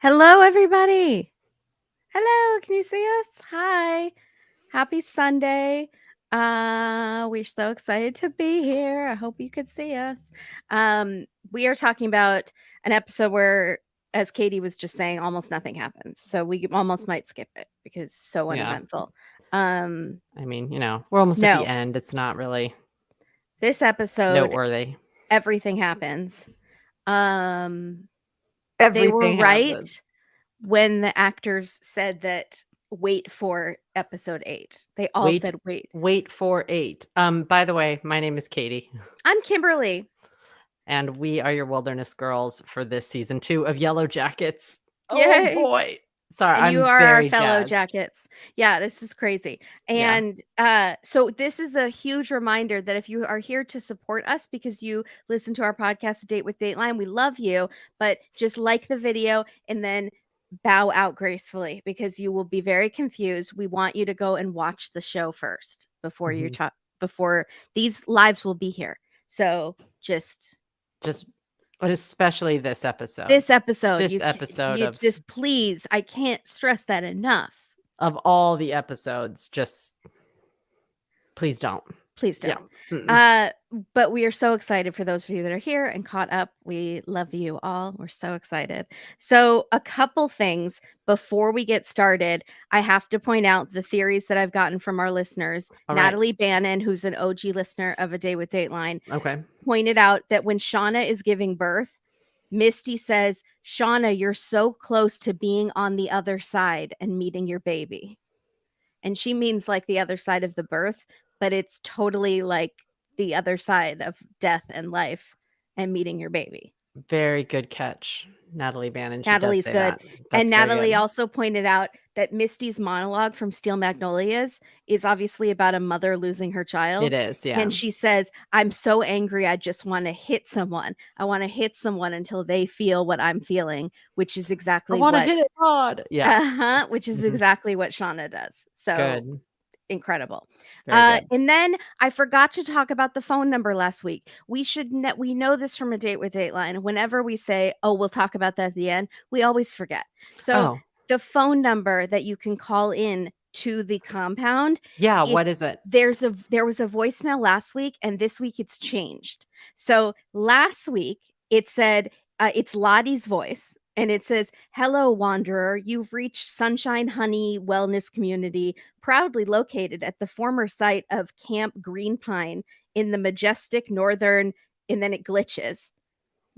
Hello, everybody. Hello, can you see us? Hi. Happy Sunday. We're so excited to be here. I hope you could see us. We are talking about an episode where, as Katie was just saying, almost nothing happens. So we almost might skip it because it's so Yeah. uneventful. I mean, we're almost at the No, end. It's not really this episode, noteworthy. everything happens. They were Everything right happens. when the actors said that wait for episode 8. They all Wait, said wait. wait for 8. By the way, my name is Katie, I'm Kimberly. and we are your wilderness girls for this season 2 of Yellowjackets. Oh Yay. boy. Sorry, And you I'm are our very fellow jazzed. jackets. Yeah, this is crazy. Yeah. And so this is a huge reminder that if you are here to support us because you listen to our podcast, Date with Dateline, we love you, but just like the video and then bow out gracefully because you will be very confused. We want you to go and watch the show first before you Mhm. talk, before these lives will be here. So just But especially this episode. this episode, This episode you just please, I can't stress that enough. of all the episodes, just please don't. Please Yeah. don't. But we are so excited for those of you that are here and caught up. We love you all. We're so excited. So, a couple things before we get started. I have to point out the theories that I've gotten from our listeners. All right. Natalie Bannon, who's an OG listener of A Day with Dateline, Okay. pointed out that when Shauna is giving birth, Misty says, "Shauna, you're so close to being on the other side and meeting your baby." And she means like the other side of the birth, but it's totally like the other side of death and life and meeting your baby. Very good catch, Natalie Bannon. She does Natalie's say good. that. And That's very Natalie good. also pointed out that Misty's monologue from Steel Magnolias is obviously about a mother losing her child. It is, yeah. And she says, "I'm so angry, I just want to hit someone. I want to hit someone until they feel what I'm feeling," which is I exactly wanna what hit it hard. Yeah. which is Mhm. exactly what Shauna does. So Good. incredible. Very good. And then I forgot to talk about the phone number last week. We know this from A Date with Dateline. Whenever we say, "Oh, we'll talk about that at the end," we always forget. So Oh, the phone number that you can call in to the compound, yeah, if what is it? there was a voicemail last week and this week it's changed. So last week it said it's Lottie's voice and it says, "Hello, Wanderer. You've reached Sunshine Honey Wellness Community, proudly located at the former site of Camp Green Pine in the majestic northern," and then it glitches.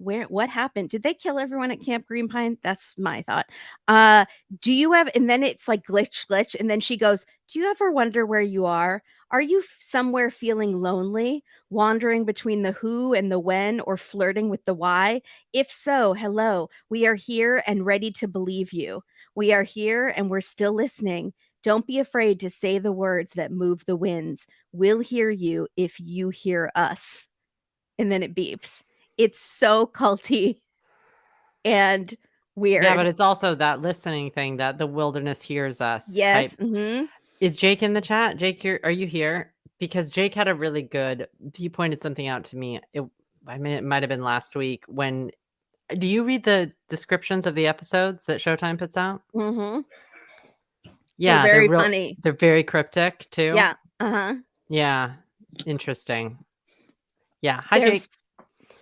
What happened? Did they kill everyone at Camp Green Pine? That's my thought. Do you have, and then it's like glitch, and then she goes, "Do you ever wonder where you are? Are you somewhere feeling lonely, wandering between the who and the when, or flirting with the why? If so, hello, we are here and ready to believe you. We are here and we're still listening. Don't be afraid to say the words that move the winds. We'll hear you if you hear us." And then it beeps. It's so culty and Yeah, but weird. it's also that listening thing that the wilderness hears us type. Yes, mhm. Is Jake in the chat? Jake, are you here? Because Jake had a really good he pointed something out to me. I mean, it might have been last week when do you read the descriptions of the episodes that Showtime puts out? Mhm. They're Yeah, very funny. they're very cryptic too. Yeah, uh-huh. Yeah, interesting. Yeah, hi Jake. There's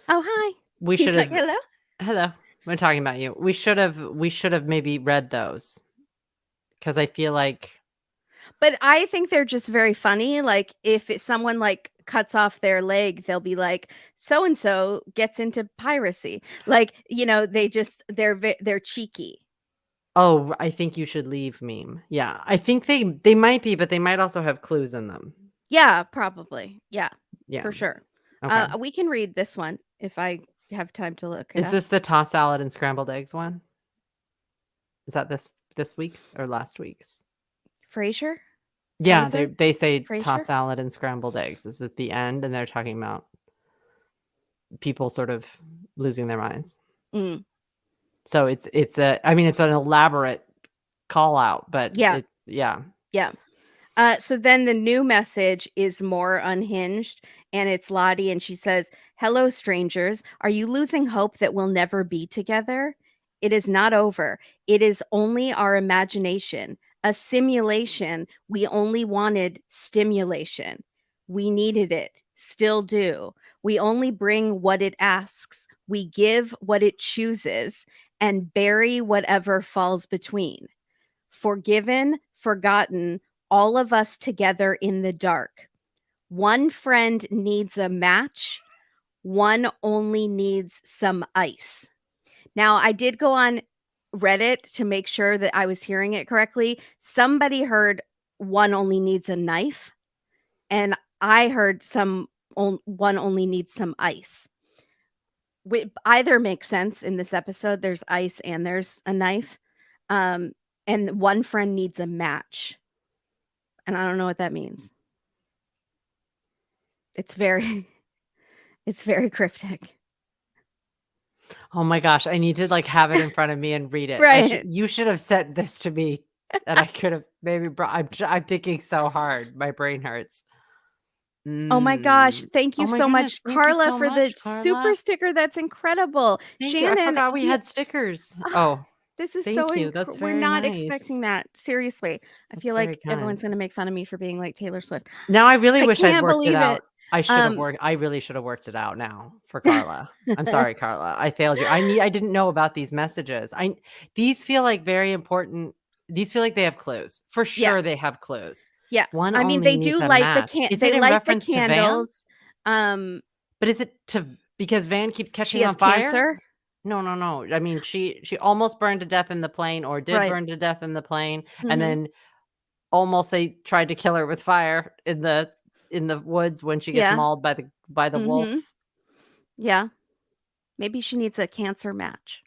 Oh, hi. We should He's like, have "Hello?" hello. We're talking about you. We should have maybe read those because I feel like But I think they're just very funny, like, if someone, like, cuts off their leg, they'll be like, "So and so gets into piracy." Like, they're cheeky. oh, I think you should leave meme. Yeah, I think they might be, but they might also have clues in them. Yeah, probably. Yeah, Yeah. for sure. Okay. We can read this one if I have time to look it Is up. this the tossed salad and scrambled eggs one? Is that this week's or last week's? Frasier Yeah, episode? they say Frasier? tossed salad and scrambled eggs is at the end, and they're talking about people sort of losing their minds. Mm, So it's I mean, it's an elaborate call out, but yeah, it's yeah. yeah. So then the new message is more unhinged, and it's Lottie, and she says, "Hello, strangers. Are you losing hope that we'll never be together? It is not over. It is only our imagination, a simulation. We only wanted stimulation. We needed it, still do. We only bring what it asks. We give what it chooses and bury whatever falls between. Forgiven, forgotten, all of us together in the dark. One friend needs a match, one only needs some ice. Now, I did go on Reddit to make sure that I was hearing it correctly. Somebody heard one only needs a knife, and I heard one only needs some ice. Either makes sense in this episode. There's ice and there's a knife. Um, and one friend needs a match. And I don't know what that means. It's very it's very cryptic. Oh my gosh, I need to, like, have it in front of me and read it. Right. You should have sent this to me, and I could have maybe brought I'm thinking so hard, my brain hurts. Oh my gosh, thank Oh you my so goodness, much, thank you Carla, so for the much, super Carla. sticker. That's incredible. Thank you, I Shannon, forgot we had stickers. ah, Oh, this is so thank you, that's we're very not nice. expecting that. Seriously. I That's feel very like kind. everyone's gonna make fun of me for being like Taylor Swift. Now I really I wish I'd can't worked it believe it. out. I really should have worked it out now for Carla. I'm sorry, Carla. I failed you. I didn't know about these messages. These feel like very important. These feel like they have clues. For Yeah. sure they have clues. Yeah. One I mean, only they needs do a light match. Is they it in light the reference to Van? candles. Um, But is it to because Van keeps she catching has on fire? cancer. No, no, no. I mean, she almost burned to death in the plane or did Right. burn to death in the plane, and Mhm. then almost they tried to kill her with fire in the woods when she gets Yeah. mauled by the wolf. Mhm. Yeah. Maybe she needs a cancer match.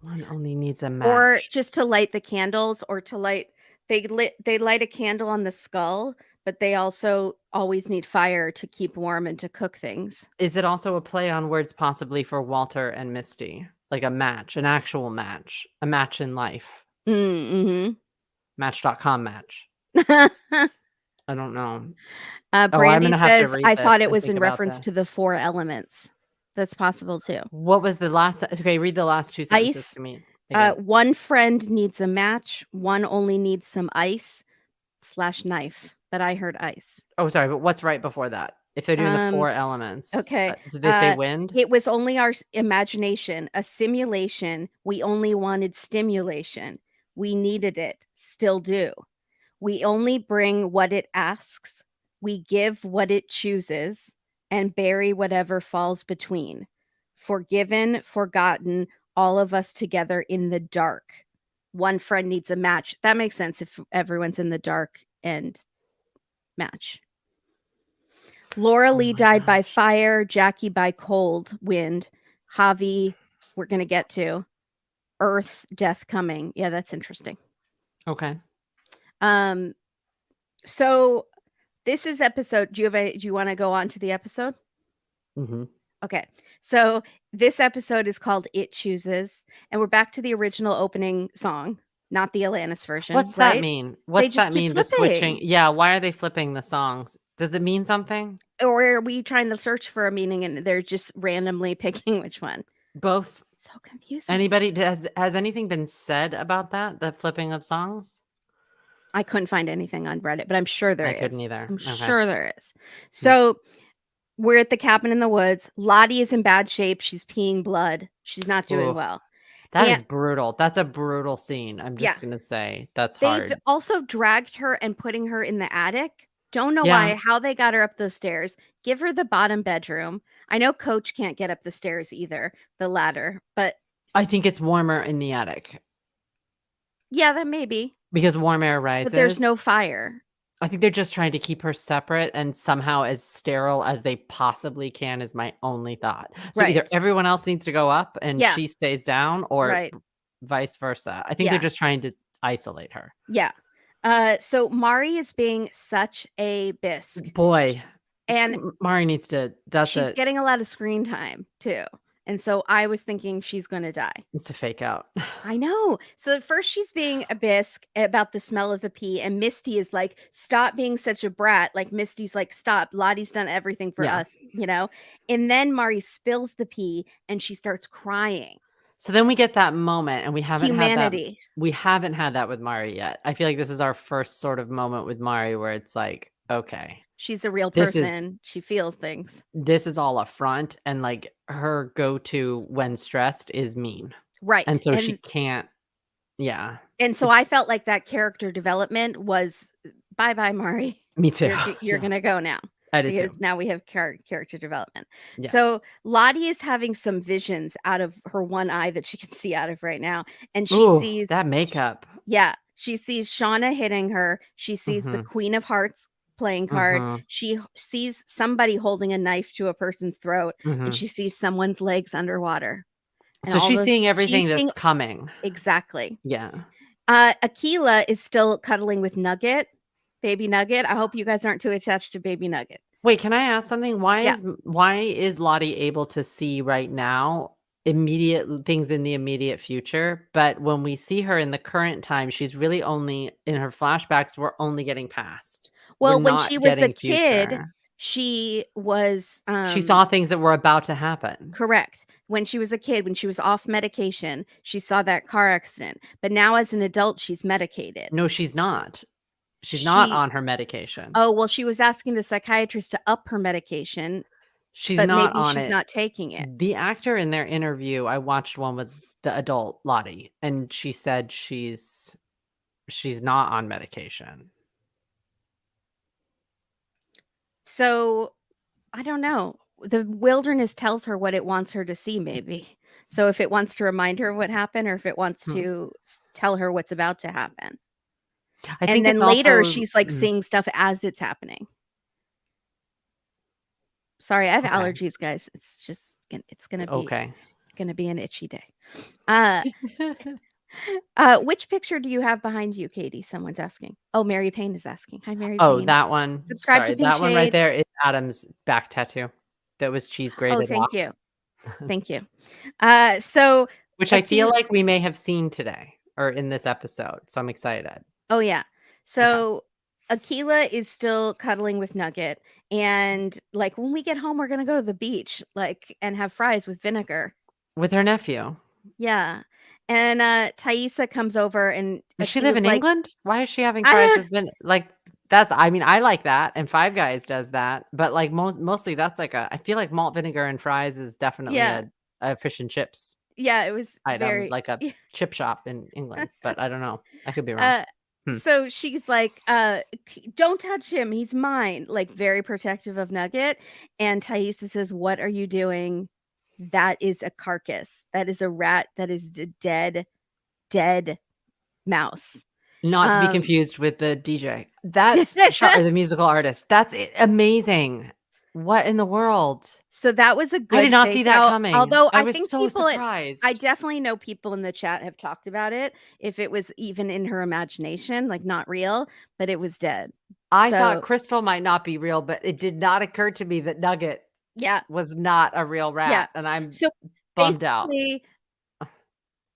One only needs a Or match. just to light the candles or to light they light a candle on the skull, but they also always need fire to keep warm and to cook things. Is it also a play on words possibly for Walter and Misty? Like a match, an actual match, a match in life. Mm, Match.com match. mhm. I don't know. Oh, I'm Brandy gonna have to says, read "I this thought it and was think in about reference this. to the 4 elements." That's possible too. What was the last okay, read the last 2 sentences Ice, to me again. one friend needs a match, one only needs some ice slash knife, but I heard ice. Oh, sorry, but what's right before that? If they're doing the Um, 4 elements, okay, did they say wind? it was only our imagination, a simulation. We only wanted stimulation. We needed it, still do. We only bring what it asks. We give what it chooses and bury whatever falls between. Forgiven, forgotten, all of us together in the dark. One friend needs a match. That makes sense if everyone's in the dark and match. Laura Oh Lee my died by gosh. fire, Jackie by cold wind. Javi, we're going to get to earth, death coming. Yeah, that's interesting. Okay. Um, so this is episode. Do you want to go on to the episode? Mhm. Okay. So this episode is called It Chooses, and we're back to the original opening song, not the Alanis version, What's that right? mean? They What's just that keep mean, the switching? flipping. Yeah, why are they flipping the songs? Does it mean something? Or are we trying to search for a meaning and they're just randomly picking which one? Both. So confusing. Anybody has anything been said about that, the flipping of songs? I couldn't find anything on Reddit, but I'm sure there I couldn't is. either. I'm Okay. sure there is. Hmm. So we're at the cabin in the woods. Lottie is in bad shape. She's peeing blood. She's not doing Ooh, well. that And is brutal. That's a brutal scene. I'm yeah, just gonna say. That's they've hard. also dragged her and putting her in the attic. Don't know Yeah, why, how they got her up those stairs. Give her the bottom bedroom. I know Coach can't get up the stairs either, the ladder, but I think it's warmer in the attic yeah, that may be. because warm air But there's rises. no fire. I think they're just trying to keep her separate and somehow as sterile as they possibly can is my only thought. So either Right. everyone else needs to go up and Yeah. she stays down or Right. vice versa. I think they're Yeah. just trying to isolate her. Yeah. So Mari is being such a bisque. Boy, And Mari needs to that's she's a getting a lot of screen time too. And so I was thinking she's gonna die. it's a fake out. I know. So at first she's being a bisque about the smell of the pee, and Misty is like, "Stop being such a brat." Like Misty's like, "Stop. Lottie's done everything for Yeah. us," you know? And then Mari spills the pee and she starts crying. So then we get that moment, and Humanity. we haven't had that with Mari yet. I feel like this is our first sort of moment with Mari where it's like, okay, She's a real this is person. She feels things. this is all a front, and, like, her go-to when stressed is mean. And Right. so she can't yeah. And so It's I felt like that character development was, "Bye bye, Mari. me too. You're Yeah, gonna go now." I did too. Because now we have character development. Yeah. So Lottie is having some visions out of her one eye that she can see out of right now, and she Ooh, sees, that makeup. yeah, she sees Shauna hitting her. She sees the Mhm, Queen of Hearts playing card. mhm, She sees somebody holding a knife to a person's throat, and mhm. she sees someone's legs underwater. And So all she's those seeing everything she's seeing that's coming. exactly. Yeah. Akila is still cuddling with Nugget, baby Nugget. I hope you guys aren't too attached to baby Nugget. Wait, can I ask something? Yeah. Why is Lottie able to see right now immediate things in the immediate future, but when we see her in the current time, she's really only in her flashbacks, we're only getting past. We're Well, when she not was a getting kid, future. she was, She saw things that were about to happen. correct. When she was a kid, when she was off medication, she saw that car accident, but now as an adult, she's medicated. No, she's not. She's not She on her medication. Oh, well, she was asking the psychiatrist to up her medication, She's but not maybe on she's it. not taking it. The actor in their interview, I watched one with the adult Lottie, and she said she's not on medication. So, I don't know. The wilderness tells her what it wants her to see, maybe. So, if it wants to remind her of what happened or if it wants Hmm. to tell her what's about to happen. I And think it's then later, also she's, like, seeing stuff as it's happening. Sorry, I have okay. allergies, guys. It's just it's It's okay. gonna be an itchy day. Uh, which picture do you have behind you, Katie? Someone's asking. Oh, Mary Payne is asking. Hi, Mary Oh, Payne. that one. Subscribe to Sorry, Pink that one right Shade. there is Adam's back tattoo that was cheese Oh, grated thank off. you. Thank you. So Which I feel Akil like we may have seen today or in this episode, so I'm excited. Oh, yeah. Okay. So Akila is still cuddling with Nugget, and, like, "When we get home, we're gonna go to the beach, like, and have fries with vinegar." With her nephew. Yeah. And, Thaisa comes over, and Does she live Akila's in like, England? Why is she having "I fries don't." with like, that's I mean, I like that, and Five Guys does that, but, like, mostly that's like a I feel like malt vinegar and fries is definitely Yeah. a fish and chips Yeah, it was item, very like a chip shop in England, but I don't know. I could be wrong. Uh, Hmm, so she's like, Don't touch him, he's mine," like, very protective of Nugget, and Thaisa says, "What are you doing? That is a carcass. That is a rat. That is a dead mouse." not to be Um, confused with the DJ. That's Char or the musical artist. That's amazing. What in the world? so that was a I did good not see fake that out, coming. although I I was think so people I surprised. definitely know people in the chat have talked about it, if it was even in her imagination, like, not real, but it was dead. I thought So, Crystal might not be real, but it did not occur to me that Nugget yeah, was not a real yeah. rat, and I'm So, bummed out. basically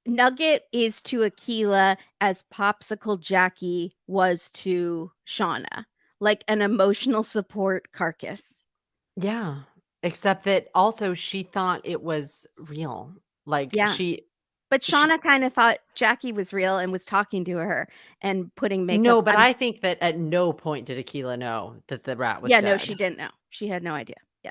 Nugget is to Akila as Popsicle Jackie was to Shauna, like an emotional support carcass. Yeah, except that also she thought it was real. Like, Yeah, but she Shauna kinda thought Jackie was real and was talking to her and putting makeup no, but I think that at no point did Akila know that the rat was yeah, no, she dead. didn't know. She had no idea. Yeah.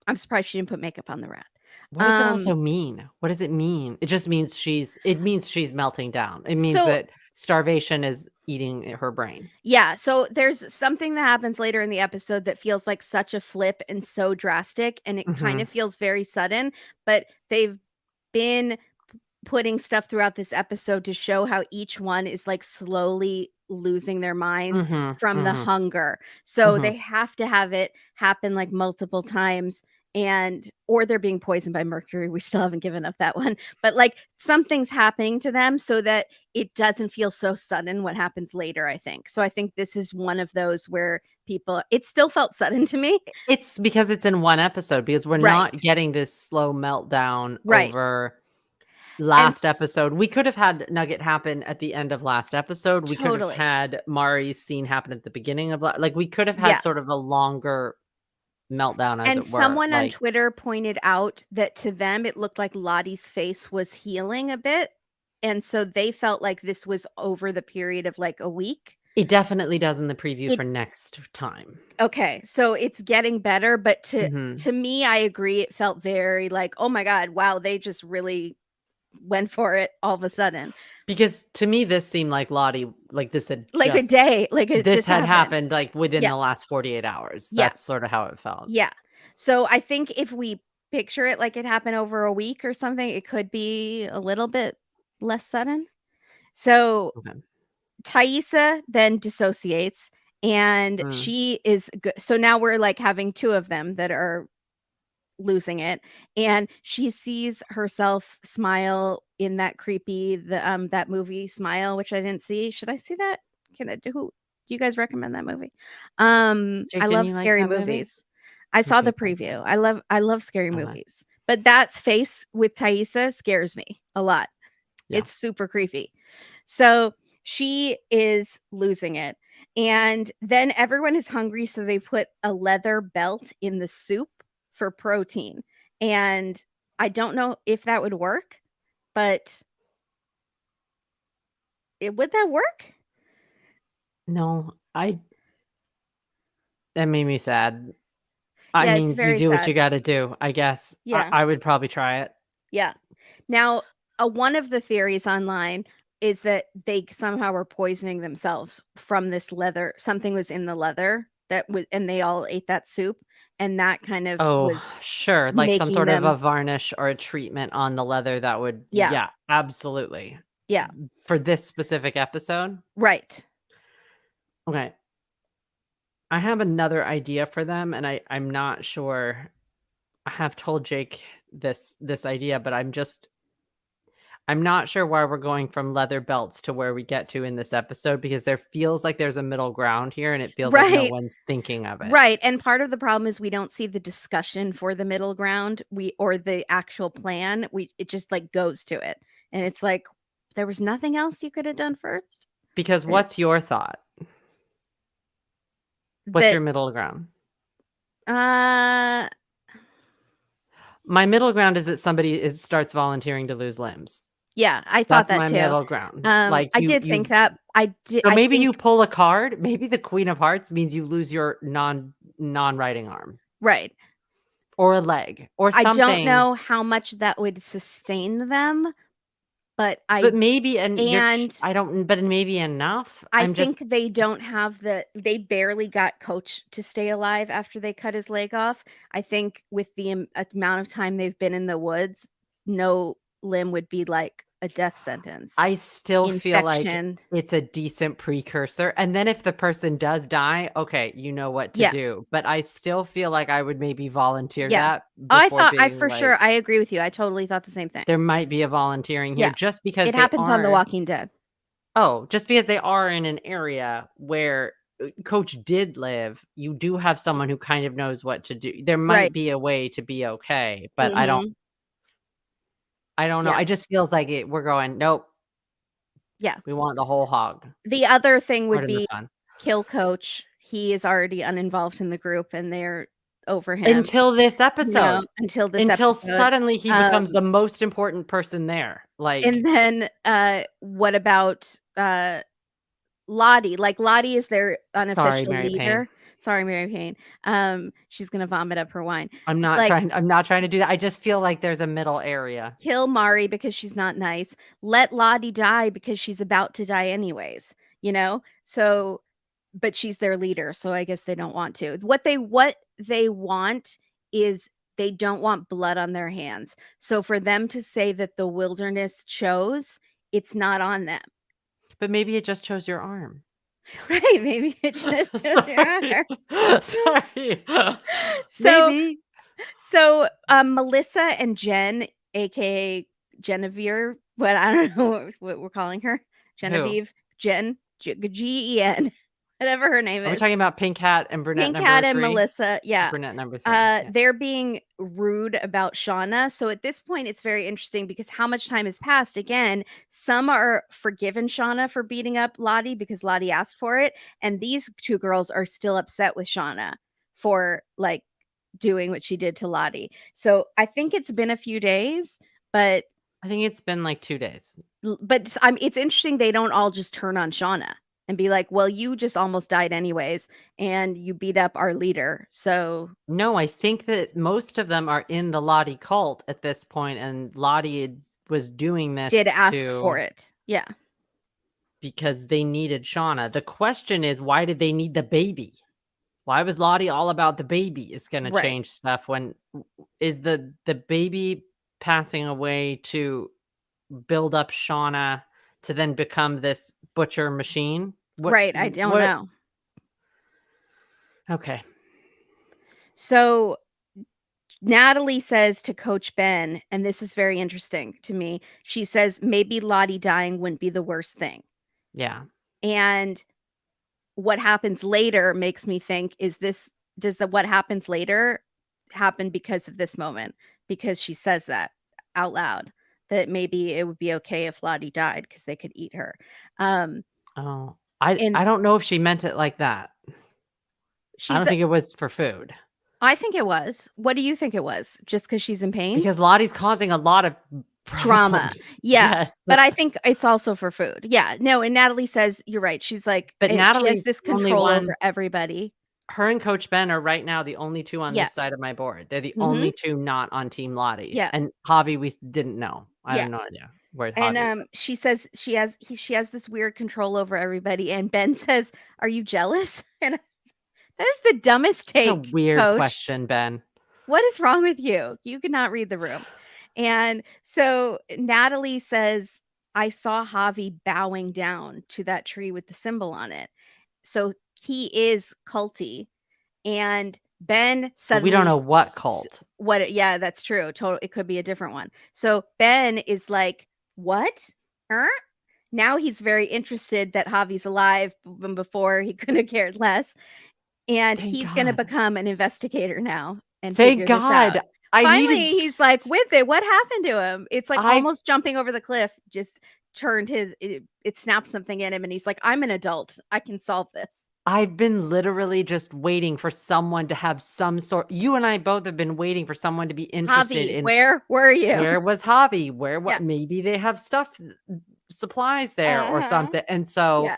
I'm surprised she didn't put makeup on the rat. What does it Um, also mean? What does it mean? It just means it means she's melting down. It means so that starvation is eating her brain. yeah, so there's something that happens later in the episode that feels like such a flip and so drastic, and it kind Mhm, of feels very sudden, but they've been putting stuff throughout this episode to show how each one is, like, slowly losing their minds mhm, from the mhm, hunger. So mhm. they have to have it happen, like, multiple times, and or they're being poisoned by mercury. We still haven't given up that one. But, like, something's happening to them so that it doesn't feel so sudden what happens later, I think. So I think this is one of those where people it still felt sudden to me. It's because it's in one episode, because we're not Right. getting this slow meltdown Right. over And last episode. We could have had Nugget happen at the end of last episode. We could have totally. had Mari's scene happen at the beginning of like, we could have had Yeah. sort of a longer meltdown, as And it were. someone on Like, Twitter pointed out that to them it looked like Lottie's face was healing a bit, and so they felt like this was over the period of, like, a week. it definitely does in the preview It for next time. Okay, so it's getting better, but Mhm. to me, I agree, it felt very like, "Oh my god, wow, they just really went for it all of a sudden." Because to me, this seemed like Lottie, like, Like a day, like it this just had happened. happened, like, within Yeah, the last 48 hours. yeah, That's sorta how it felt. yeah. So I think if we picture it like it happened over a week or something, it could be a little bit less sudden. So Okay. Thaisa then dissociates, and Mm. she is so now we're, like, having 2 of them that are losing it, and she sees herself smile in that creepy that movie Smile, which I didn't see. Should I see that? Can I do you guys recommend that movie? I Jake, didn't love you like scary that movie? movies. I Me saw too, the it's my preview. favorite. I love scary Okay. movies, but that's face with Thaisa scares me a lot. Yeah. It's super creepy. So, she is losing it, and then everyone is hungry, so they put a leather belt in the soup for protein, and I don't know if that would work, but would that work? No, I that made me sad. I Yeah, it's mean, you very do what you sad. gotta do, I guess. I Yeah, I would probably try it. yeah. Now, one of the theories online is that they somehow were poisoning themselves from this leather something was in the leather that was and they all ate that soup, and that kind of Oh, was sure, like some making sort of a them. varnish or a treatment on the leather that would, Yeah, yeah, absolutely. yeah, For this specific episode? right. Okay. I have another idea for them, and I'm not sure. I have told Jake this idea, but I'm not sure why we're going from leather belts to where we get to in this episode, because there feels like there's a middle ground here, and it feels like no Right, one's thinking of it. right, and part of the problem is we don't see the discussion for the middle ground, we or the actual plan, we it just, like, goes to it, and it's like, "There was nothing else you could have done first?" Because Eh, what's your thought? What's that your middle ground? uh, My middle ground is that somebody starts volunteering to lose limbs. yeah, I thought That's that my too. middle ground. Like, I you did think you that. so I maybe think you pull a card, maybe the Queen of Hearts means you lose your non-writing arm, right. or a leg, or I don't something. know how much that would sustain them, but But maybe, and you're ch and I don't, but maybe enough. I I'm just think they don't have they barely got Coach to stay alive after they cut his leg off. I think with the amount of time they've been in the woods, no limb would be like a death sentence. I still feel like Infection. it's a decent precursor, and then if the person does die, okay, you know what to Yeah. do, but I still feel like I would maybe volunteer Yeah. that before I being for sure like, I agree with you. I totally thought the same thing. there might be a volunteering here Yeah. just because It they happens on The are. Walking Dead. Oh, just because they are in an area where, Coach did live, you do have someone who kind of knows what to do. There Right. might be a way to be okay, but Mhm. I don't know. Yeah. I just feels like we're going, "Nope, Yeah. we want the whole hog." The other thing would Pardon the be pun. kill Coach. He is already uninvolved in the group, and they're over him, Until this episode. until this Until episode. suddenly he becomes Um, the most important person there. and Like, then, what about, Lottie? Like, Lottie is their sorry, unofficial Mary Payne. leader. Sorry, Mary Payne. She's gonna vomit up her wine. I'm It's not like, trying I'm not trying to do that. I just feel like there's a middle area. kill Mari because she's not nice. Let Lottie die because she's about to die anyways, you know? So but she's their leader, so I guess they don't want to. What they want is they don't want blood on their hands. So for them to say that the wilderness chose, it's not on them. But maybe it just chose your arm. Right, maybe it just Sorry. Sorry. So Maybe. Melissa and Jen, aka Genevieve, but I don't know what we're calling her. Who? Genevieve, Jen, Gen, whatever her name Are we is. talking about Pink Hat and Brunette Pink Hat number and 3? Melissa, yeah. Brunette number 3, yeah. They're being rude about Shauna. So at this point, it's very interesting because how much time has passed. Again, some are forgiven Shauna for beating up Lottie because Lottie asked for it, and these two girls are still upset with Shauna for like doing what she did to Lottie. So I think it's been a few days, but I think it's been like 2 days. it's interesting they don't all just turn on Shauna and be like, "Well, you just almost died anyways, and you beat up our leader." So No, I think that most of them are in the Lottie cult at this point, and Lottie was doing did this ask for it. Yeah. because they needed Shauna. The question is, why did they need the baby? Why was Lottie all about the baby is gonna Right. change stuff when is the baby passing away to build up Shauna to then become this butcher machine? Right, I don't What know. okay. So Natalie says to Coach Ben, and this is very interesting to me. She says maybe Lottie dying wouldn't be the worst thing. Yeah. And what happens later makes me think, is this does the what happens later happen because of this moment? Because she says that out loud, that maybe it would be okay if Lottie died because they could eat her. Um, Oh, I and don't know if she meant it like that. I she's don't think it was for food I think it was. What do you think it was? Just because she's in pain? because Lottie's causing a lot of Trauma. problems. Yeah, Yes. but I think it's also for food. Yeah, no, and Natalie says you're right. She's like, But she has Natalie's this the only control one over everybody. her and Coach Ben are right now the only 2 on Yeah. this side of my board. They're the Mhm. only 2 not on Team Lottie, Yeah. and Javi we didn't know. I have Yeah. no idea where And, Javi was. she says she has this weird control over everybody, and Ben says, "Are you jealous?" And that is the dumbest It's a take, weird coach. question, Ben. What is wrong with you? You cannot read the room. And so Natalie says, "I saw Javi bowing down to that tree with the symbol on it." So he is culty, and Ben But we don't suddenly know what cult. yeah, that's true. Total it could be a different one. So Ben is like, "What? Er?" Now he's very interested that Javi's alive, before he could have cared less, and Thank he's gonna God. become an investigator now and Thank figure this out. God. I needed Finally, he's s like with it. What happened to him? It's like I almost jumping over the cliff just turned it snapped something in him, and he's like, "I'm an adult. I can solve this." I've been literally just waiting for someone to have some sort you and I both have been waiting for someone to be interested "Javi, in where were you?" where was Javi? Where Yeah. what maybe they have stuff supplies there or Uh-huh. something. And so Yeah.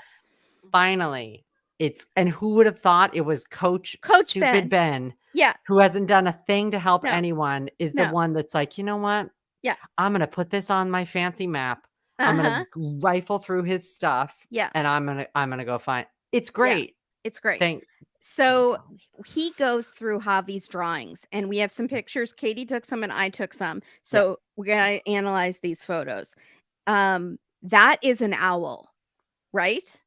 finally it's and who would have thought it was Coach Coach Stupid Ben. Ben Yeah. who hasn't done a thing to help No. anyone is the No. one that's like, "You know what? Yeah. I'm gonna put this on my fancy map. I'm gonna Uh-huh. rifle through his stuff Yeah. and I'm gonna go find." It's Yeah. great. It's great. Thank So he goes through Javi's drawings, and we have some pictures. Katie took some and I took some. Yeah. So we're gonna analyze these photos. That is an owl, right?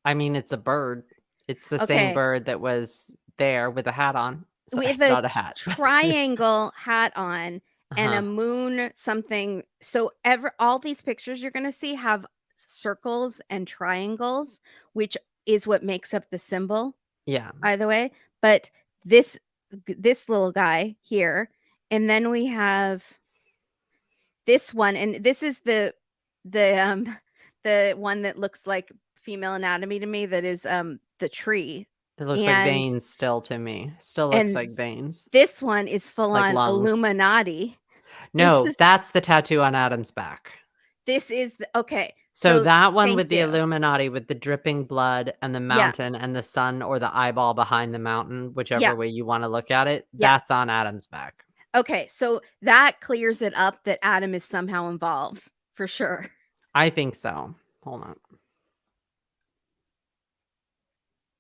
I mean, it's a bird. It's the same Okay. bird that was there with a hat on. So We have it's a not a hat, but triangle hat on and a uh-huh. moon something. So ever all these pictures you're gonna see have circles and triangles, which is what makes up the symbol, Yeah. by the way. But this this little guy here, and then we have this one, and this is the the one that looks like female anatomy to me, that is the tree. It looks like And veins still to me. Still looks and like veins, this one is full like on lungs. Illuminati. This No, is that's the tattoo on Adam's back. okay. So So that one thank with the you. Illuminati with the dripping blood and the Yeah. mountain and the sun or the eyeball behind the mountain, Yeah. whichever way you wanna look at it, Yeah. that's on Adam's back. Okay. So that clears it up that Adam is somehow involved for sure. I think so. Hold on.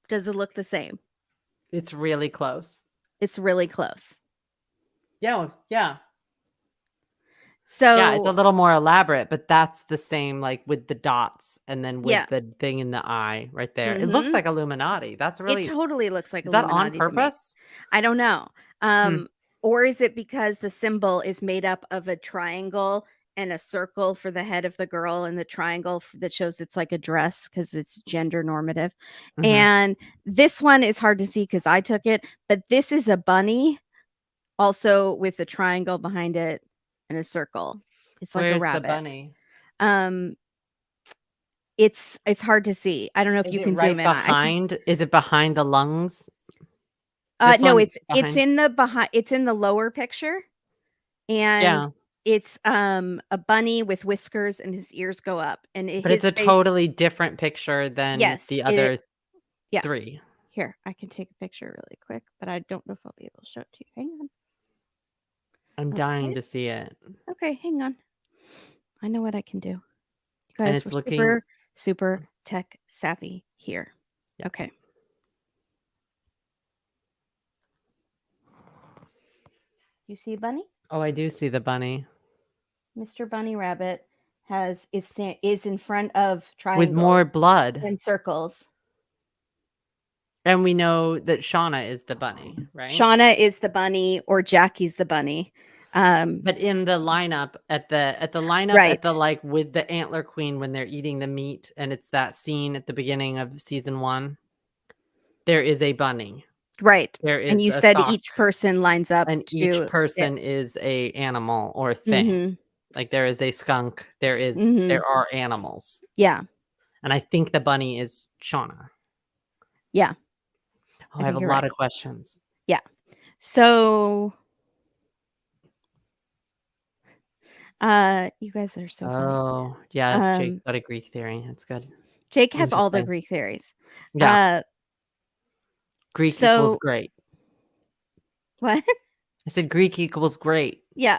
Does it look the same? It's really close. It's really close. Yeah, yeah. Yeah, it's a So little more elaborate, but that's the same, like, with the dots and then with yeah. the thing in the eye right there. It looks Mhm. like Illuminati. That's It really totally looks like is that on Illuminati to me. purpose? I don't know. Hmm, Or is it because the symbol is made up of a triangle and a circle for the head of the girl, and the triangle that shows it's like a dress because it's gender normative. mhm. And this one is hard to see because I took it, but this is a bunny also with a triangle behind it and a circle. It's like a Where's the rabbit. bunny? Um, it's hard to see. I don't know if Is you it can zoom right in. I can behind is it behind the lungs? This No, one it's behind? in the it's in the lower picture, and Yeah, it's, a bunny with whiskers, and his ears go up, and but it's his a face. totally different picture than Yes, the it other yeah. 3. Here, I can take a picture really quick, but I don't know if I'll be able to show it to you. Hang on. I'm dying Okay. to see it, Okay, hang on. I know what I can do. You and guys, we're it's looking super, super tech savvy here. yeah. Okay. You see Bunny? Oh, I do see the bunny Mr. Bunny Rabbit is in front of with triangles more blood, and circles. and we know that Shauna is the bunny, right? Shauna is the bunny or Jackie's the bunny. Um, But in the lineup at right, the, like, with the antler queen when they're eating the meat, and it's that scene at the beginning of season 1, there is a bunny. right. There And is you a said sock, each person lines up and each to it. person is a animal or thing. Mhm. Like, there is a skunk, Mhm. there are animals, Yeah. and I think the bunny is Shauna. Yeah. Oh, I I have think a you're lot right. of questions. Yeah. So, you guys are so funny. Oh, yeah, Jake's Um, got a Greek theory, that's good. Jake has all the Interesting. Greek theories. Yeah, Uh, Greek equals so great. what? I said Greek equals great. Yeah.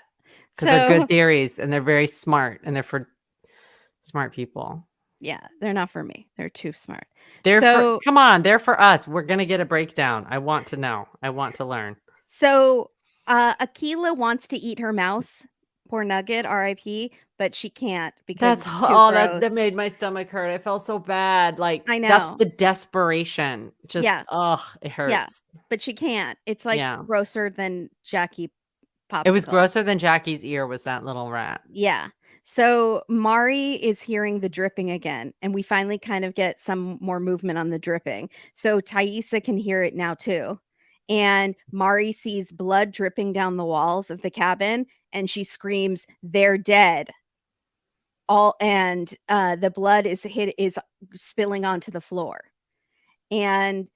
'Cause they're good So, theories, and they're very smart, and they're for smart people. yeah, they're not for me. They're too smart. They're for So, come on, they're for us. We're gonna get a breakdown. I want to know. I want to learn. so Akila wants to eat her mouse. Poor Nugget, RIP, but she can't because That's it's too oh, that gross. made my stomach hurt. I felt so bad. Like, I that's know. the desperation. Just, Yeah. ugh, it Yeah. hurts. But she can't. It's like Yeah. grosser than Jackie It was popsicle. grosser than Jackie's ear was that little rat. Yeah. So Mari is hearing the dripping again, and we finally kind of get some more movement on the dripping. So Thaisa can hear it now too. And Mari sees blood dripping down the walls of the cabin, and she screams, "They're dead." All and the blood is spilling onto the floor. And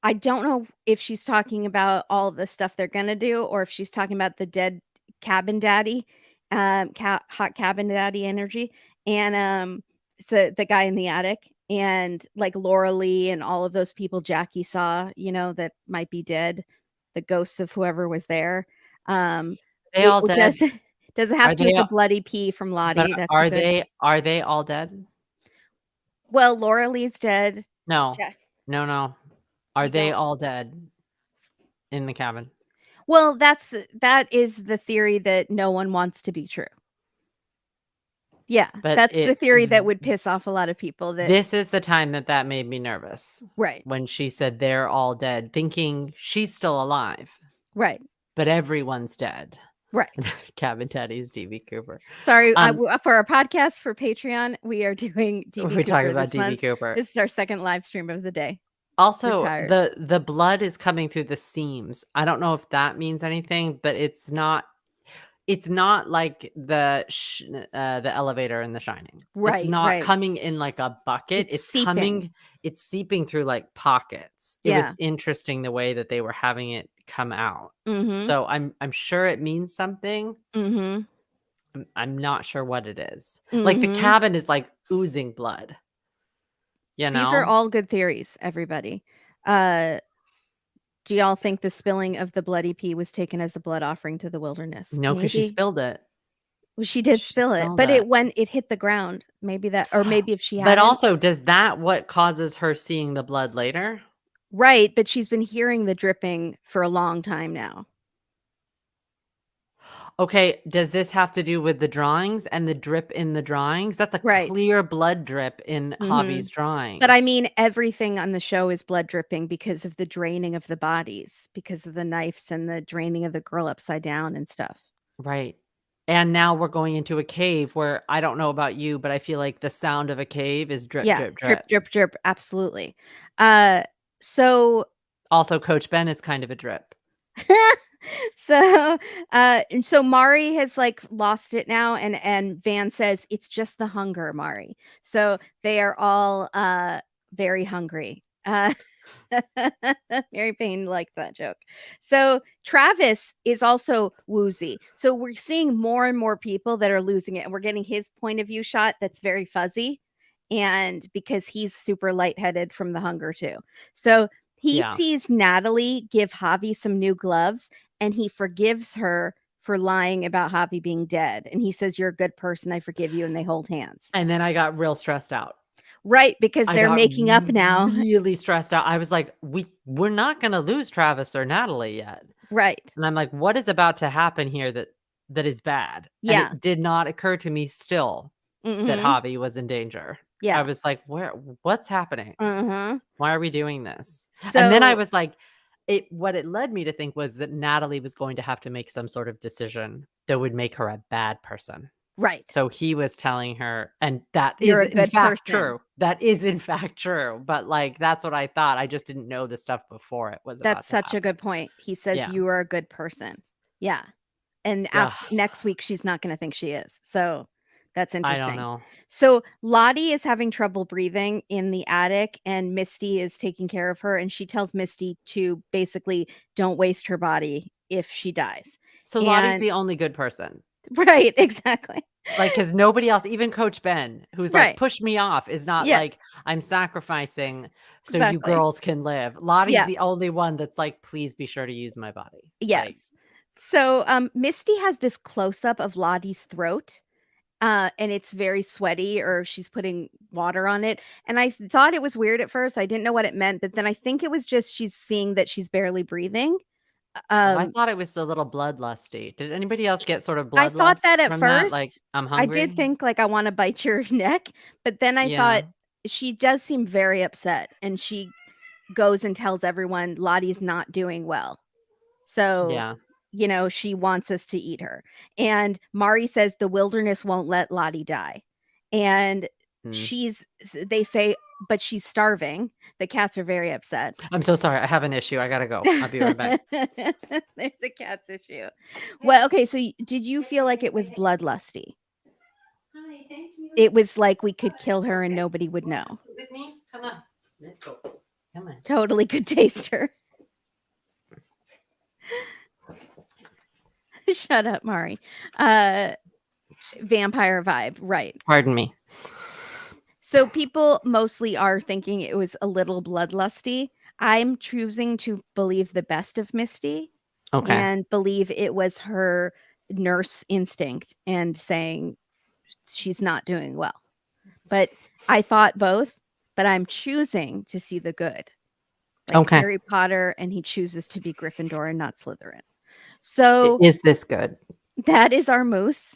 I don't know if she's talking about all the stuff they're gonna do or if she's talking about the dead cabin daddy, hot cabin daddy energy, and, so the guy in the attic and, like, Laura Lee and all of those people Jackie saw, that might be dead, the ghosts of whoever was there. Um, Are they all it dead? does does it have Are to do with they the a bloody pee from but Lottie? That's a good. are they all dead? Well, Laura Lee's dead. No. Jack, No, no. Are you they don't. all dead in the cabin? Well, that is the theory that no one wants to be true. Yeah, But that's the it theory that would piss off a lot of people that. this is the time that made me nervous, Right, when she said, "They're all dead," thinking she's still alive, right, but everyone's dead. right. Cabin Daddy's DB Cooper. Sorry, Um, for our podcast for Patreon, we are doing DB we're talking Cooper about this DB month. Cooper. This is our second live stream of the day. We're Also, tired. the blood is coming through the seams. I don't know if that means anything, but it's not like the elevator in The Shining. It's Right, not right. coming in like a bucket. It's seeping. It's seeping through like pockets. It was Yeah. interesting the way that they were having it come out. Mhm. So I'm sure it means something. Mhm. I'm not sure what it is. Like the Mhm. cabin is like oozing blood, you These are know? all good theories, everybody. Uh, do y'all think the spilling of the bloody pee was taken as a blood offering to the wilderness? No, because she Maybe. spilled it. Well, she did She spill it, spilled but it. it hit the ground. Maybe that, or maybe if she But hadn't. also, does that what causes her seeing the blood later? Right, but she's been hearing the dripping for a long time now. Okay, does this have to do with the drawings and the drip in the drawings? That's a Right. clear blood drip in Javi's Mhm. But I drawings. mean, everything on the show is blood dripping because of the draining of the bodies, because of the knives and the draining of the girl upside down and stuff. Right. And now we're going into a cave where I don't know about you, but I feel like the sound of a cave is drip, Yeah, drip, drip, drip. drip, drip, absolutely. Uh, so Also, Coach Ben is kind of a drip. so Mari has like lost it now, and Van says it's just the hunger, Mari. So they are all very hungry. Uh, Mary Payne liked that joke. So Travis is also woozy. So we're seeing more and more people that are losing it, and we're getting his point of view shot that's very fuzzy. And because he's super lightheaded from the hunger too. So he Yeah. sees Natalie give Javi some new gloves and he forgives her for lying about Javi being dead. And he says, "You're a good person. I forgive you." And they hold hands. And then I got real stressed out. Right. Because I they're got making up now. really stressed out. I was like, we're not gonna lose Travis or Natalie yet. Right. And I'm like, what is about to happen here that is bad? And Yeah. it did not occur to me still that Mm-hmm. Javi was in danger. I Yeah. was like, what's happening? Mm-hmm. Why are we doing this? And then I So, was like, what it led me to think was that Natalie was going to have to make some sort of decision that would make her a bad person. right. So he was telling her, and that You're is a in good fact person. true. That is in fact true. But like that's what I thought. I just didn't know the stuff before it was That's about to such a happen. good point. He says Yeah. you are a good person. Yeah. And Ugh, after next week she's not going to think she is. So that's I don't interesting. know. So Lottie is having trouble breathing in the attic and Misty is taking care of her and she tells Misty to basically don't waste her body if she dies. So Lottie's And the only good person. right, exactly. Like, because nobody else, even Coach Ben, who's like, Right. push me off, is not Yeah, like, I'm sacrificing so you exactly. girls can live. Lottie's Yeah. the only one that's like, please be sure to use my body. Like, Yes. So Misty has this close up of Lottie's throat. And it's very sweaty or she's putting water on it. And I thought it was weird at first. I didn't know what it meant, but then I think it was just she's seeing that she's barely breathing. oh, I Um, thought it was a little bloodlusty. Did anybody else get sort of I thought bloodlust that at from that? Like, first. I'm I did hungry? think like I want to bite your neck, but then I Yeah. thought she does seem very upset and she goes and tells everyone Lottie's not doing well. So, Yeah. she wants us to eat her. And Mari says the wilderness won't let Lottie die. And Hmm. they say, but she's starving. The cats are very upset. I'm so sorry. I have an issue. I gotta go. I'll be right back. There's a cat's issue. Well, okay. So did you feel like it was bloodlusty? Hi, thank you. It was like we could kill her and nobody would You want to know. sit with me? Come on. Let's go. Come on. Totally could taste her. Shut up, Mari. Vampire vibe, right. Pardon me. So people mostly are thinking it was a little bloodlusty. I'm choosing to believe the best of Misty Okay. and believe it was her nurse instinct and saying she's not doing well. But I thought both, but I'm choosing to see the good. Like Okay. Harry Potter and he chooses to be Gryffindor and not Slytherin. So Is this good? that is our moose.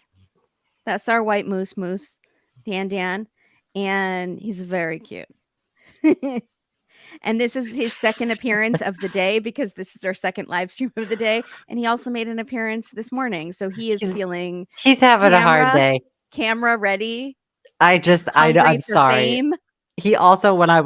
That's our white moose, Dan, and he's very cute. And this is his second appearance of the day because this is our second live stream of the day. And he also made an appearance this morning. So he is He's feeling he's having a hard camera, day. camera ready, I'm hungry for sorry. fame. He also when I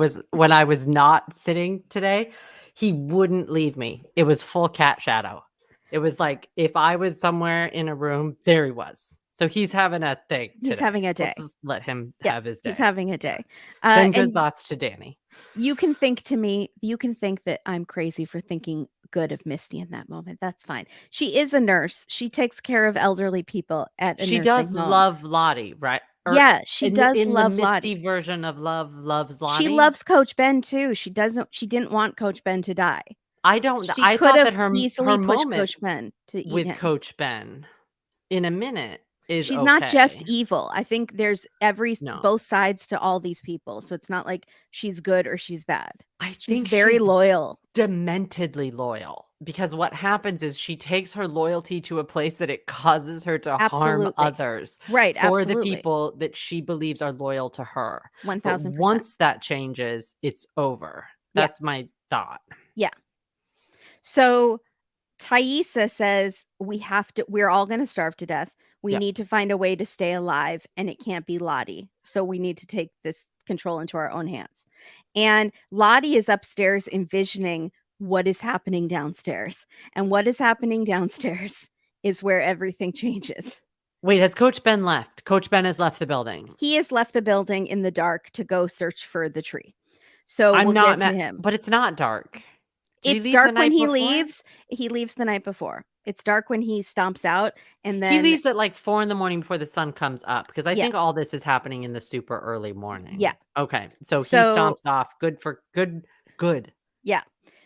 was not sitting today, he wouldn't leave me. It was full cat shadow. It was like if I was somewhere in a room, there he was. So he's having a thing He's having today. a Let's day. just let him Yeah, have his he's day. having a Yeah. day. Send good And thoughts to Danny. you can think that I'm crazy for thinking good of Misty in that moment. That's fine. She is a nurse. She takes care of elderly people at a She nursing does home. love Lottie, right? Or Yeah, she does in the love Misty Lottie. version of Love Loves She Lottie? loves Coach Ben too. She didn't want Coach Ben to die. She I could thought have that her easily pushed moment Coach Ben to eat with him. Coach Ben in a minute is She's not just okay. evil. I think there's No. both sides to all these people. So it's not like she's good or she's bad. I She's think very she's loyal. dementedly loyal because what happens is she takes her loyalty to a place that it causes her to harm Absolutely. others Right, for the absolutely. people that she believes are loyal to her. But 1000%. once that changes, it's over. Yeah. That's my thought. Yeah. So Thaisa says we're all going to starve to death. We Yeah. need to find a way to stay alive and it can't be Lottie. So we need to take this control into our own hands. And Lottie is upstairs envisioning what is happening downstairs. And what is happening downstairs is where everything changes. Wait, has Coach Ben left? Coach Ben has left the building. He has left the building in the dark to go search for the tree. So I'm we'll not get to mad, him. but it's not dark. Did he It's leave the dark when night he before? leaves. He leaves the night before. It's dark when he stomps out, and He then leaves at, like, 4 in the morning before the sun comes up, because I yeah, think all this is happening in the super early yeah. morning. Okay, so he So stomps off, good for good. yeah.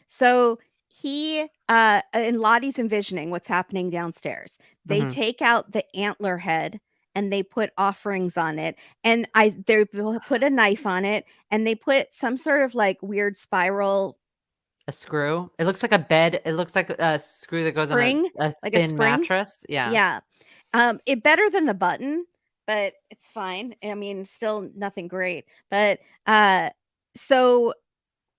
So he and Lottie's envisioning what's happening downstairs. They Mhm. take out the antler head and they put offerings on it. And they put a knife on it and they put some sort of like weird spiral A screw? It looks s- like a bed, it looks like a screw that goes on spring, a like a thin spring. mattress, yeah. Yeah. It better than the button, but it's fine. I mean, still nothing great. But so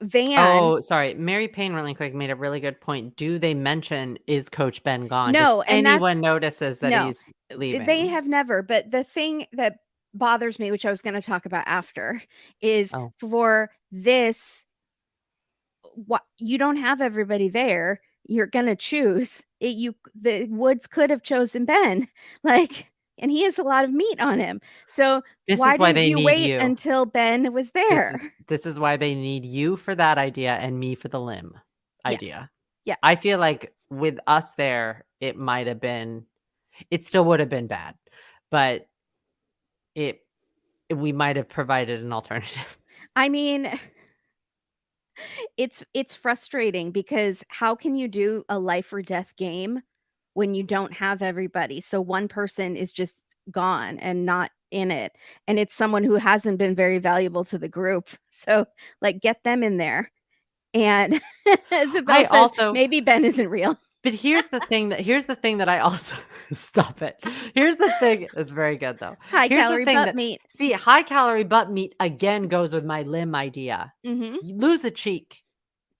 Van, Oh, sorry, Mary Payne really quick made a really good point. Do they mention, "Is Coach Ben gone?" Does no, and anyone that's notices that no, he's they leaving? have never, but the thing that bothers me, which I was gonna talk about after, is Oh. for this, what you don't have everybody there, you're gonna choose. The Woods could have chosen Ben, like, and he has a lot of meat on him. So This why is why didn't they you need wait you. until Ben was This is there? this is why they need you for that idea and me for the limb Yeah, idea. yeah. I feel like with us there, it still would have been bad, but it we might have provided an alternative. I mean, it's frustrating because how can you do a life or death game when you don't have everybody? So one person is just gone and not in it, and it's someone who hasn't been very valuable to the group. So, like, get them in there. And Isabel I says, also "Maybe Ben isn't real." But here's the thing that I also stop it. Here's the thing that's very good though. High Here's the calorie thing butt that meat. see, high calorie butt meat again goes with my limb idea. Mhm. You lose a cheek,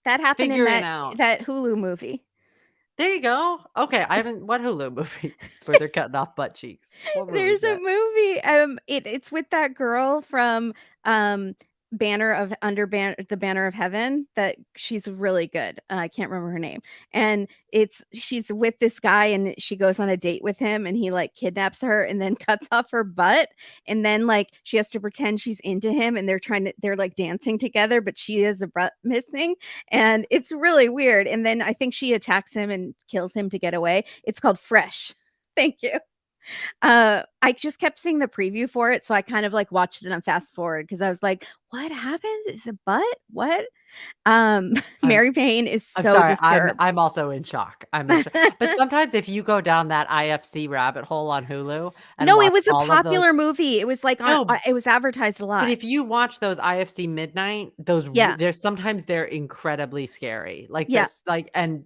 That happened in figure it out. that Hulu movie. There you go. Okay, I haven't what Hulu movie where they're cutting off butt cheeks? What movie is There's a that? movie, it's with that girl from, Banner of Under Ban The Banner of Heaven that she's really good. I can't remember her name. And she's with this guy and she goes on a date with him and he like kidnaps her and then cuts off her butt. And then like she has to pretend she's into him and they're like dancing together, but she has a butt missing. And it's really weird. And then I think she attacks him and kills him to get away. It's called Fresh. Thank you. I just kept seeing the preview for it, so I kind of, like, watched it on fast forward because I was like, "What happens? Is it butt? What?" Um, I'm Mary Payne is I'm so sorry, disturbed. I'm also in shock. I'm in shock. But sometimes if you go down that IFC rabbit hole on Hulu and No, it watch was a all of those popular movie. It was, like, on no, it was advertised a but lot. if you watch those IFC Midnight, Yeah, they're incredibly scary, like yeah, this, like and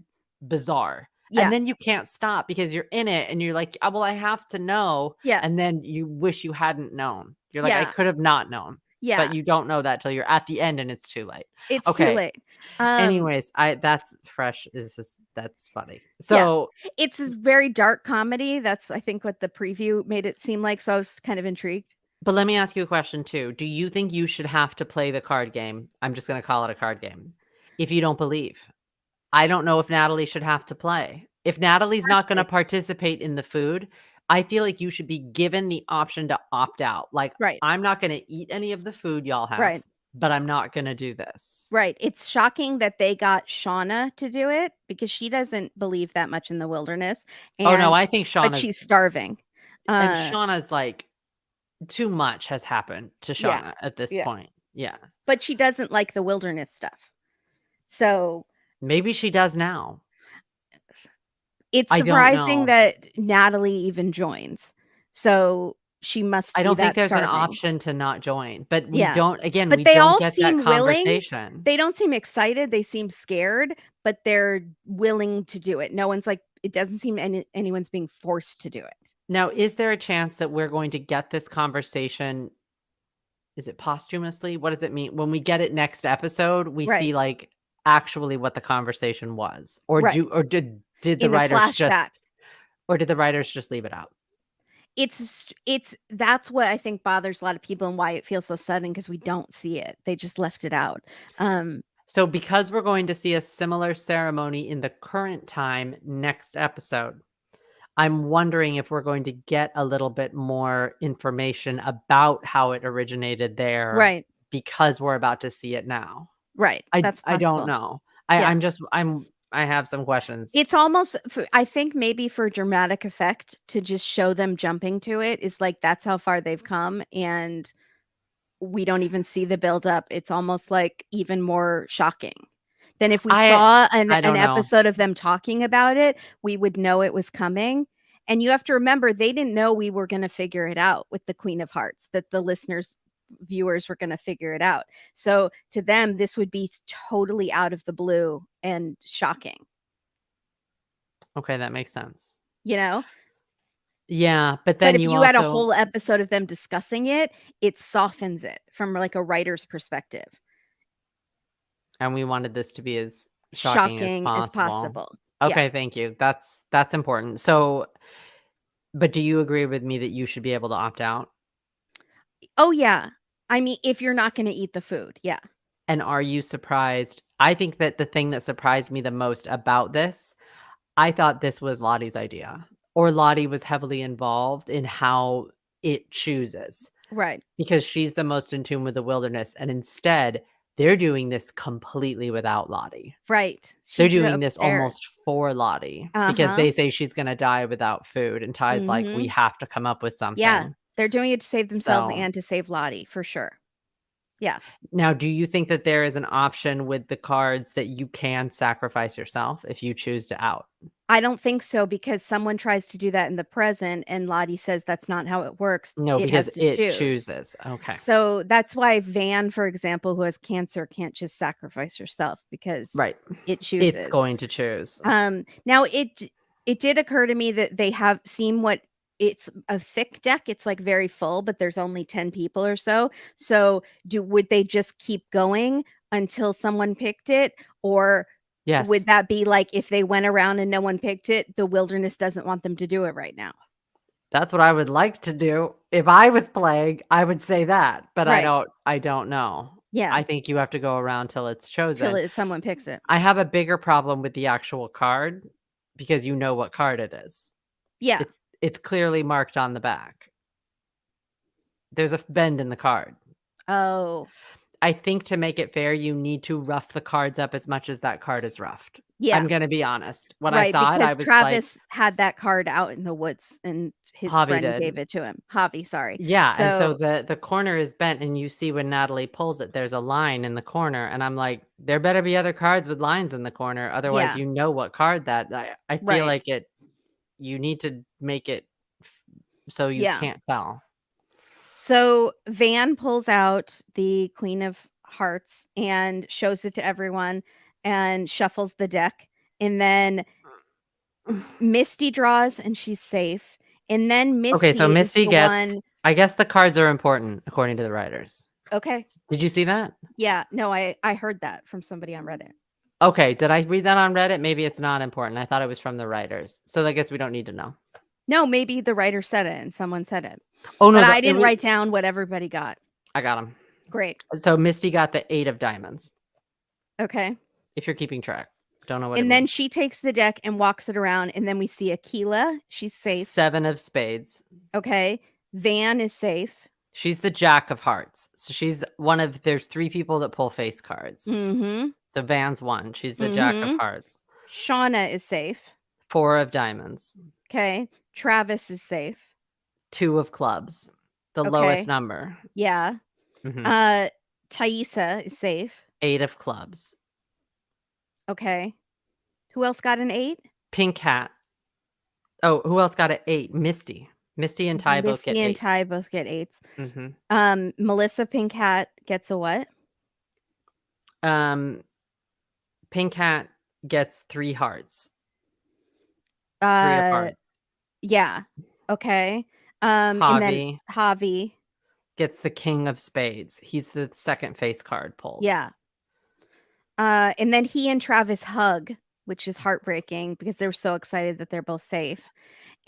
bizarre, and yeah, then you can't stop because you're in it and you're like, well, I have to know," yeah, and then you wish you hadn't known. You're like, "I yeah, could have not known," but yeah. you don't know that till you're at the end and it's too late. It's too Okay, late. Um, anyways, I that's fresh is just that's funny. yeah. So, It's a very dark comedy. That's, I think, what the preview made it seem like, so I was kind of intrigued. but let me ask you a question too. Do you think you should have to play the card game? I'm just gonna call it a card game, if you don't believe? I don't know if Natalie should have to play. If Natalie's not gonna Exactly. participate in the food, I feel like you should be given the option to opt out. Like, Right, "I'm not gonna eat any of the food y'all have, right. but I'm not gonna do this." Right, it's shocking that they got Shauna to do it because she doesn't believe that much in the wilderness, Oh, no, and I think but Shauna's she's starving. and Uh, Shauna's like, too much has happened to yeah, Shauna at this yeah, point. Yeah. but she doesn't like the wilderness stuff. So, Maybe she does now. it's I don't surprising know. that Natalie even joins. So, she must I be don't think that there's an starving. option to not join, but Yeah, we but they don't all get that seem willing. conversation. They don't seem excited, they seem scared, but they're willing to do it. No one's like it doesn't seem anyone's being forced to do it. Now, is there a chance that we're going to get this conversation is it posthumously? What does it mean? When we get it next episode, we Right, see, like, actually what the conversation was? right. Did the In a writers flashback. just leave it out? It's that's what I think bothers a lot of people and why it feels so sudden because we don't see it. They just left it out. Um, So, because we're going to see a similar ceremony in the current time next episode, I'm wondering if we're going to get a little bit more information about how it originated there right. because we're about to see it now. Right. I That's I don't possible. know. Yeah. I have some questions. It's almost I think maybe for dramatic effect to just show them jumping to it is like that's how far they've come, and we don't even see the build up. It's almost like even more shocking than if we I saw I an don't know. episode of them talking about it, we would know it was coming. And you have to remember they didn't know we were going to figure it out with the Queen of Hearts, that the listeners viewers were going to figure it out. So to them this would be totally out of the blue and shocking, Okay, that makes sense. you know? Yeah, but But then if you you had a also whole episode of them discussing it, it softens it from like a writer's perspective. and we wanted this to be as shocking as Shocking as possible. possible. Yeah. Okay, thank you. That's important. So, but do you agree with me that you should be able to opt out? Oh, yeah. I mean, if you're not gonna eat the food, yeah. And are you surprised? I think that the thing that surprised me the most about this, I thought this was Lottie's idea, or Lottie was heavily involved in how it chooses, Right. because she's the most in tune with the wilderness, and instead, they're doing this completely without Lottie. Right. They're She's doing this upstairs. almost for Lottie because Uh-huh. they say she's gonna die without food, and Ty's like, "We Mhm. have to come up with Yeah. something." They're doing it to save themselves So, and to save Lottie, for sure. Yeah. now do you think that there is an option with the cards that you can sacrifice yourself if you choose to out? I don't think so because someone tries to do that in the present and Lottie says that's not how it works. No, It because has to it choose. chooses. Okay. So that's why Van, for example, who has cancer, can't just sacrifice herself because Right. it It's chooses. going to choose. Now it did occur to me that they have seen what it's a thick deck. It's like very full, but there's only 10 people or so. So would they just keep going until someone picked it? Or would Yes. that be like if they went around and no one picked it, the wilderness doesn't want them to do it right now? That's what I would like to do. If I was playing, I would say that, but Right. I don't know. Yeah. I think you have to go around till it's Till chosen. someone picks it. I have a bigger problem with the actual card because you know what card it is. Yeah. It's clearly marked on the back. There's a bend in the card. Oh, I think to make it fair, you need to rough the cards up as much as that card is roughed. yeah. I'm gonna be honest. When I Right, saw it, I because was like, Travis had that card out in the woods and his "Javi friend did." gave it to him. Javi, sorry. Yeah, and so So, the corner is bent, and you see when Natalie pulls it, there's a line in the corner, and I'm like, "There better be other cards with lines in the corner, otherwise yeah, you know what card that." I feel right. like you need to make it f so you Yeah. can't tell. So Van pulls out the Queen of Hearts and shows it to everyone and shuffles the deck. And then Misty draws and she's safe. And then Okay, so Misty is Misty the gets one. I guess the cards are important according to the writers. Okay. Did you see S- that? Yeah, no, I heard that from somebody on Reddit. Okay, did I read that on Reddit? Maybe it's not important. I thought it was from the writers. So I guess we don't need to know. No, maybe the writer said it and someone said it. Oh, But no, I it didn't was write down what everybody got. I got him. Great. So Misty got the 8 of diamonds, Okay. if you're keeping track. Don't know what it And then means. she takes the deck and walks it around, and then we see Aquila. She's safe. 7 of spades. Okay. Van is safe. She's the jack of hearts. So she's one of there's 3 people that pull face cards. Mhm. So Van's 1. She's the jack of Mhm. hearts. Shauna is safe. 4 of diamonds. Okay. Travis is safe. 2 of clubs. The lowest Okay. number. Yeah. Mhm. Uh Thaisa is safe. 8 of clubs. Okay. Who else got an 8? Pink hat. Oh, who else got an 8? Misty. Misty and Ty both get Misty and 8. Ty both get 8s. Mhm. Melissa Pink Hat gets a what? Um, Pink hat gets 3 hearts. 3 of Uh hearts. yeah. Okay. And then Javi Javi. gets the king of spades. He's the second face card pulled. Yeah. And then he and Travis hug, which is heartbreaking because they're so excited that they're both safe.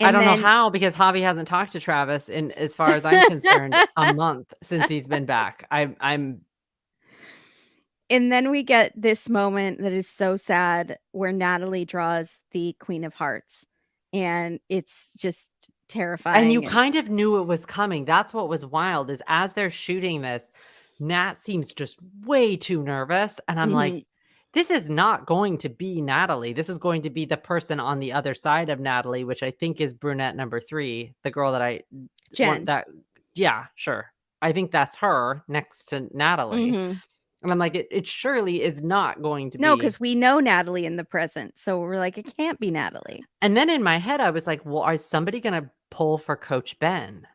I And don't know then how because Javi hasn't talked to Travis in, as far as I'm concerned, a month since he's been back. I'm and then we get this moment that is so sad where Natalie draws the Queen of Hearts, and it's just and you terrifying. And kind of knew it was coming. That's what was wild is as they're shooting this, Nat seems just way too nervous. And I'm like, Mhm. this is not going to be Natalie. This is going to be the person on the other side of Natalie, which I think is brunette number 3, the girl that I want Jen. that. Yeah, sure. I think that's her next to Natalie. Mhm. And I'm like, it surely is not going to No, be. because we know Natalie in the present, so we're like, "It can't be Natalie." And then in my head, I was like, well, is somebody going to pull for Coach Ben?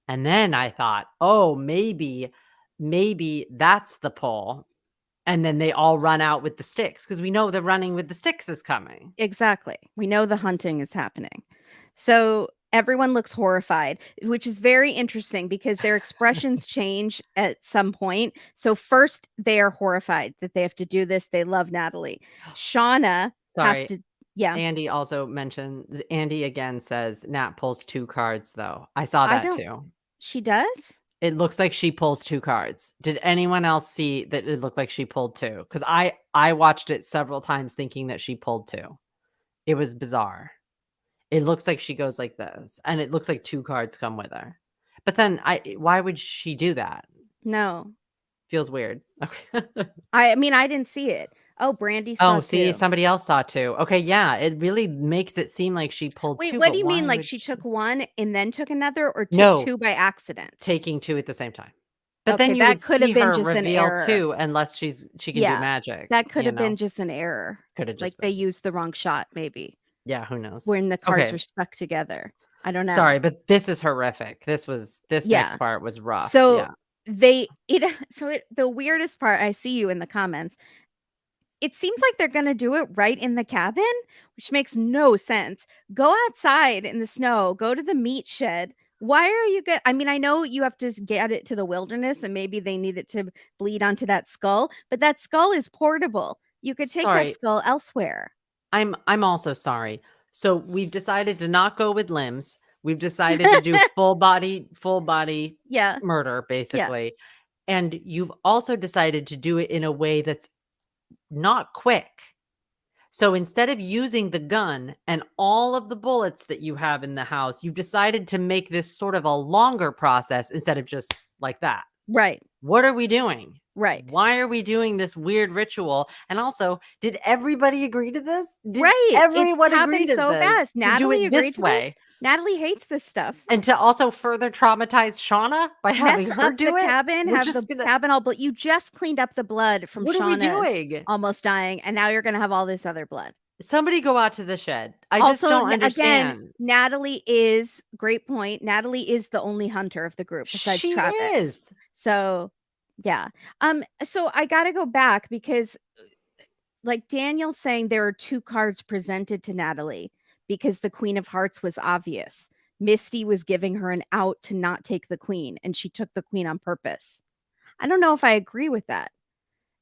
And then I thought, oh, maybe that's the pull. And then they all run out with the sticks because we know the running with the sticks is coming. Exactly. We know the hunting is happening. So everyone looks horrified, which is very interesting because their expressions change at some point. So first they are horrified that they have to do this. They love Natalie. Shauna has Sorry. to, yeah. Andy also mentions, Andy again says Nat pulls 2 cards though. I saw I that don't, too. she does? It looks like she pulls 2 cards. Did anyone else see that it looked like she pulled 2? Because I watched it several times thinking that she pulled 2. It was bizarre. It looks like she goes like this, and it looks like 2 cards come with her. But then why would she do that? No. Feels weird. Okay. I mean, I didn't see it. Oh, Brandy saw Oh, see, too. somebody else saw 2. Okay, yeah, it really makes it seem like she pulled Wait, 2, what do but you mean? why Like would she she? took one and then took another or took No, two by accident? taking 2 at the same time. But Okay, then you that would could have see been her just an reveal error. 2 unless she can do Yeah, magic, that could you have been know? just an error. Coulda Like just they been. used the wrong shot, maybe, Yeah, who knows? when the cards Okay, are stuck together. I don't know. sorry, but this is horrific. This next Yeah. part was rough, So yeah. the weirdest part, I see you in the comments. It seems like they're gonna do it right in the cabin, which makes no sense. Go outside in the snow, go to the meat shed. Why are you I mean, I know you have to get it to the wilderness and maybe they need it to bleed onto that skull, but that skull is portable. You could take that Sorry, skull elsewhere. I'm also sorry. So, we've decided to not go with limbs. We've decided to do full body Yeah. murder, Yeah. basically, and you've also decided to do it in a way that's not quick. So instead of using the gun and all of the bullets that you have in the house, you've decided to make this sort of a longer process instead of just like that. Right. What are we doing? Right. Why are we doing this weird ritual? And also, did everybody agree to this? Did Right. It everyone agree happened to so this? fast. To do Natalie it agreed this to this. way? Natalie hates this stuff. And to also further traumatize Shauna by Mess having her up the do it? cabin, We're have just the gonna, cabin all you just cleaned up the blood from what are we Shauna's doing? almost dying, and now you're gonna have all this other blood. Somebody go out to the shed. I just Also, don't again, understand. Natalie is great point. Natalie is the only hunter of the group besides She Travis. is. So, yeah. So I gotta go back because like Daniel's saying there are two cards presented to Natalie because the Queen of Hearts was obvious. Misty was giving her an out to not take the queen, and she took the queen on purpose. I don't know if I agree with that.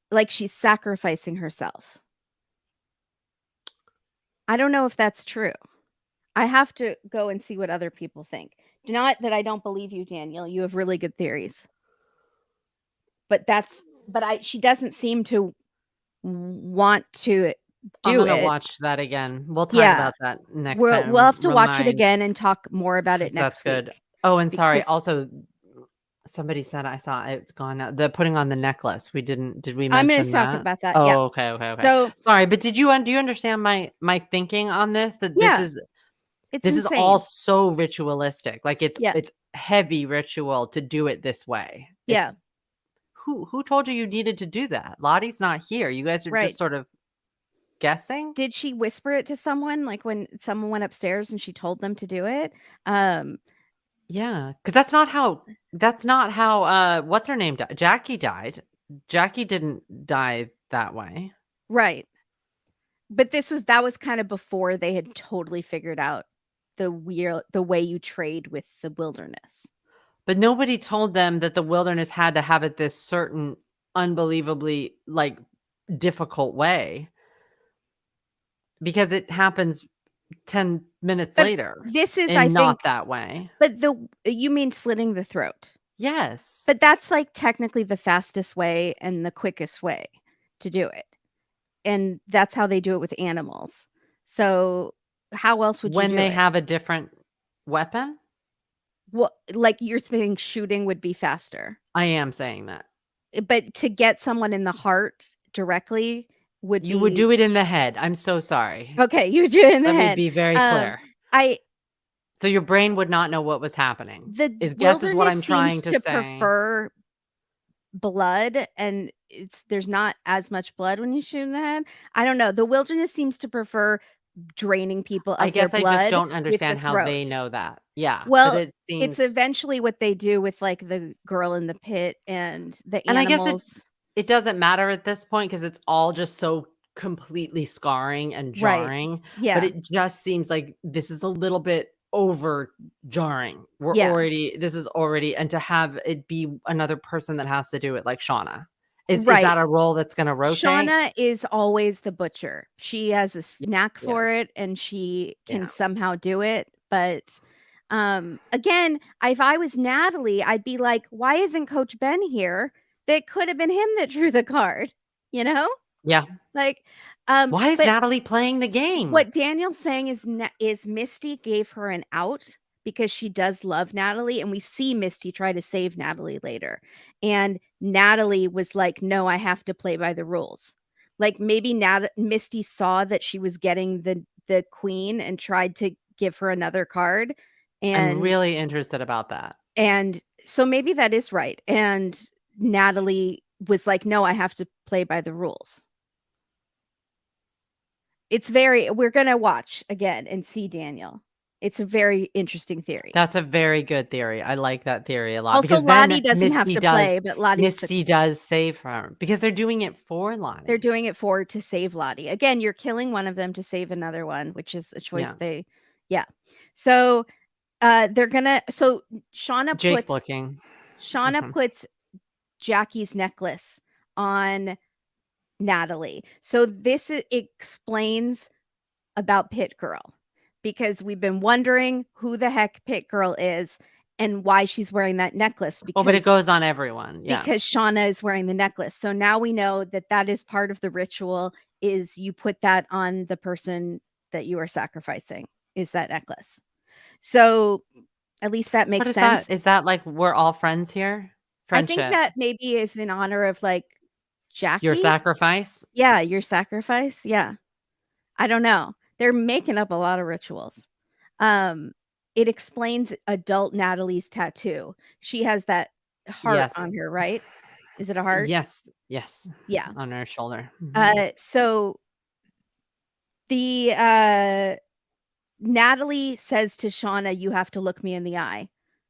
Like she's sacrificing herself. I don't know if that's true. I have to go and see what other people think. Not that I don't believe you, Daniel. You have really good theories. But I she doesn't seem to want to I'm do gonna it. watch that again. We'll talk Yeah. about that next We'll time. have to watch it Remind, again and talk more about it because that's next good. week Oh, and sorry, because also, somebody said I saw it's gone now. The putting on the necklace. Did we I'm going to mention talk that? about that. Yeah. Oh, okay, okay, okay. So, Sorry, but do you understand my thinking on this? That yeah, it's this is all insane. so ritualistic. Like Yeah. it's heavy ritual to do it this way. Yeah. It's who told you you needed to do that? Lottie's not here. You guys are just Right. sort of guessing? Did she whisper it to someone like when someone went upstairs and she told them to do it? Um Yeah, because that's not how, what's her name died. Jackie died. Jackie didn't die that way. right. But that was kind of before they had totally figured out the way you trade with the wilderness. But nobody told them that the wilderness had to have it this certain unbelievably, like, difficult way because it happens 10 minutes But later this is, I and not think, that way. but the you mean slitting the throat. Yes. But that's like technically the fastest way and the quickest way to do it. And that's how they do it with animals. So how else would you When do they it? have a different weapon? Well, like you're saying shooting would be faster. I am saying that. but to get someone in the heart directly would You would be do it in the head. I'm so sorry. okay, you do it in the Let me head. be very Um, clear. I So your brain would not know what was happening. the Is guess is what wilderness I'm trying seems to to say. prefer blood, and there's not as much blood when you shoot in the head. I don't know. The wilderness seems to prefer draining people I of their guess I just blood don't with the understand how they throat. know that. Yeah, but Well, it it's seems eventually what they do with, like, the girl in the pit and the and I guess animals. it doesn't matter at this point because it's all just so completely scarring and Right. jarring, but Yeah. it just seems like this is a little bit over jarring. Yeah. This is already and to have it be another person that has to do it like Shauna. Is Right. that a role that's gonna rotate? Shauna is always the butcher. She has a Yeah, knack for yes. it, and she Yeah. can somehow do it, but, again, if I was Natalie, I'd be like, "Why isn't Coach Ben here?" That could have been him that drew the card, you know? Yeah. Like, Why is but Natalie playing the game? what Daniel's saying is Misty gave her an out because she does love Natalie, and we see Misty try to save Natalie later. And Natalie was like, "No, I have to play by the rules." Like maybe Misty saw that she was getting the queen and tried to give her another card, I'm and really interested about that. and so maybe that is right. And Natalie was like, "No, I have to play by the rules." It's very we're gonna watch again and see Daniel. It's a very interesting theory. That's a very good theory. I like that theory a lot Also, because Lottie then doesn't have to play, but Lottie's the Misty does save her because they're doing it for they're Lonnie. doing it for to save Lottie. Again, you're killing one of them to save another one, which is a choice Yeah. they yeah. So, they're gonna so Shauna Jake's puts looking. Shauna Mhm. puts Jackie's necklace on Natalie. So this explains about Pit Girl because we've been wondering who the heck Pit Girl is and why she's wearing that necklace Oh, but it goes on everyone. Yeah. because Shauna is wearing the necklace. So now we know that that is part of the ritual is you put that on the person that you are sacrificing is that necklace. So at least that What makes is that? sense. Is that like we're all friends here? I think Friendship. that maybe is in honor of like Your Jackie. sacrifice? Yeah, your sacrifice. Yeah. I don't know. They're making up a lot of rituals. Um, it explains adult Natalie's tattoo. She has that heart Yes. on her, right? Is it a heart? Yes. Yes. Yeah. On her shoulder. Mhm. So the Natalie says to Shauna, "You have to look me in the eye."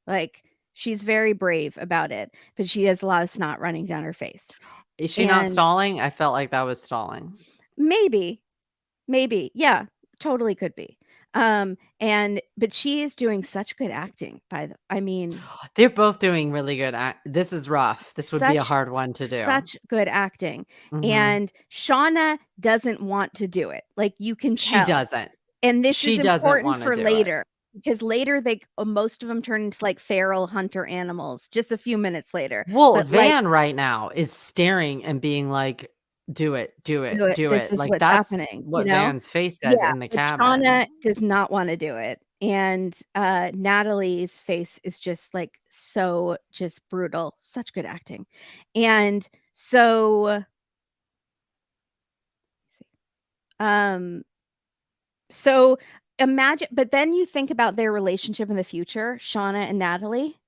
Like she's very brave about it, but she has a lot of snot running down her face. Is she not And stalling? I felt like that was stalling. maybe, maybe, yeah, totally could be. And but she is doing such good acting by the I mean, They're both doing really good this is rough. This would be a such hard one to do. such good acting. Mhm. And Shauna doesn't want to do it. Like you can She tell. doesn't. And this She is doesn't important wanna for do it. later because later most of them turn into like feral hunter animals just a few minutes later. Well, But like, Van right now is staring and being like, "Do it, do do it, it. do This it." is Like, what's that's happening, you what know? Van's face says Yeah, in the but Shauna cabin. does not wanna do it, and, Natalie's face is just, like, so just brutal, such good acting, and so, um so imagine but then you think about their relationship in the future, Shauna and Natalie,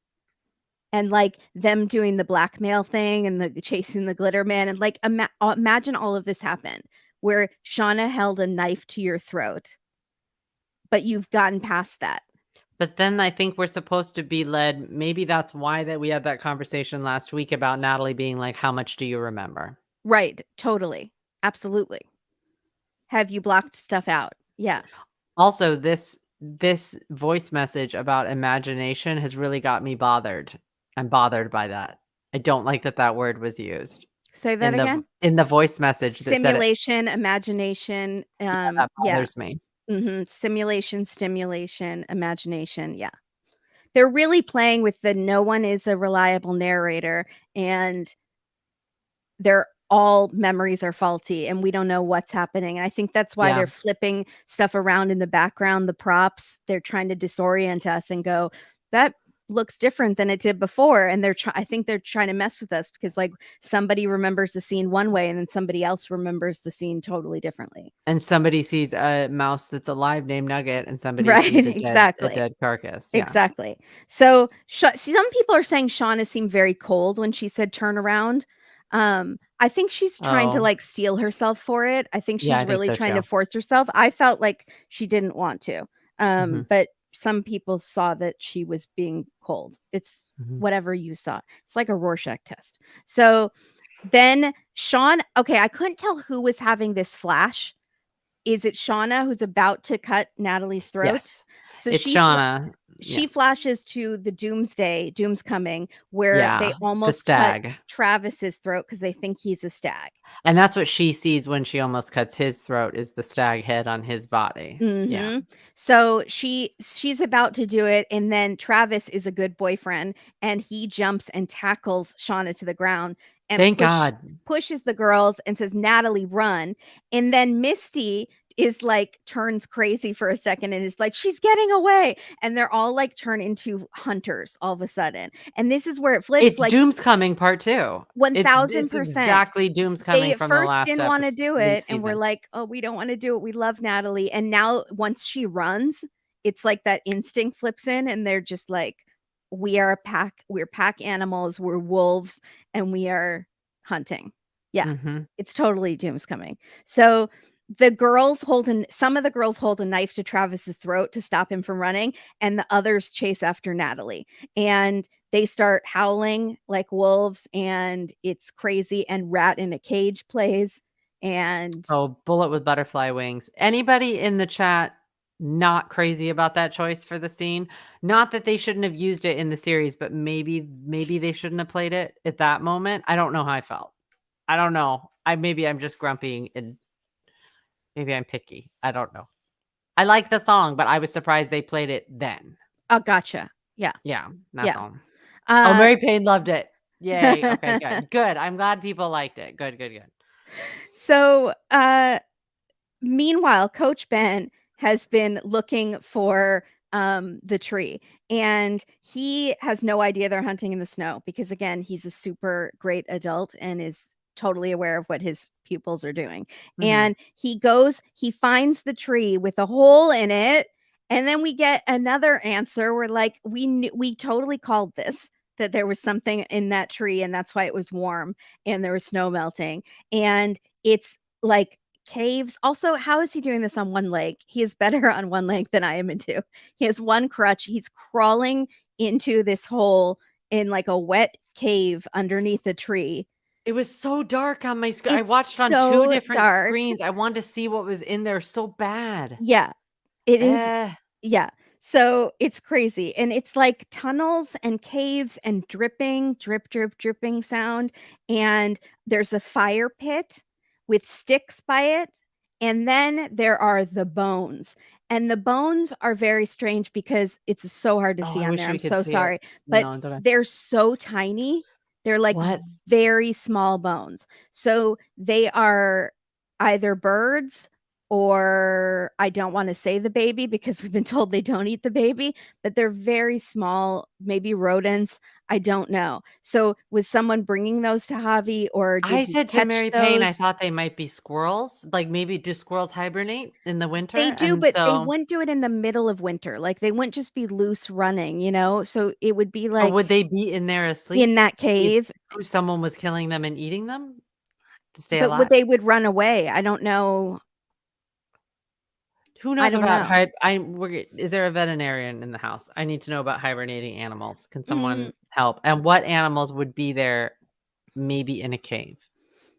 and, like, them doing the blackmail thing and the chasing the glitter man, and, like, imagine all of this happen, where Shauna held a knife to your throat, but you've gotten past that. But then I think we're supposed to be led maybe that's why that we had that conversation last week about Natalie being like, "How much do you remember?" Right, totally. Absolutely. Have you blocked stuff out? Yeah. Also, this voice message about imagination has really got me bothered. I'm bothered by that. I don't like that that word was used Say that again? in the voice message that said it. Simulation, imagination, Yeah, that yeah. bothers me. Mhm. Simulation, stimulation, imagination, yeah. They're really playing with the no one is a reliable narrator, and they're all memories are faulty, and we don't know what's happening, and I think that's why Yeah. they're flipping stuff around in the background, the props, they're trying to disorient us and go, "That looks different than it did before, and I think they're trying to mess with us because like somebody remembers the scene one way and then somebody else remembers the scene totally differently. And somebody sees a mouse that's alive named Nugget, and somebody Right, sees a exactly. dead carcass. Yeah. Exactly. So, some people are saying Shauna seemed very cold when she said turn around. I think she's trying to Oh, like steel herself for it. I think yeah, she's I think really so trying to too. force herself. I felt like she didn't want to. Mhm, But some people saw that she was being cold. It's mhm. whatever you saw. It's like a Rorschach test. So then Sean, okay, I couldn't tell who was having this flash. Is it Shauna who's about to cut Natalie's throat? Yes. So It's Shauna. Yeah. she flashes to the doom's coming, where they Yeah, the almost cut stag. Travis's throat because they think he's a stag. And that's what she sees when she almost cuts his throat is the stag head on his body. Yeah. So she's about to do it, and then Travis is a good boyfriend, and he jumps and tackles Shauna to the ground and Thank God. pushes the girls and says, "Natalie, run!" And then Misty is like turns crazy for a second and is like, "She's getting away!" And they're all like turn into hunters all of a sudden. And this is where it flips, It's like Doom's Coming Part 2. It's 1000%. exactly Doom's They Coming at from the first last didn't wanna episode do this it, and we're season. like, "Oh, we don't wanna do it, we love Natalie," and now once she runs, it's like that instinct flips in, and they're just like, we're pack animals, we're wolves, and we are hunting." Yeah, Mhm. it's totally Doom's Coming. So, the girls some of the girls hold a knife to Travis's throat to stop him from running, and the others chase after Natalie, and they start howling like wolves, and it's crazy, and Rat in a Cage plays, and Oh, Bullet with Butterfly Wings. Anybody in the chat not crazy about that choice for the scene? Not that they shouldn't have used it in the series, but maybe they shouldn't have played it at that moment. I don't know how I felt. I don't know. Maybe I'm just grumpy and maybe I'm picky. I don't know. I like the song, but I was surprised they played it then. oh, gotcha. Yeah, Yeah, that's yeah. all. Oh, Uh Mary Payne loved it. Yay. Okay, good. Good. I'm glad people liked it. Good, good, good. so, meanwhile, Coach Ben has been looking for the tree, and he has no idea they're hunting in the snow because again, he's a super great adult and is totally aware of what his pupils are doing. Mhm. And he finds the tree with a hole in it, and then we get another answer. We're like, we totally called this, that there was something in that tree and that's why it was warm and there was snow melting. And it's like caves. Also, how is he doing this on one leg? He is better on one leg than I am in two. He has one crutch. He's crawling into this hole in like a wet cave underneath a tree. It was so dark on my screen. I It's watched on 2 so different dark. screens. I wanted to see what was in there so bad. Yeah, it is. Eh. Yeah. So it's crazy. And it's like tunnels and caves and dripping, drip, drip, dripping sound. And there's a fire pit with sticks by it. And then there are the bones. And the bones are very strange because it's so hard to Oh, see I on wish there. we I'm could so see it. sorry. But No, it's okay. they're so tiny. They're like What? very small bones. So they are either birds, or I don't want to say the baby because we've been told they don't eat the baby, but they're very small, maybe rodents. I don't know. So, was someone bringing those to Javi, or did I he said to catch Mary Payne, I those? thought they might be squirrels. Like, maybe do squirrels hibernate in the They winter? do, And but they so wouldn't do it in the middle of winter. Like, they wouldn't just be loose running, you know? So, it would be but would like they be in there in asleep that if cave, someone was killing them and eating them to stay but would alive? they would run away. I don't know. Who I knows don't about know. is there a veterinarian in the house? I need to know about hibernating animals. Can Mm, someone help? And what animals would be there maybe in a cave,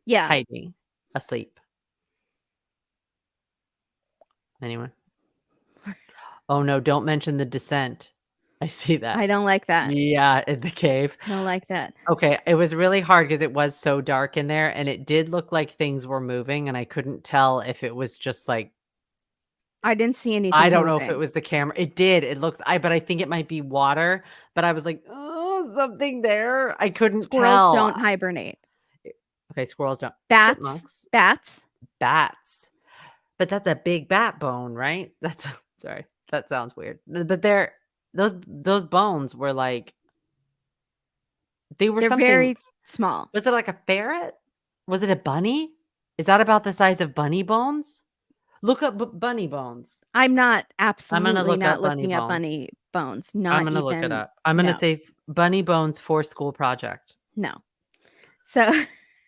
yeah, hiding, asleep? Anyone? Oh, no, don't mention The Descent. I see that. I don't like that. Yeah, in the cave. I don't like that. Okay, it was really hard because it was so dark in there, and it did look like things were moving, and I couldn't tell if it was just, like I didn't see I anything don't know if it moving. was the camera. It did, but I think it might be water, but I was like, "Oh, something there." I couldn't Squirrels tell. don't hibernate. Okay, squirrels don't. Bats, Chipmunks, bats. bats, but that's a big bat bone, right? That's sorry, that sounds weird. But those bones were like they were They're something. very small. Was it like a ferret? Was it a bunny? Is that about the size of bunny bones? Look up bunny bones. I'm not I'm gonna absolutely look not up bunny looking up bones. bunny bones. I'm Not gonna look it even up. I'm gonna no, say bunny bones for school project. no. So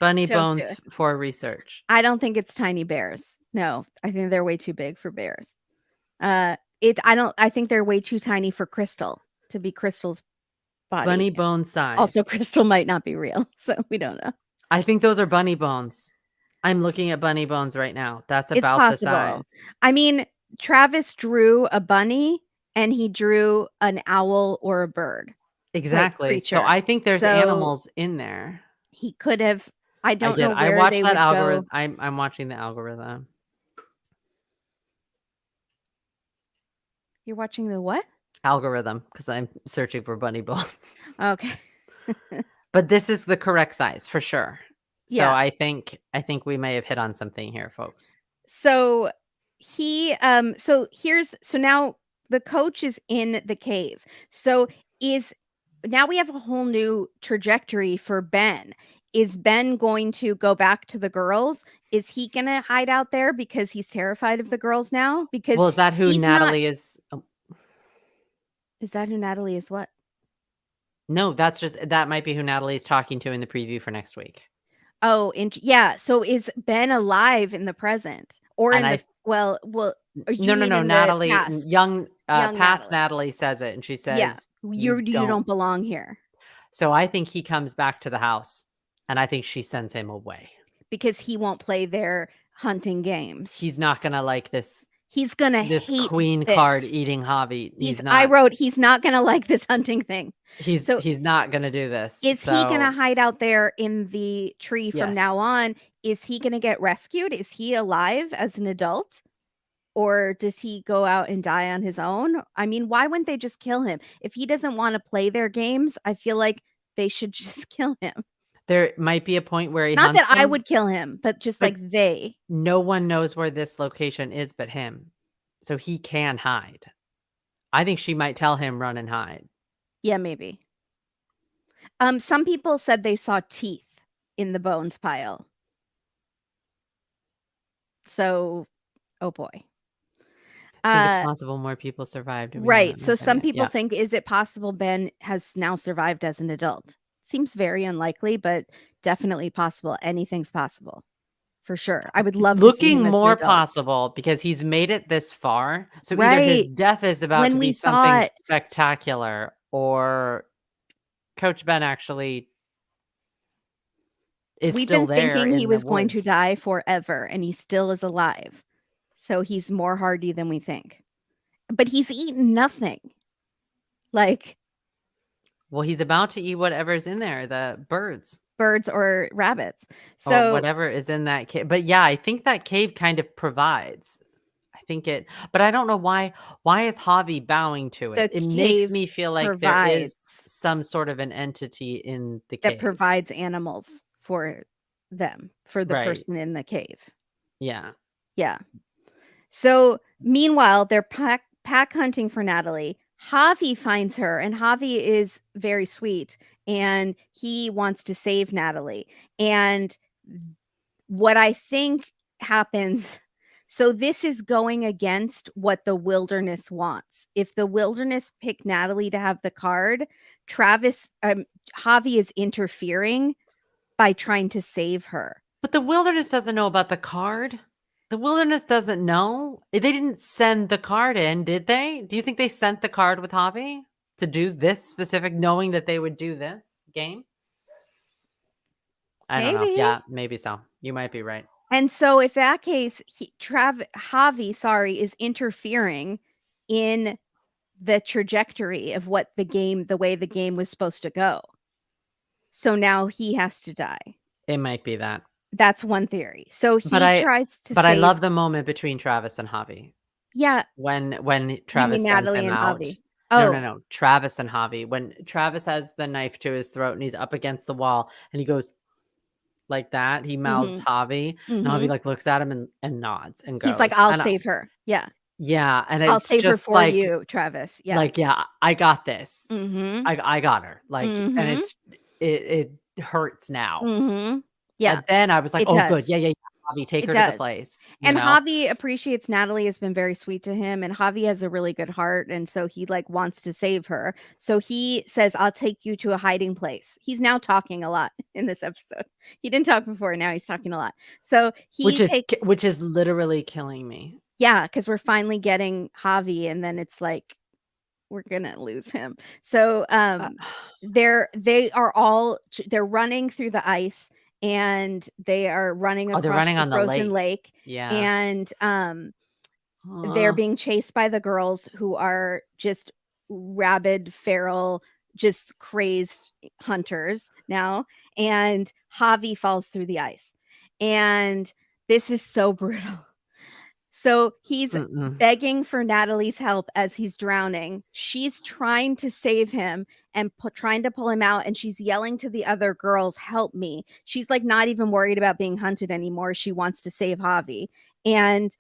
Bunny don't do bones it. for research. I don't think it's tiny bears. No, I think they're way too big for bears. I think they're way too tiny for Crystal to be Crystal's body. Bunny bone Also, size. Crystal might not be real, so we don't know. I think those are bunny bones. I'm looking at bunny bones right now. That's It's about the possible. size. I mean, Travis drew a bunny and he drew an owl or a bird type Exactly. So creature. I think there's So animals in there. he could have I I don't did. know I where watched they that would algorithm. go. I'm watching the algorithm. You're watching the what? Algorithm because I'm searching for bunny bones. Okay. But this is the correct size for sure. So Yeah. I think we may have hit on something here, folks. So so now the coach is in the cave. So is now we have a whole new trajectory for Ben. Is Ben going to go back to the girls? Is he going to hide out there because he's terrified of the girls now? Because Well, is that who he's not. Natalie is? Is that who Natalie is? What? No, that might be who Natalie's talking to in the preview for next week. Oh, yeah. So is Ben alive in the present or And in the I well? Or do you no, mean in the Natalie, past? young Young past Natalie. Natalie says it, and she Yeah. says You you you don't. don't belong here. So I think he comes back to the house, and I think she sends him away. Because he won't play their hunting games. He's not gonna like this He's gonna this hate queen card this. eating hobby. He's He's I not. wrote he's not gonna like this hunting thing. So He's not gonna do this. is he gonna So hide out there in the tree from yes, now on? Is he gonna get rescued? Is he alive as an adult? Or does he go out and die on his own? I mean, why wouldn't they just kill him? If he doesn't want to play their games, I feel like they should just kill him. there might be a point where he Not hunts that I them, would kill him, but just but like they. no one knows where this location is but him. So he can hide. I think she might tell him run and hide. Yeah, maybe. Some people said they saw teeth in the bones pile. So, oh boy. I think it's possible more people survived. We Right. haven't So met them some yet. people Yeah. think, is it possible Ben has now survived as an adult? Seems very unlikely, but definitely possible. Anything's possible. For sure. I would It's love to see looking him as an more adult. possible because he's made it this far. So either his Right. death is about When to be we something thought spectacular or Coach Ben actually is we've still been there thinking he in the was going to woods. die forever and he still is alive. So he's more hardy than we think. But he's eaten nothing. Like Well, he's about to eat whatever's in there, the birds birds or rabbits. or So whatever is in that cave. But yeah, I think that cave kind of provides. I think it, but I don't know why. Why is Javi bowing to it? the It makes cave me feel like there is provides some sort of an entity in the that cave. provides animals for them, for the Right. person in the cave. Yeah. Yeah. So meanwhile, they're pack hunting for Natalie. Javi finds her, and Javi is very sweet, and he wants to save Natalie. And what I think happens, so this is going against what the wilderness wants. If the wilderness picked Natalie to have the card, Javi is interfering by trying to save her. But the wilderness doesn't know about the card. The wilderness doesn't know. They didn't send the card in, did they? Do you think they sent the card with Javi to do this specific, knowing that they would do this game? I don't know. Maybe. Yeah, maybe so. You might be right. And so if that case, Javi, sorry, is interfering in the trajectory of what the way the game was supposed to go. So now he has to die. It might be that. That's one theory. So he tries to But I save. love the moment between Travis and Javi Yeah. when You Travis mean sends Natalie him and out. Javi? No, Oh. no. Travis and Javi. When Travis has the knife to his throat and he's up against the wall and he goes like that, he mouths Mm-hmm. Javi, and Mm-hmm. Javi like looks at him and nods and He's like, goes. I'll And save her. Yeah. Yeah, and I'll it's save her just for you, Travis. Yeah. yeah, I got this. Mhm. I got her, like, and Mhm. it hurts now. Mhm. Yeah, And then I was like, it "Oh, good. does. Yeah, yeah, yeah, Javi, take It her to the does. place," you And know? Javi appreciates Natalie has been very sweet to him, and Javi has a really good heart, and so he, like, wants to save her. So he says, "I'll take you to a hiding place." He's now talking a lot in this episode. He didn't talk before, now he's talking a lot. So he take Which is literally killing me. yeah, because 'cause we're finally getting Javi, and then it's like, we're gonna lose him. So, Uh, they are all they're running through the ice, and they are running oh, they're across running the on the frozen lake. lake, Yeah. and, they're Uh, being chased by the girls who are just rabid, feral, just crazed hunters now, and Javi falls through the ice, and this is so brutal. So he's mm-mm. begging for Natalie's help as he's drowning. She's trying to save him and trying to pull him out. And she's yelling to the other girls, "Help me." She's like not even worried about being hunted anymore. She wants to save Javi. And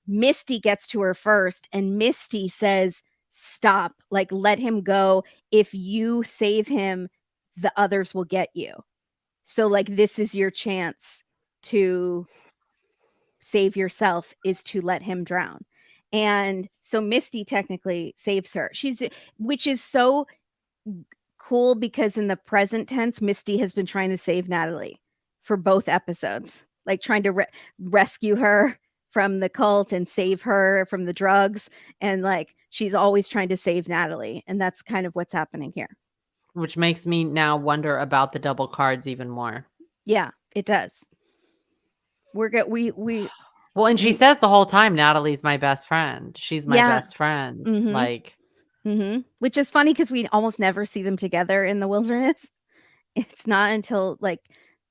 Misty gets to her first. And Misty says, "Stop, like, let him go. If you save him, the others will get you. So, like, this is your chance to save yourself is to let him drown." And so Misty technically saves her. She's which is so cool because in the present tense, Misty has been trying to save Natalie for both episodes, like trying to rescue her from the cult and save her from the drugs. And like she's always trying to save Natalie. And that's kind of what's happening here. Which makes me now wonder about the double cards even more. Yeah, it does. We're good. Well, and she We, says the whole time, "Natalie's my best friend. She's my yeah. best friend." Mm-hmm. Like, Which is funny because we almost never see them together in the wilderness. It's not until, like,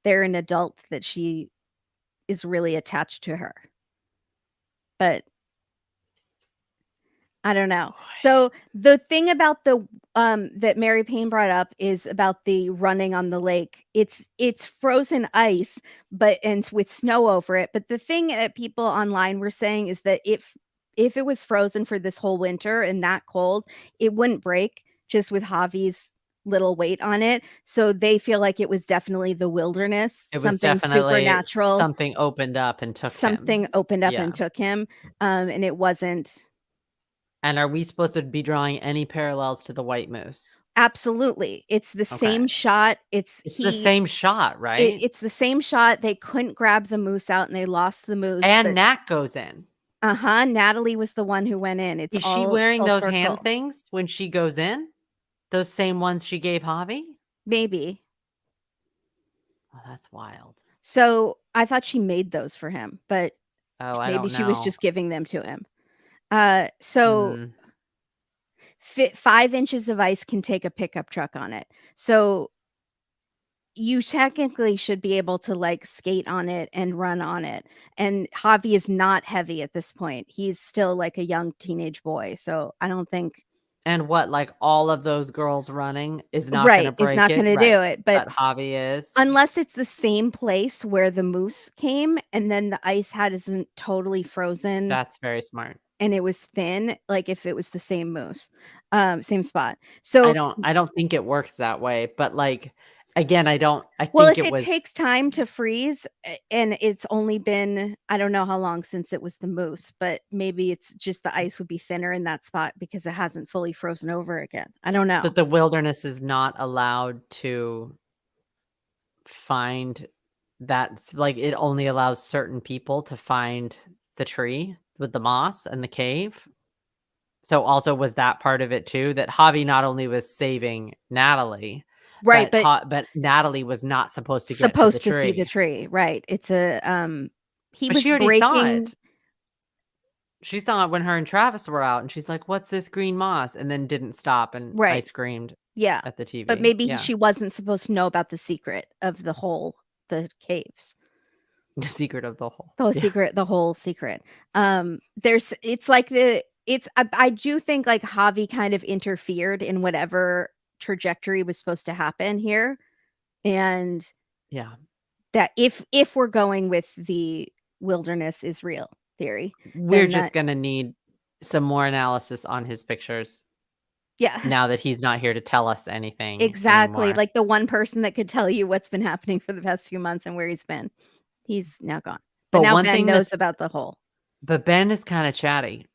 they're an adult that she is really attached to her. But I don't know. So, the thing about the that Mary Payne brought up is about the running on the lake. It's frozen ice, but and with snow over it. But the thing that people online were saying is that if it was frozen for this whole winter and that cold, it wouldn't break just with Javi's little weight on it. So they feel like it was definitely the wilderness, it was something definitely supernatural, something opened up and took something him. opened up and Yeah. took him. And it wasn't. And are we supposed to be drawing any parallels to the white moose? Absolutely. It's the Okay. same shot. It's the same shot, right? It's the same shot. They couldn't grab the moose out and they lost the moose, And but Nat goes in. uh-huh, Natalie was the one who went in. It's Is she all wearing full those hand circle. things when she goes in? Those same ones she gave Javi? Maybe. Oh, that's wild. So I thought she made those for him, but Oh, I maybe don't she was know. just giving them to him. So Mm. 5 inches of ice can take a pickup truck on it. So you technically should be able to like skate on it and run on it. And Javi is not heavy at this point. He's still like a young teenage boy. So I don't think And what, like, all of those girls running is not gonna right is break not it? going to Right. do it. But But Javi is? unless it's the same place where the moose came and then the ice had isn't totally frozen That's very smart. and it was thin, like if it was the same moose, same spot. So I don't think it works that way, but, like, again, I well, think if it it was takes time to freeze, and it's only been I don't know how long since it was the moose, but maybe it's just the ice would be thinner in that spot because it hasn't fully frozen over again. I don't know. that the wilderness is not allowed to find like, it only allows certain people to find the tree with the moss and the cave. So, also, was that part of it too? That Javi not only was saving Natalie, Right, but but Natalie was not supposed to get to the supposed to see the tree. tree, right. It's a, he But was she already saw breaking it. She saw it when her and Travis were out, and she's like, "What's this green moss?" And then didn't stop, and I right, screamed yeah, at the but TV. maybe Yeah. she wasn't supposed to know about the secret of the caves. The secret of the hole. The whole Yeah. secret the whole secret. There's it's like the it's I do think, like, Javi kind of interfered in whatever trajectory was supposed to happen here, and Yeah. that if we're going with the wilderness is real theory, We're then just that gonna need some more analysis on his pictures Yeah. now that he's not here to tell us anything Exactly, anymore. like the one person that could tell you what's been happening for the past few months and where he's been. He's now gone. But But now one Ben thing knows that's about the whole. but Ben is kinda chatty.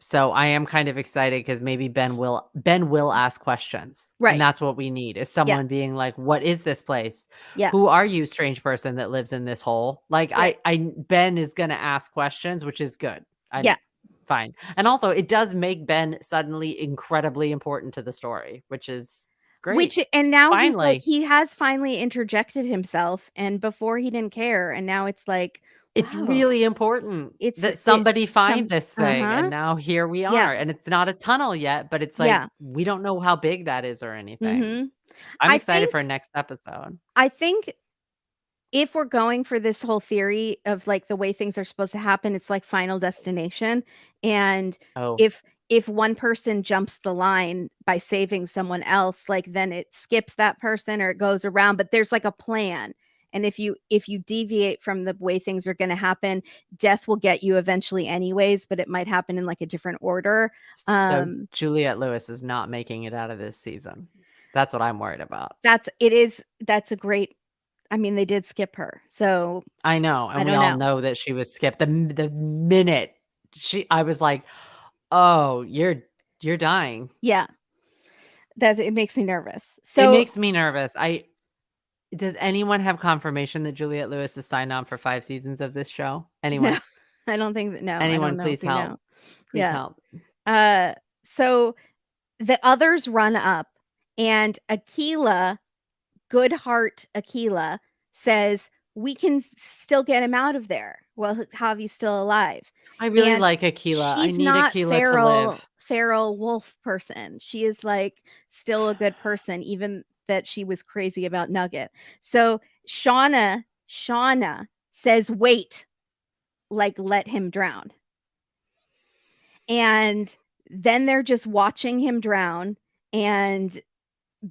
So I am kind of excited because maybe Ben will ask questions, and Right. that's what we need is Yeah. someone being like, "What is this place? Yeah. Who are you, strange person that lives in this hole?" Like, Right. Ben is gonna ask questions, which is good. Yeah. I'm fine. And also, it does make Ben suddenly incredibly important to the story, which is Which great. and now he's like Finally. he has finally interjected himself, and before he didn't care, and now it's like, It's wow, really important that somebody it's find some this thing, and uh-huh. now here we Yeah. are, and it's not a tunnel yet, but it's like, Yeah. we don't know how big that is or anything. Mhm. I'm I excited think for next episode. I think if we're going for this whole theory of, like, the way things are supposed to happen, it's like Final Destination, and Oh, if one person jumps the line by saving someone else, like, then it skips that person or it goes around, but there's, like, a plan, and if you deviate from the way things are gonna happen, death will get you eventually anyways, but it might happen in, like, a different order. so Um, Juliette Lewis is not making it out of this season. That's what I'm worried about. that's a great I mean, they did skip her, so I know, I and we don't all know. know that she was skipped. The minute I was like, "Oh, you're dying." Yeah, that it makes me nervous. It So makes me nervous. I Does anyone have confirmation that Juliette Lewis is signed on for 5 seasons of this show? no, Anyone? I don't think that no, I don't Anyone, know if please we know. help. Please Yeah. help. Uh, so the others run up and Aquila, good heart Aquila, says, "We can still get him out of there. Well, Javi's still alive." I really And like Aquila. I she's need not Aquila to live. feral wolf person. She is like still a good person, even that she was crazy about Nugget. So Shauna says, "Wait, like let him drown." And then they're just watching him drown and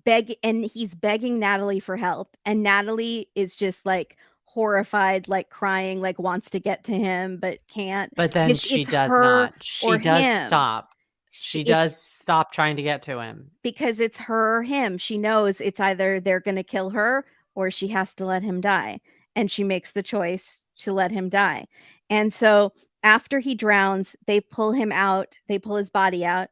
he's begging Natalie for help, and Natalie is just like horrified, like crying, like wants to get to him but can't But then because she it's does her not. She or does him. stop. She does It's stop trying to get to him. because it's her or him. She knows it's either they're going to kill her or she has to let him die. And she makes the choice to let him die. And so after he drowns, they pull him out, they pull his body out,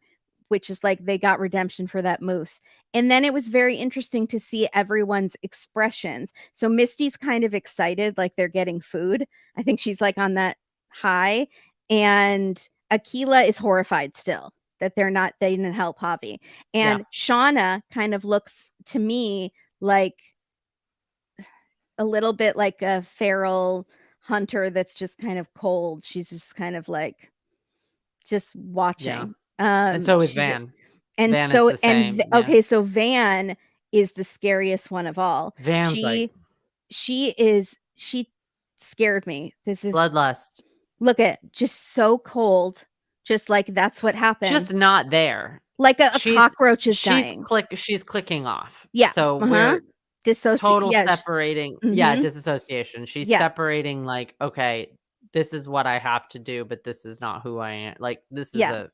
which is like they got redemption for that moose. And then it was very interesting to see everyone's expressions. So Misty's kind of excited, like they're getting food. I think she's like on that high. And Aquila is horrified still that they didn't help Javi. Yeah. And Shauna kind of looks to me like a little bit like a feral hunter that's just kind of cold. She's just kind of like just Yeah. watching. And so is She Van. and Van is so the same. Yeah. okay, so Van is the scariest one of all. Van's like She scared me. This is bloodlust. look at just so cold, just like that's what Just happens. not there. Like a cockroach is dying. She's clicking off. Yeah, So uh-huh. we're total Yeah, separating, yeah, mhm, disassociation. She's yeah, separating like, okay, this is what I have to do, but this is not who I am. Like yeah.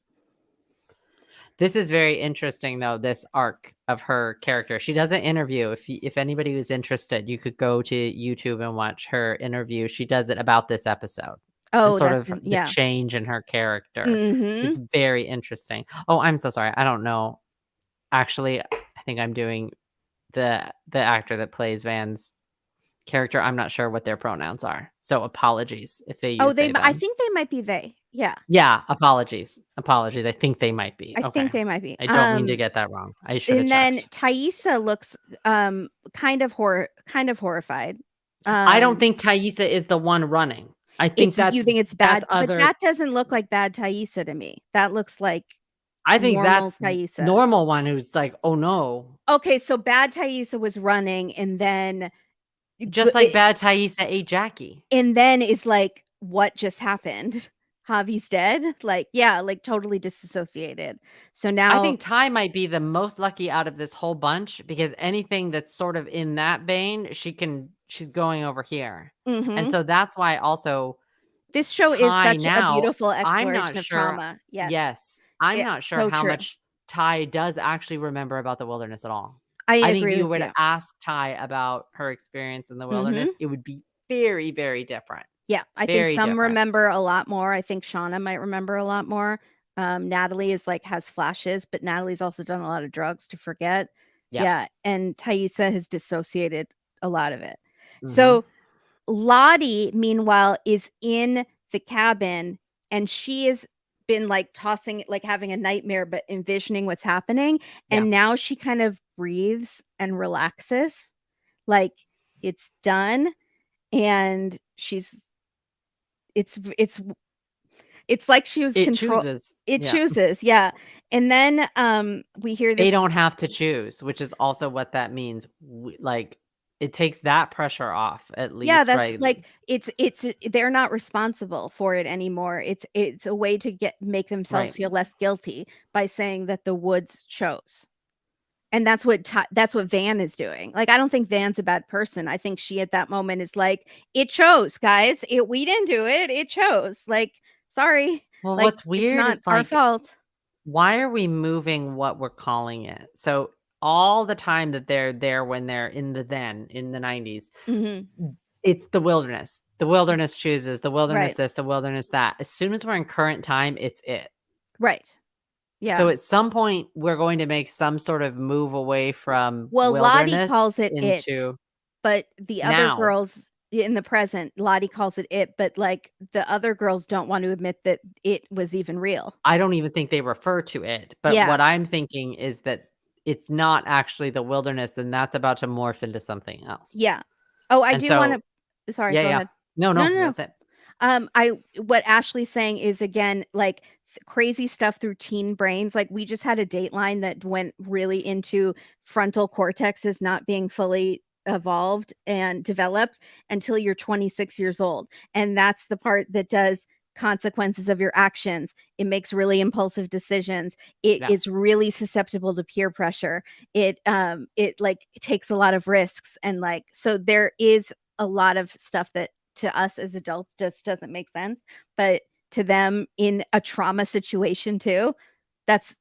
this is very interesting though, this arc of her character. She does an interview. If anybody was interested, you could go to YouTube and watch her interview. She does it about this episode and Oh, sort that's of the yeah. change in her character. Mhm. It's very interesting. Oh, I'm so sorry. I don't know. Actually, I think I'm doing the actor that plays Van's character. I'm not sure what their pronouns are. So apologies if they Oh, use they I them. think they might be they. Yeah, Yeah, apologies. Apologies. I think they might be. I think Okay. they might be. I don't mean to get that wrong. I should have And then checked. Thaisa looks, kind of horrified. I don't Um, think Thaisa is the one running. I think it's you think it's that's bad, but other that doesn't look like bad Thaisa to me. That looks like I think normal that's Thaisa. normal one who's like, "Oh no." Okay, so bad Thaisa was running and then Just like bad Thaisa ate Jackie. is like, "What just happened? Javi's dead?" Like, yeah, like totally disassociated. So I now think Ty might be the most lucky out of this whole bunch because anything that's sort of in that vein, she's going over here. And mhm. so that's why also This show is Ty such a now, beautiful I'm not exploration of sure. trauma. Yes. Yes, I'm not sure So how true. much Ty does actually remember about the wilderness at all. I I think if agree you with were to you. ask Ty about her experience in the wilderness, Mhm. it would be very, very different. Yeah, I think Very some different. remember a lot more. I think Shauna might remember a lot more. Natalie is like has flashes, but Natalie's also done a lot of drugs to forget. Yeah. Yeah, and Thaisa has dissociated a lot of it. Mhm. So Lottie, meanwhile, is in the cabin and she has been like tossing, like having a nightmare, but envisioning what's happening. Yeah. And now she kind of breathes and relaxes, like it's done. And it's it's like she was It control chooses. it Yeah. chooses, yeah. And then we hear They this. don't have to choose, which is also what that means. Like, it takes that pressure off at Yeah, least, that's right? like it's they're not responsible for it anymore. It's a way to make themselves Right. feel less guilty by saying that the woods chose. And that's what Van is doing. Like I don't think Van's a bad person. I think she at that moment is like, it chose, guys. We didn't do it. It chose. Like, sorry. Well, Like what's it's weird not is, our like, fault. why are we moving what we're calling it? So, all the time that they're there when they're in the 90s, Mhm. it's the wilderness. The wilderness chooses, the wilderness Right. this, the wilderness that. As soon as we're in current time, it's it. Right. So, Yeah. at some point, we're going to make some sort of move away from Well, Lottie wilderness calls it it, into but the other now. girls in the present, Lottie calls it it, but like the other girls don't want to admit that it was even real. I don't even think they refer to it, but Yeah. what I'm thinking is that it's not actually the wilderness, and that's about to morph into something else. Yeah. Oh, I And do want so to. Sorry, yeah, go yeah. ahead. No, No, no, no, no. that's it. I what Ashley's saying is again like crazy stuff through teen brains. Like we just had a Dateline that went really into frontal cortexes not being fully evolved and developed until you're 26 years old, and that's the part that does consequences of your actions. It makes really impulsive decisions. It Yeah, is really susceptible to peer pressure. It like takes a lot of risks, and like so there is a lot of stuff that to us as adults just doesn't make sense, but to them in a trauma situation too, that's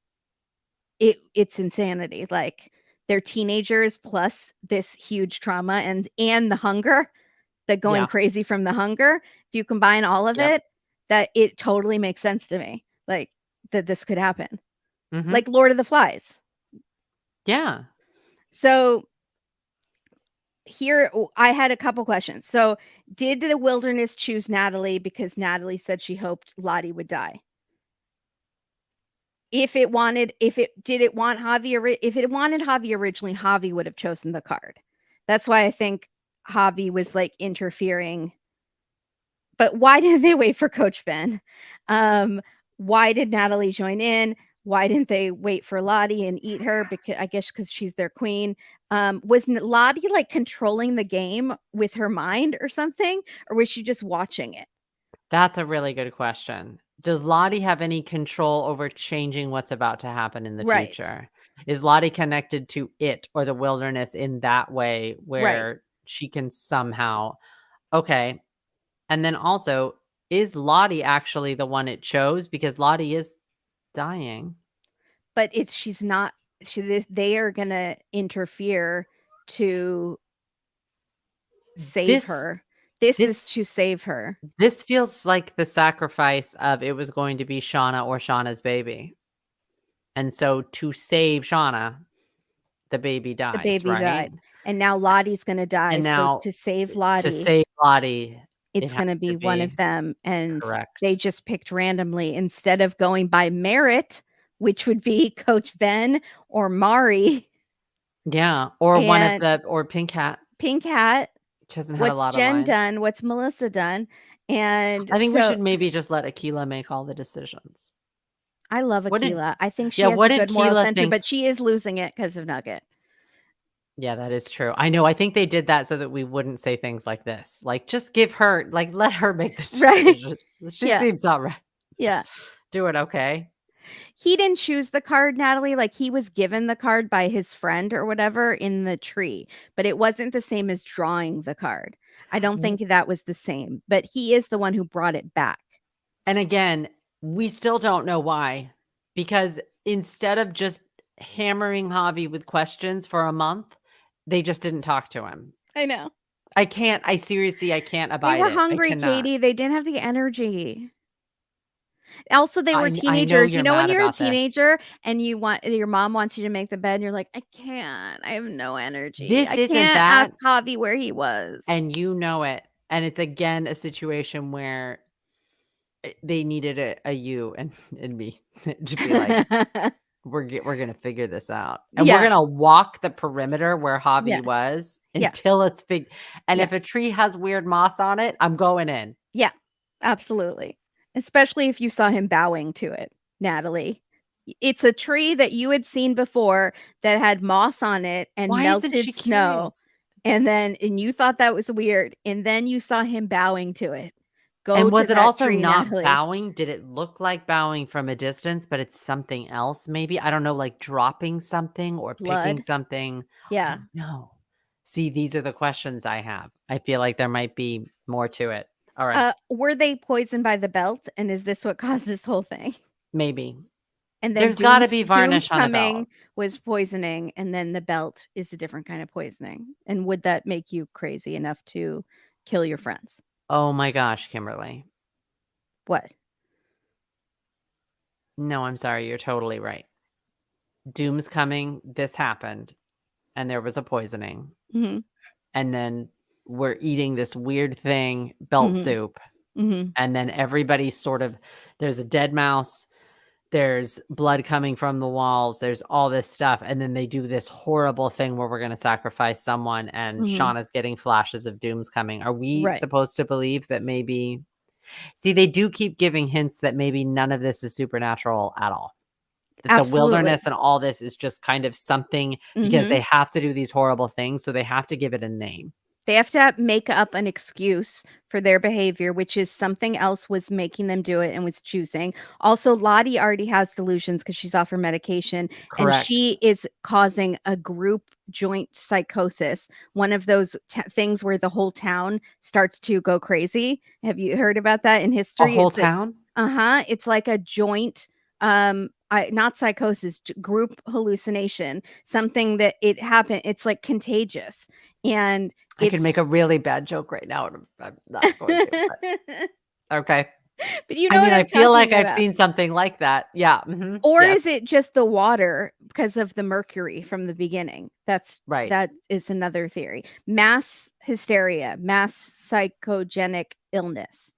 it's insanity. Like they're teenagers plus this huge trauma and the hunger, that going yeah, crazy from the hunger. If you combine all of yep, it, that it totally makes sense to me. Like that this could happen. mhm, Like Lord of the Flies. yeah. So here I had a couple questions. So, did the wilderness choose Natalie because Natalie said she hoped Lottie would die? If it did it want Javi, if it wanted Javi originally, Javi would have chosen the card. That's why I think Javi was like interfering. But why did they wait for Coach Ben? Why did Natalie join in? Why didn't they wait for Lottie and eat her? Because I guess because she's their queen. Was Lottie like controlling the game with her mind or something, or was she just watching it? That's a really good question. Does Lottie have any control over changing what's about to happen in the Right, future? Is Lottie connected to it or the wilderness in that way right. where she can somehow okay, and then also, is Lottie actually the one it chose? Because Lottie is dying. But it's she's not. They are gonna interfere to save This her. This is to this save her. this feels like the sacrifice of it was going to be Shauna or Shauna's baby. And so to save Shauna, the baby The dies, baby right? died, and now Lottie's gonna die. And So now to save to Lottie, save Lottie, it it's has gonna to be one of be them, and they correct. just picked randomly instead of going by merit, which would be Coach Ben or Mari Yeah, or one of and the or Pink Hat, Pink Hat. which hasn't had a What's lot of Jen lines. done? What's Melissa done? And I think we so should maybe just let Akila make all the decisions. I love What did Akila. I think she yeah, has what a did good moral Keela center, think? but she is losing it because of Nugget. Yeah, that is true. I know, I think they did that so that we wouldn't say things like this. Like, just give her like, let her make the Right. decisions. She Yeah. seems alright. Yeah. Doing okay. He didn't choose the card, Natalie. Like he was given the card by his friend or whatever in the tree, but it wasn't the same as drawing the card. I don't think that was the same, but he is the one who brought it back. And again, we still don't know why, because instead of just hammering Javi with questions for a month, they just didn't talk to him. I know. I seriously, I can't They abide were it. I hungry, cannot. Katie. They didn't have the energy. Also, they were I know teenagers. You you're know, when mad you're a about this. teenager and your mom wants you to make the bed, and you're like, I can't. I have no energy. This I isn't can't that, ask Javi where he was. and you know it. And it's again a situation where they needed a you and me to be like, we're gonna figure this out, and we're Yeah. gonna walk the perimeter where Yeah. Javi was Yeah. until it's and Yeah. if a tree has weird moss on it, I'm going in. Yeah. Absolutely. Especially if you saw him bowing to it, Natalie. It's a tree that you had seen before that had moss on it and Why isn't melted she snow. curious? And you thought that was weird. And then you saw him bowing to it. Go And to was it that also tree, not Natalie. bowing? Did it look like bowing from a distance, but it's something else maybe? I don't know, like dropping something or picking Blood. something? I Yeah. don't know. See, these are the questions I have. I feel like there might be more to it. All right, Were they poisoned by the belt? And is this what caused this whole thing? maybe. And then There's gotta be Doom's varnish on a coming belt. was poisoning, and then the belt is a different kind of poisoning. And would that make you crazy enough to kill your friends? Oh my gosh, Kimberly. What? No, I'm sorry, you're totally right. Doom's coming, this happened, and there was a poisoning, Mhm. and then we're eating this weird thing, belt Mhm. soup, Mhm. and then everybody's sort of there's a dead mouse, there's blood coming from the walls, there's all this stuff, and then they do this horrible thing where we're gonna sacrifice someone, and Mhm. Shauna's getting flashes of Doom's coming. Are we Right. supposed to believe that maybe see, they do keep giving hints that maybe none of this is supernatural at all. That the Absolutely. wilderness and all this is just kind of something because Mhm. they have to do these horrible things, so they have to give it a name. They have to make up an excuse for their behavior, which is something else was making them do it and was choosing. Also, Lottie already has delusions because she's off her medication, and Correct. she is causing a group joint psychosis, one of those things where the whole town starts to go crazy. Have you heard about that in A history? whole It's a town? uh-huh, it's like a joint not psychosis, group hallucination, something that it happened, it's like contagious. And I could it's make a really bad joke right now, and I'm not going to, but okay. But you I know mean, what I I'm feel like talking I've about. seen something like that. Yeah, mhm, Or yes, is it just the water because of the mercury from the beginning? right. That is another theory. Mass hysteria, mass psychogenic illness,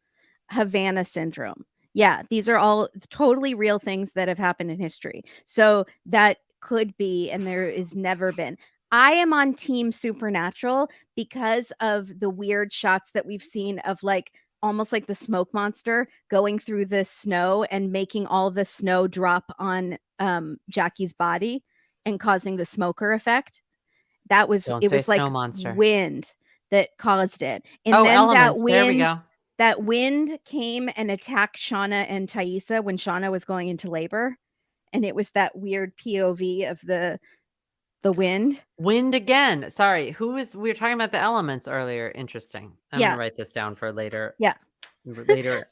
Havana syndrome. Yeah, these are all totally real things that have happened in history. So that could be, and there is never been. I am on team supernatural because of the weird shots that we've seen of like almost like the smoke monster going through the snow and making all the snow drop on Jackie's body and causing the smoker effect. Don't It say was like snow monster. wind that caused it. And Oh, then elements, there we go. that wind came and attacked Shauna and Thaisa when Shauna was going into labor. And it was that weird POV of the wind. Wind again. Sorry, we were talking about the elements earlier. Interesting. I'm gonna Yeah. write this down for Yeah. later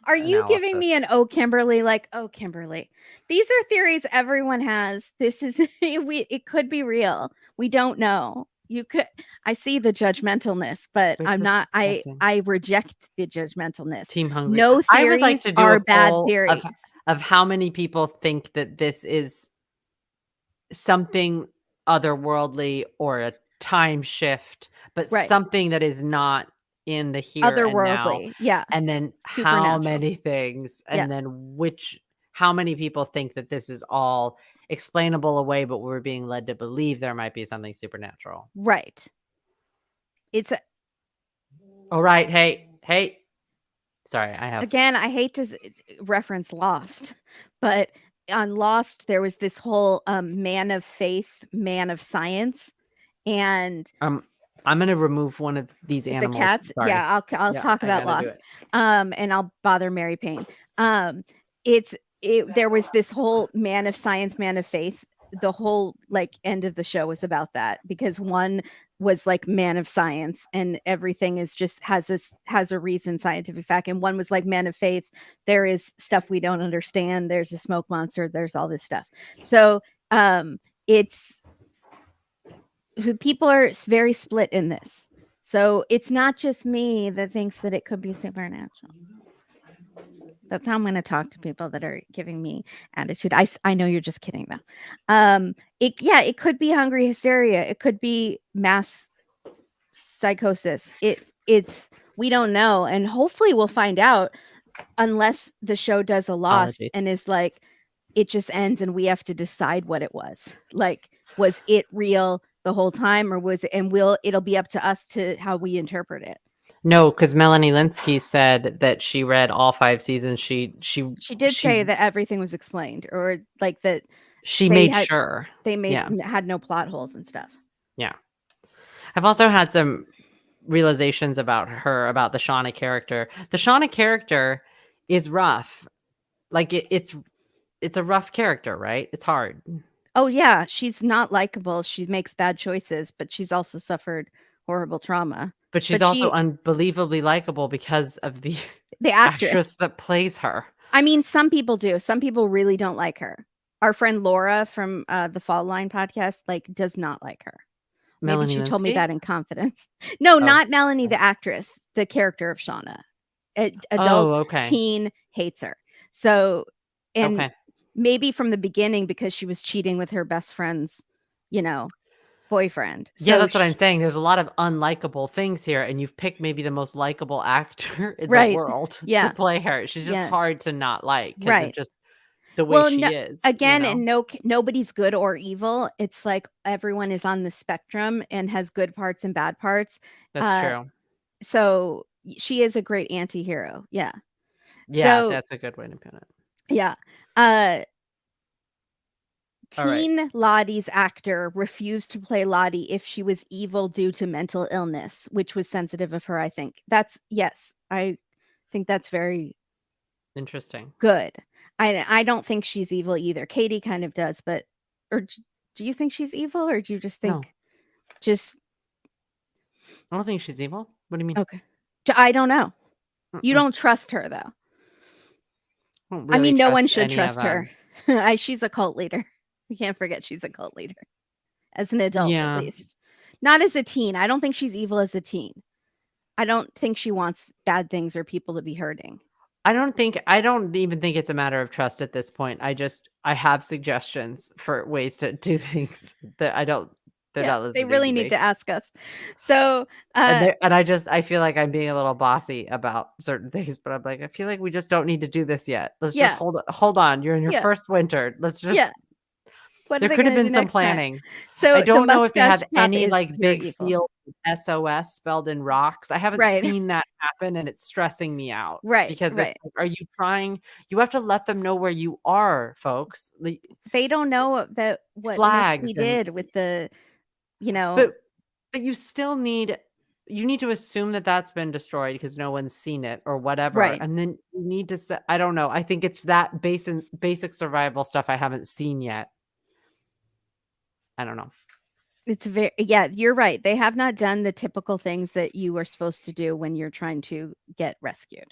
Are you giving analysis. me an "Oh, Kimberly," like, "Oh, Kimberly"? These are theories everyone has. This is it could be real. We don't know. You could I see the judgmentalness, but We're I'm just not discussing. I reject the judgmentalness. Team hungry. No I would like theories to do a are bad poll theories. of how many people think that this is something otherworldly or a time shift, but Right. something that is not in the here and now, Otherworldly. Yeah. and then how Supernatural. many things, Yeah. and then how many people think that this is all explainable away, but we're being led to believe there might be something supernatural. Right. It's All right, hey. Sorry, I have again, I hate to reference Lost, but on Lost, there was this whole man of faith, man of science, and um I'm gonna remove one of these the animals. cats. Sorry. Yeah, I'll Yeah, talk I about gotta do Lost, it. and I'll bother Mary Payne. Um, it's there was this whole man of science, man of faith. The whole like end of the show was about that because one was like man of science and everything is just has a reason, scientific fact, and one was like man of faith. There is stuff we don't understand. There's a smoke monster. There's all this stuff. So it's people are very split in this. So it's not just me that thinks that it could be supernatural. That's how I'm going to talk to people that are giving me attitude. I know you're just kidding though. It could be hungry hysteria. It could be mass psychosis. It's we don't know, and hopefully we'll find out unless the show does a Lost Apologies. and is like it just ends and we have to decide what it was. Like, was it real the whole time or was it? And it'll be up to us to how we interpret it. No, because Melanie Linsky said that she read all 5 seasons. She did say that everything was explained, or like that she they made had sure. they Yeah. had no plot holes and stuff. Yeah. I've also had some realizations about the Shauna character. The Shauna character is rough. Like it's a rough character, right? It's hard. Oh yeah, she's not likable. She makes bad choices, but she's also suffered horrible trauma. But she's But also unbelievably likable because of the actress actress that plays her. I mean, some people do. Some people really don't like her. Our friend Laura from the Fall Line podcast does not like her. Maybe Melanie she told me Linsky? that in confidence. No, Oh. not Melanie the actress, the character of Shauna. Adult Oh, okay. teen hates her. So, and Okay. maybe from the beginning because she was cheating with her best friend's, boyfriend. Yeah, So that's what I'm saying. There's a lot of unlikable things here, and you've picked maybe the most likable actor in the right. world to Yeah. play her. She's just Yeah. hard to not like because of Right. just the way Well, she no, is, again, and nobody's good or evil. It's like everyone is on the spectrum and has good parts and bad parts. That's true. So she is a great anti-hero. Yeah. Yeah, So that's a good way to put it. yeah. All right. Teen Lottie's actor refused to play Lottie if she was evil due to mental illness, which was sensitive of her, I think. I think that's very Interesting. good. I don't think she's evil either. Katie kind of does, but do you think she's evil or do you just think No. just I don't think she's evil. What do you mean? okay. I don't know. You Mm-mm. don't trust her though. I don't I really mean, no one trust should any trust of her. She's a cult leader. You can't forget she's a cult leader. As an adult, at Yeah. least. Not as a teen. I don't think she's evil as a teen. I don't think she wants bad things or people to be hurting. I don't even think it's a matter of trust at this point. I have suggestions for ways to do things that they're Yeah, not they listening really to need me. to ask us. So, And I feel like I'm being a little bossy about certain things, but I'm like, I feel like we just don't need to do this yet. Let's just yeah, hold on. You're in your yeah, first winter. Let's just yeah. What are there they could have gonna do been some next time? planning. I So the don't know if they mustache have cop any is like pure big evil. field SOS spelled in rocks. I haven't Right. seen that happen and it's stressing me out. Right, Because right. it's like, are you trying? You have to let them know where you are, folks. They don't know that what Flags Misty and did with the, but you still need to assume that that's been destroyed because no one's seen it or whatever, right. and then you need to say, I don't know. I think it's that basic survival stuff I haven't seen yet. I don't know. It's yeah, you're right. They have not done the typical things that you are supposed to do when you're trying to get rescued.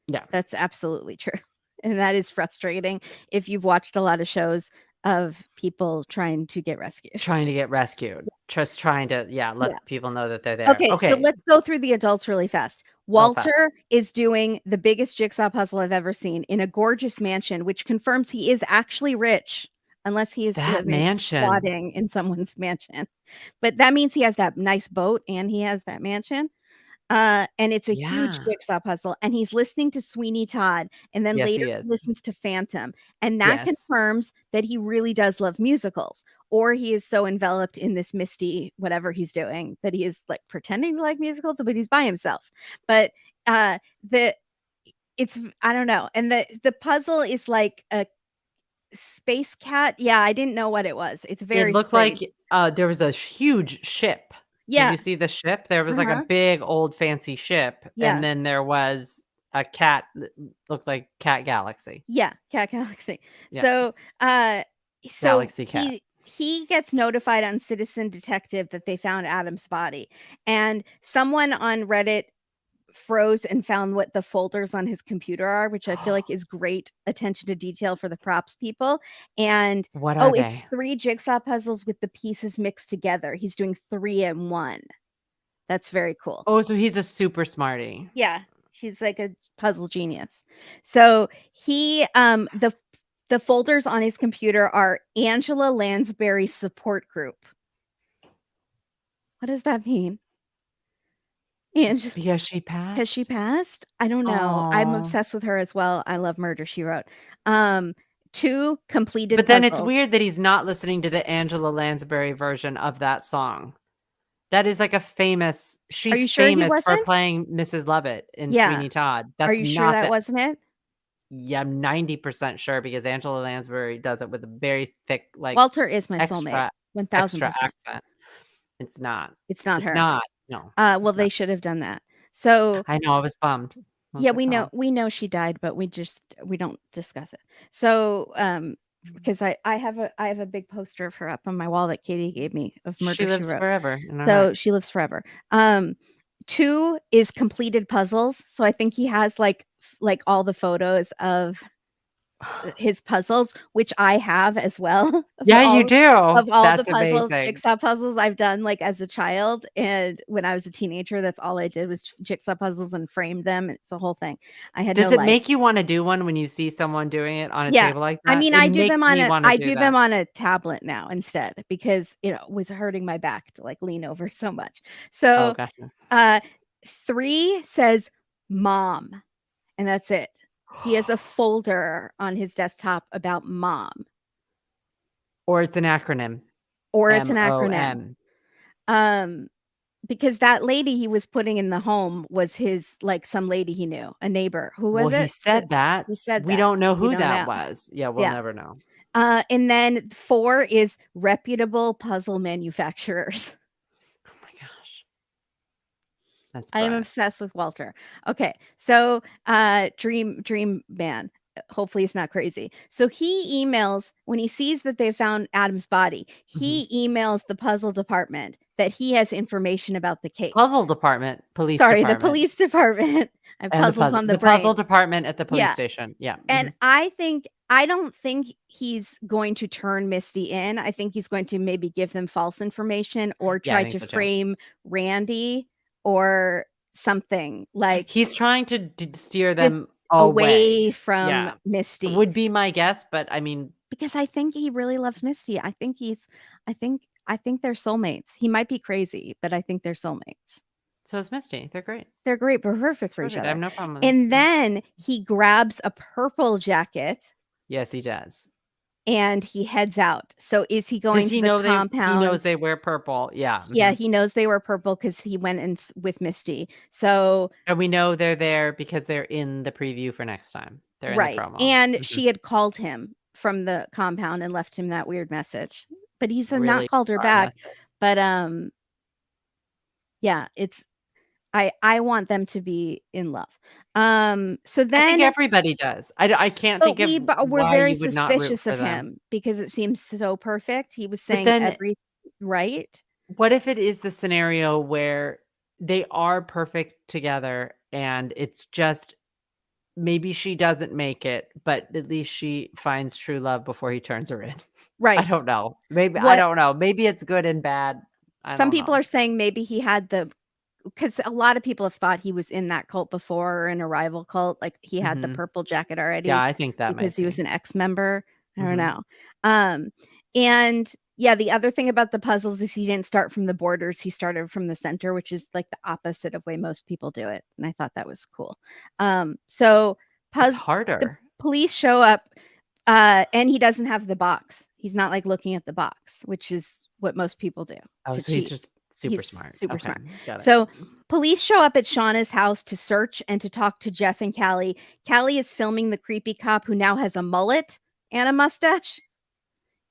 Yeah. That's absolutely true. And that is frustrating if you've watched a lot of shows of people trying to get rescued. Trying to get rescued. Just trying to, let Yeah. people know that they're there. Okay, so let's go through the adults really fast. Real fast. Walter is doing the biggest jigsaw puzzle I've ever seen in a gorgeous mansion, which confirms he is actually rich, unless he is That living mansion. squatting in someone's mansion. But that means he has that nice boat and he has that mansion. And it's a huge Yeah. jigsaw puzzle, and he's listening to Sweeney Todd, and then Yes, later he he is. listens to Phantom, and that Yes. confirms that he really does love musicals, or he is so enveloped in this misty whatever he's doing that he is like pretending to like musicals, but he's by himself. But it's I don't know, and the puzzle is like a space cat. Yeah, I didn't know what it was. It's It very looked strange. like there was a huge ship. Did Yeah. you see the ship? There was like a big old fancy ship, Yeah. and then there was a cat that looks like Cat Galaxy. Yeah, Cat Galaxy. Yeah, So, so Galaxy Cat. he gets notified on Citizen Detective that they found Adam's body, and someone on Reddit froze and found what the folders on his computer are, which I feel like is great attention to detail for the props people. And What are oh, it's they? 3 jigsaw puzzles with the pieces mixed together. He's doing 3 in 1. That's very cool. Oh, so he's a super smarty. Yeah, she's like a puzzle genius. So he the folders on his computer are Angela Lansbury support group. What does that mean? And Because she has she passed? passed? I don't know. I'm Oh. obsessed with her as well. I love Murder, She Wrote. 2 completed But then it's puzzles. weird that he's not listening to the Angela Lansbury version of that song. That is like a famous Are she's you sure he famous for wasn't? playing Mrs. Lovett in Yeah. Sweeney Todd. Are That's you sure not that the wasn't it? Yeah, I'm 90% sure because Angela Lansbury does it with a very thick, like, Walter is my soulmate. extra 1000%. accent. It's not. It's not It's her. not. No, Well, it's not. they should have done that. So, I know, I was bummed. I yeah, was like, "Oh." we know she died, but we don't discuss it. So, because I have a big poster of her up on my wall that Katie gave me of She Murder, She lives Wrote. forever in our So hearts. she lives forever. 2 is completed puzzles. So I think he has like all the photos of his puzzles, which I have as well Yeah, you do. of all the That's puzzles, amazing. jigsaw puzzles I've done like as a child, and when I was a teenager, that's all I did was jigsaw puzzles and framed them. It's a whole thing. I had no Does it life. make you wanna do one when you see someone doing it on a Yeah. table like I that? mean, It makes me wanna I do do them that. on a tablet now instead because it was hurting my back to like lean over so much. Oh, So, gotcha. uh 3 says mom, and that's it. He has a folder on his desktop about mom, Or it's an acronym, or it's an acronym. MOM. Um, because that lady he was putting in the home was his like some lady he knew, a neighbor. Who Well, was he it? said that. He said We that. don't know We who don't that know. was. Yeah, we'll Yeah. never know. And then 4 is reputable puzzle manufacturers. Oh my gosh. That's I am brilliant. obsessed with Walter. Okay, so Dream Man. Hopefully he's not crazy. So he emails when he sees that they found Adam's body. Mhm. He emails the puzzle department that he has information about the case. Puzzle department, police Sorry, the department, police department. I have and puzzles on the the puzzle brain. department at the police Yeah. station. Yeah, And mhm. I don't think he's going to turn Misty in. I think he's going to maybe give them false information or Yeah, I try think to so too. frame Randy or something like He's trying to steer just them away. away from Yeah, Misty would be my guess, but I mean, because I think he really loves Misty. I think they're soulmates. He might be crazy, but I think they're soulmates. so is Misty. They're great. They're great, but perfect It's for each perfect. I have other. no problem with And this. Yeah. then he grabs a purple jacket Yes, he does. and he heads out. So is he Does going to he the know he knows compound? they wear purple? Yeah, Yeah, mhm. he knows they were purple because he went in with Misty. So, And we know they're there because they're in the preview for next time. They're in the right. promo. And Mhm. she had called him from the compound and left him that weird message. But he's not Really called her bizarre back. message. But yeah, it's I want them to be in love. So I think then everybody does. I can't think of we're why very you would not root suspicious for of them. him because it seems so perfect. He was But saying then every right. what if it is the scenario where they are perfect together and it's just maybe she doesn't make it, but at least she finds true love before he turns her in. I Right. don't know. Maybe I What don't know. Maybe it's good and bad. I some don't people know. are saying maybe he had the because a lot of people have thought he was in that cult before or in a rival cult, like, he had the Mhm. purple jacket Yeah, already I think that because might he was be. an ex-member. I don't Mhm. know. Um, and yeah, the other thing about the puzzles is he didn't start from the borders, he started from the center, which is, like, the opposite of way most people do it, and I thought that was cool. So It's puzz the harder. police show up, and he doesn't have the box. He's not, like, looking at the box, which is what most people do Oh, to so he's cheat. just super He's smart. super Okay, smart. got it. So police show up at Shauna's house to search and to talk to Jeff and Callie. Callie is filming the creepy cop who now has a mullet and a mustache.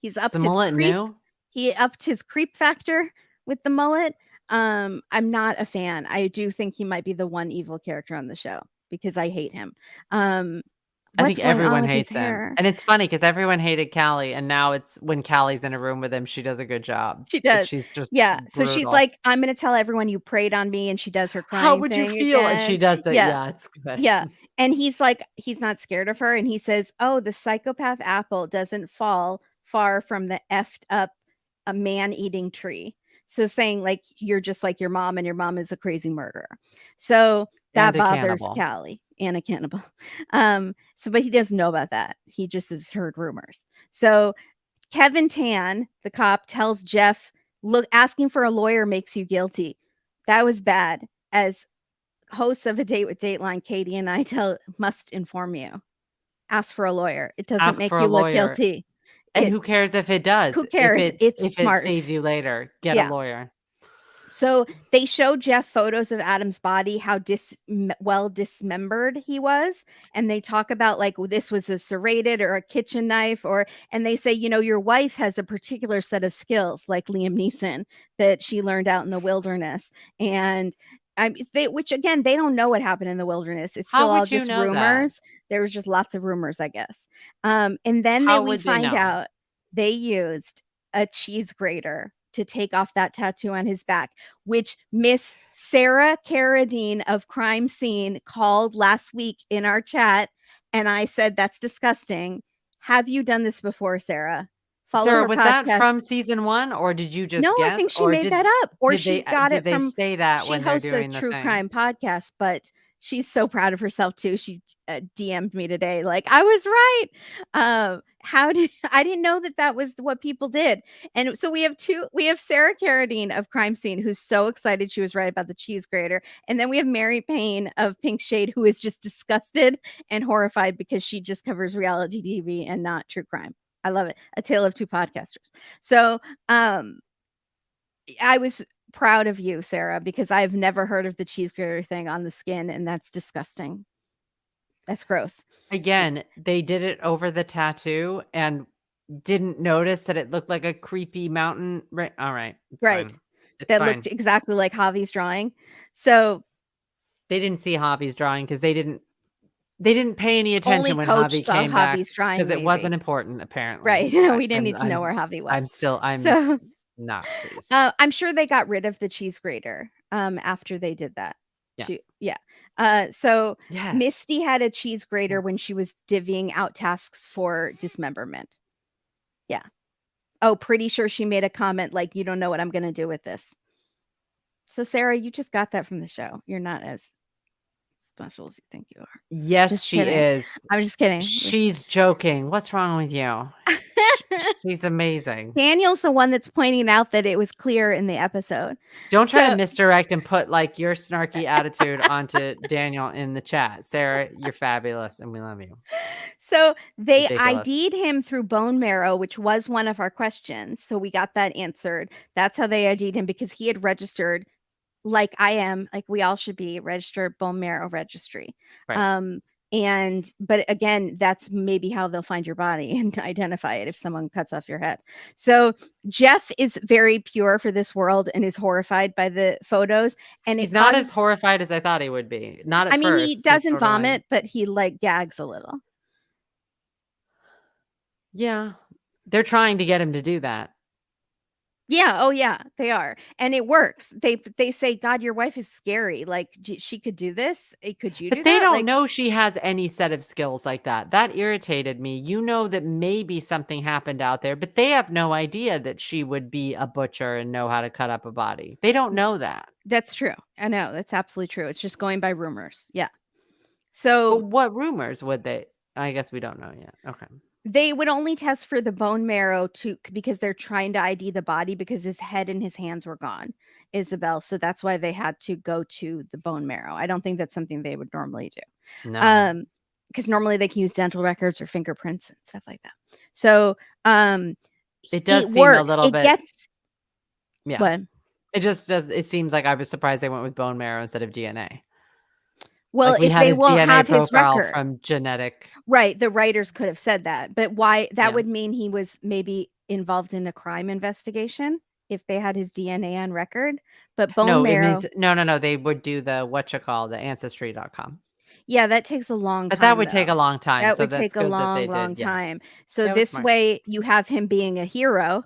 He's Is the upped his mullet creep. new? He upped his creep factor with the mullet. I'm not a fan. I do think he might be the one evil character on the show. because I hate him. Um, I think what's going on everyone with his hates him, hair? and it's funny because everyone hated Callie, and now it's when Callie's in a room with him, she does a good job, She but does. she's just Yeah. So she's brutal. like, I'm gonna tell everyone you preyed on me, and she does her "How crying would you thing feel?" And she again. does that, Yeah. yeah, it's good. Yeah. And he's like, he's not scared of her. And he says, oh, the psychopath apple doesn't fall far from the effed up a man eating tree. So saying like you're just like your mom and your mom is a crazy murderer. So And that a bothers cannibal. Callie and a cannibal. So but he doesn't know about that. He just has heard rumors. So Kevin Tan, the cop, tells Jeff, look, asking for a lawyer makes you guilty. That was bad. As hosts of A Date with Dateline, Katie and I must inform you. Ask for a lawyer. It doesn't Ask make for a you look lawyer, guilty. and It who cares if it does? Who cares? It's If it smart. saves you later, get a Yeah. lawyer. So they show Jeff photos of Adam's body, how well dismembered he was, and they talk about like this was a serrated or a kitchen knife, or and they say, you know, your wife has a particular set of skills, like Liam Neeson, that she learned out in the wilderness, and which again they don't know what happened in the wilderness. It's How still all would you just know that? rumors. There was just lots of rumors, I guess. And then How we would they find know? out they used a cheese grater to take off that tattoo on his back, which Miss Sarah Carradine of Crime Scene called last week in our chat. And I said, that's disgusting. Have you done this before, Sarah? Follow Sarah, her was that podcast. from season 1, or did you No, just I guess, think she or made that up, or she got did it they from say that she when they're hosts a doing the true thing? crime podcast, but she's so proud of herself too. She DM'd me today like, "I was right." How did I didn't know that that was what people did. And so we have Sarah Carradine of Crime Scene who's so excited she was right about the cheese grater, and then we have Mary Payne of Pink Shade who is just disgusted and horrified because she just covers reality TV and not true crime. I love it. A tale of two podcasters. So, um, I was proud of you, Sarah, because I've never heard of the cheese grater thing on the skin, and that's disgusting. That's gross. Again, they did it over the tattoo and didn't notice that it looked like a creepy mountain, right? Alright, it's Right. fine. It's That looked fine. exactly like Javi's drawing. So They didn't see Javi's drawing because they didn't pay any only attention when Coach Javi saw came back Javi's drawing, because it wasn't maybe. important apparently. Right. We didn't need to know I'm where Javi I'm was. still I'm So not pleased. I'm sure they got rid of the cheese grater after they did that. Yeah. Yeah. So Yes. Misty had a cheese grater when she was divvying out tasks for dismemberment. Yeah. Oh, pretty sure she made a comment like, "You don't know what I'm gonna do with this." So, Sarah, you just got that from the show. You're not as special as you think you are. Yes, Just she kidding. is. I'm just kidding. She's joking. What's wrong with you? She's amazing. Daniel's the one that's pointing out that it was clear in the episode. Don't try to So misdirect and put, like, your snarky attitude onto Daniel in the chat. Sarah, you're fabulous, and we love you. so they Ridiculous. ID'd him through bone marrow, which was one of our questions. So we got that answered. That's how they ID'd him because he had registered like I am, like we all should be registered bone marrow registry. Right. Um, and but again, that's maybe how they'll find your body and identify it if someone cuts off your head. So Jeff is very pure for this world and is horrified by the photos, and it He's not as causes. horrified as I thought he would be. Not at I mean, he first. He's doesn't sort of like, vomit, but he like gags a little. yeah. They're trying to get him to do that. Yeah, oh yeah, they are. And it works. They say, "God, your wife is scary. Like she could do this. Could you But do they that?" don't Like know she has any set of skills like that. That irritated me. You know that maybe something happened out there, but they have no idea that she would be a butcher and know how to cut up a body. They don't know that. that's true. I know. That's absolutely true. It's just going by rumors. Yeah. But So what rumors would they? I guess we don't know yet. Okay. they would only test for the bone marrow because they're trying to ID the body because his head and his hands were gone, Isabel. So that's why they had to go to the bone marrow. I don't think that's something they would normally do. No. Because normally they can use dental records or fingerprints and stuff like that. So It does it seem a works. little It bit, gets yeah. what? It just does. It seems like I was surprised they went with bone marrow instead of DNA. Well, Like we if had they his won't DNA have his profile record, from genetic. right? The writers could have said that, but why? That Yeah. would mean he was maybe involved in a crime investigation if they had his DNA on record. But bone No, it marrow, means no. They would do the what you call the ancestry.com. Yeah, that takes a long But that time, would take a though. long time, That so would that's take a good that long, they long did, yeah. time. So That was this smart. way, you have him being a hero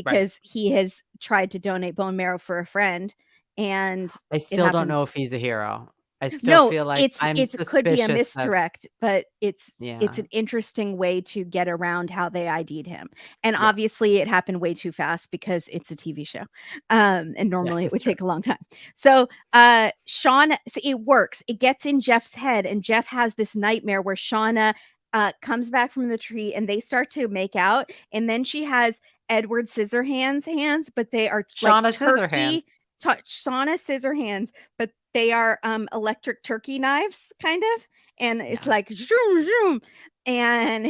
Right. because he has tried to donate bone marrow for a friend, and I it still don't know happens. if he's a hero. I still No, feel like it's I'm it could be a suspicious of misdirect, but it's yeah, an interesting way to get around how they ID'd him, and yeah. obviously, it happened way too fast because it's a TV show, and Yes, normally it it's would true. take a long time. So, Shauna, so it works. It gets in Jeff's head, and Jeff has this nightmare where Shauna, comes back from the tree, and they start to make out, and then she has Edward Scissorhands hands, but they are like Shauna Scissorhands. turkey touch Shauna Scissorhands, but they are, electric turkey knives, kind of, and it's Yeah. like zoom, zoom, and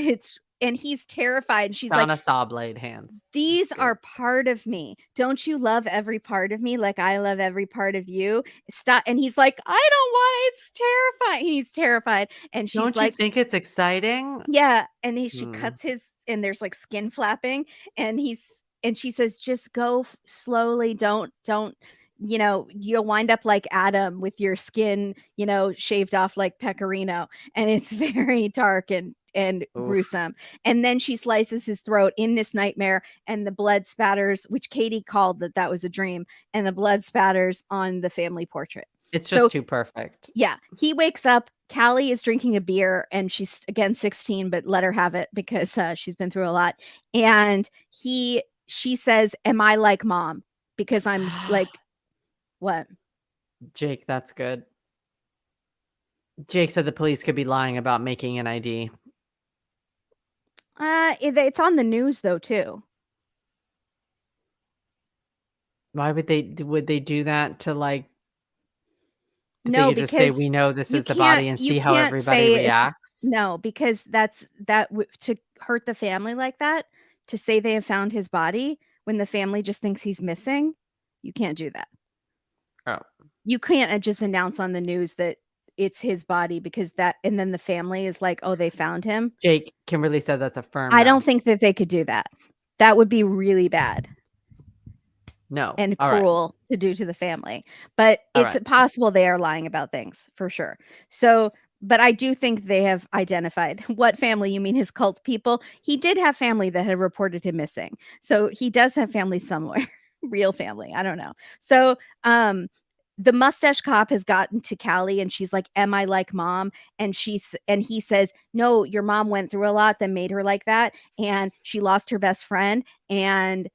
he's terrified, and she's like, Shauna Sawblade hands. It's "These good. are part of me. Don't you love every part of me like I love every part of you? Stop." And he's like, "I don't want it's terrifying." He's terrified, and she's Don't you like, think it's exciting? yeah, and she Mm. cuts his and there's, like, skin flapping, and she says, "Just go f slowly, don't you'll wind up like Adam with your skin, shaved off like Pecorino," and it's very dark and Oof. gruesome, and then she slices his throat in this nightmare, and the blood spatters, which Katie called that was a dream, and the blood spatters on the family portrait. It's just So too perfect. yeah, he wakes up. Callie is drinking a beer, and she's again 16, but let her have it because she's been through a lot. And she says, "Am I like mom?" Because like, what? Jake, that's good. Jake said the police could be lying about making an ID. It's on the news though too. Why would they do that to, like if they No, could just say, because "We know this you is the can't body," and you see how can't everybody say it's reacts? no, because to hurt the family like that, to say they have found his body when the family just thinks he's missing, you can't do that. Oh, You can't, just announce on the news that it's his body because that and then the family is like, "Oh, they found him." Jake, Kimberly said that's a firm I no. don't think that they could do that. That would be really bad No. and Alright. cruel to do to the family, but it's Alright. possible they are lying about things, for sure. So but I do think they have identified what family you mean his cult people? He did have family that had reported him missing, so he does have family somewhere, real family, I don't know. So, the mustache cop has gotten to Callie, and she's like, "Am I like mom?" And he says, "No, your mom went through a lot that made her like that, and she lost her best friend." And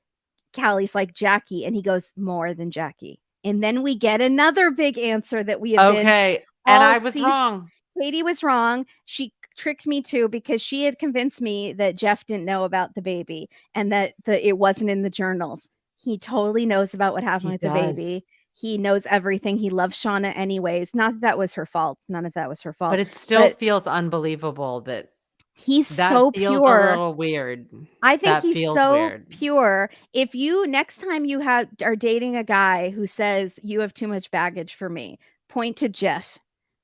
Callie's like, "Jackie," and he goes, "More than Jackie." And then we get another big answer that we have been Okay, and all I was season. wrong. Katie was wrong. She tricked me too because she had convinced me that Jeff didn't know about the baby and that it wasn't in the journals. He totally knows about what happened He with the does, baby. He knows everything. He loves Shauna anyways. Not that that was her fault. None of that was her but fault. it still But feels unbelievable that he's that so feels a pure. little weird. I think That he's feels so weird. pure. If you next time you are dating a guy who says you have too much baggage for me, point to Jeff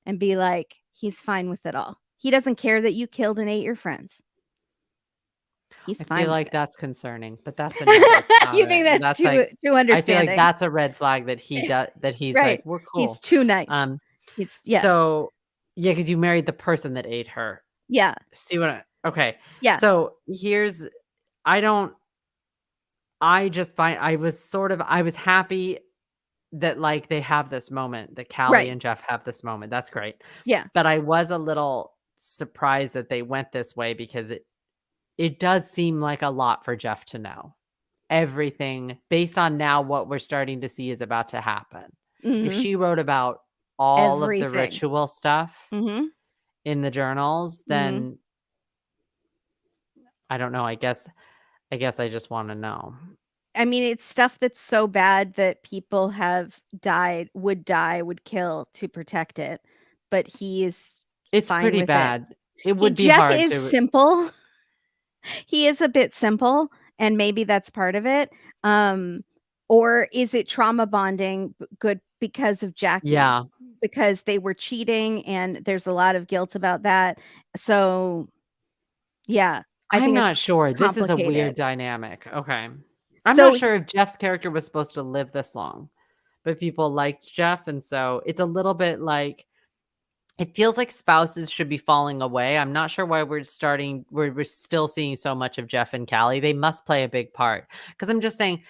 and be like, he's fine with it all. He doesn't care that you killed and ate your friends. He's I feel fine with like it. that's concerning, but that's a no, that's not You think a that's that's like too I feel like understanding. that's a red flag that that he's like, Right. "We're He's cool." too nice. Um, He's yeah. so yeah, because you married the person that ate her. Yeah. See what I okay. Yeah. So here's I don't I just find I was happy that, like, they have this moment, that Callie Right. and Jeff have this moment, that's great. Yeah. But I was a little surprised that they went this way because it does seem like a lot for Jeff to know. Everything based on now what we're starting to see is about to happen. If Mhm. she wrote about all of the Everything. ritual stuff Mhm. in the journals, Mhm. then I don't know, I guess I just wanna know. I mean, it's stuff that's so bad that people have die, would kill to protect it, but he is It's fine pretty with it. bad. It He would be Jeff hard is to simple. He is a bit simple, and maybe that's part of it. Um, or is it trauma bonding good because of Jackie? yeah. Because they were cheating and there's a lot of guilt about that. So, yeah, I I'm think not it's sure. This is a weird complicated. dynamic. Okay. I'm So not sure if Jeff's character was supposed to live this long, but people liked Jeff, and so it's a little bit like it feels like spouses should be falling away. I'm not sure why we're still seeing so much of Jeff and Callie. They must play a big part. Because I'm just saying,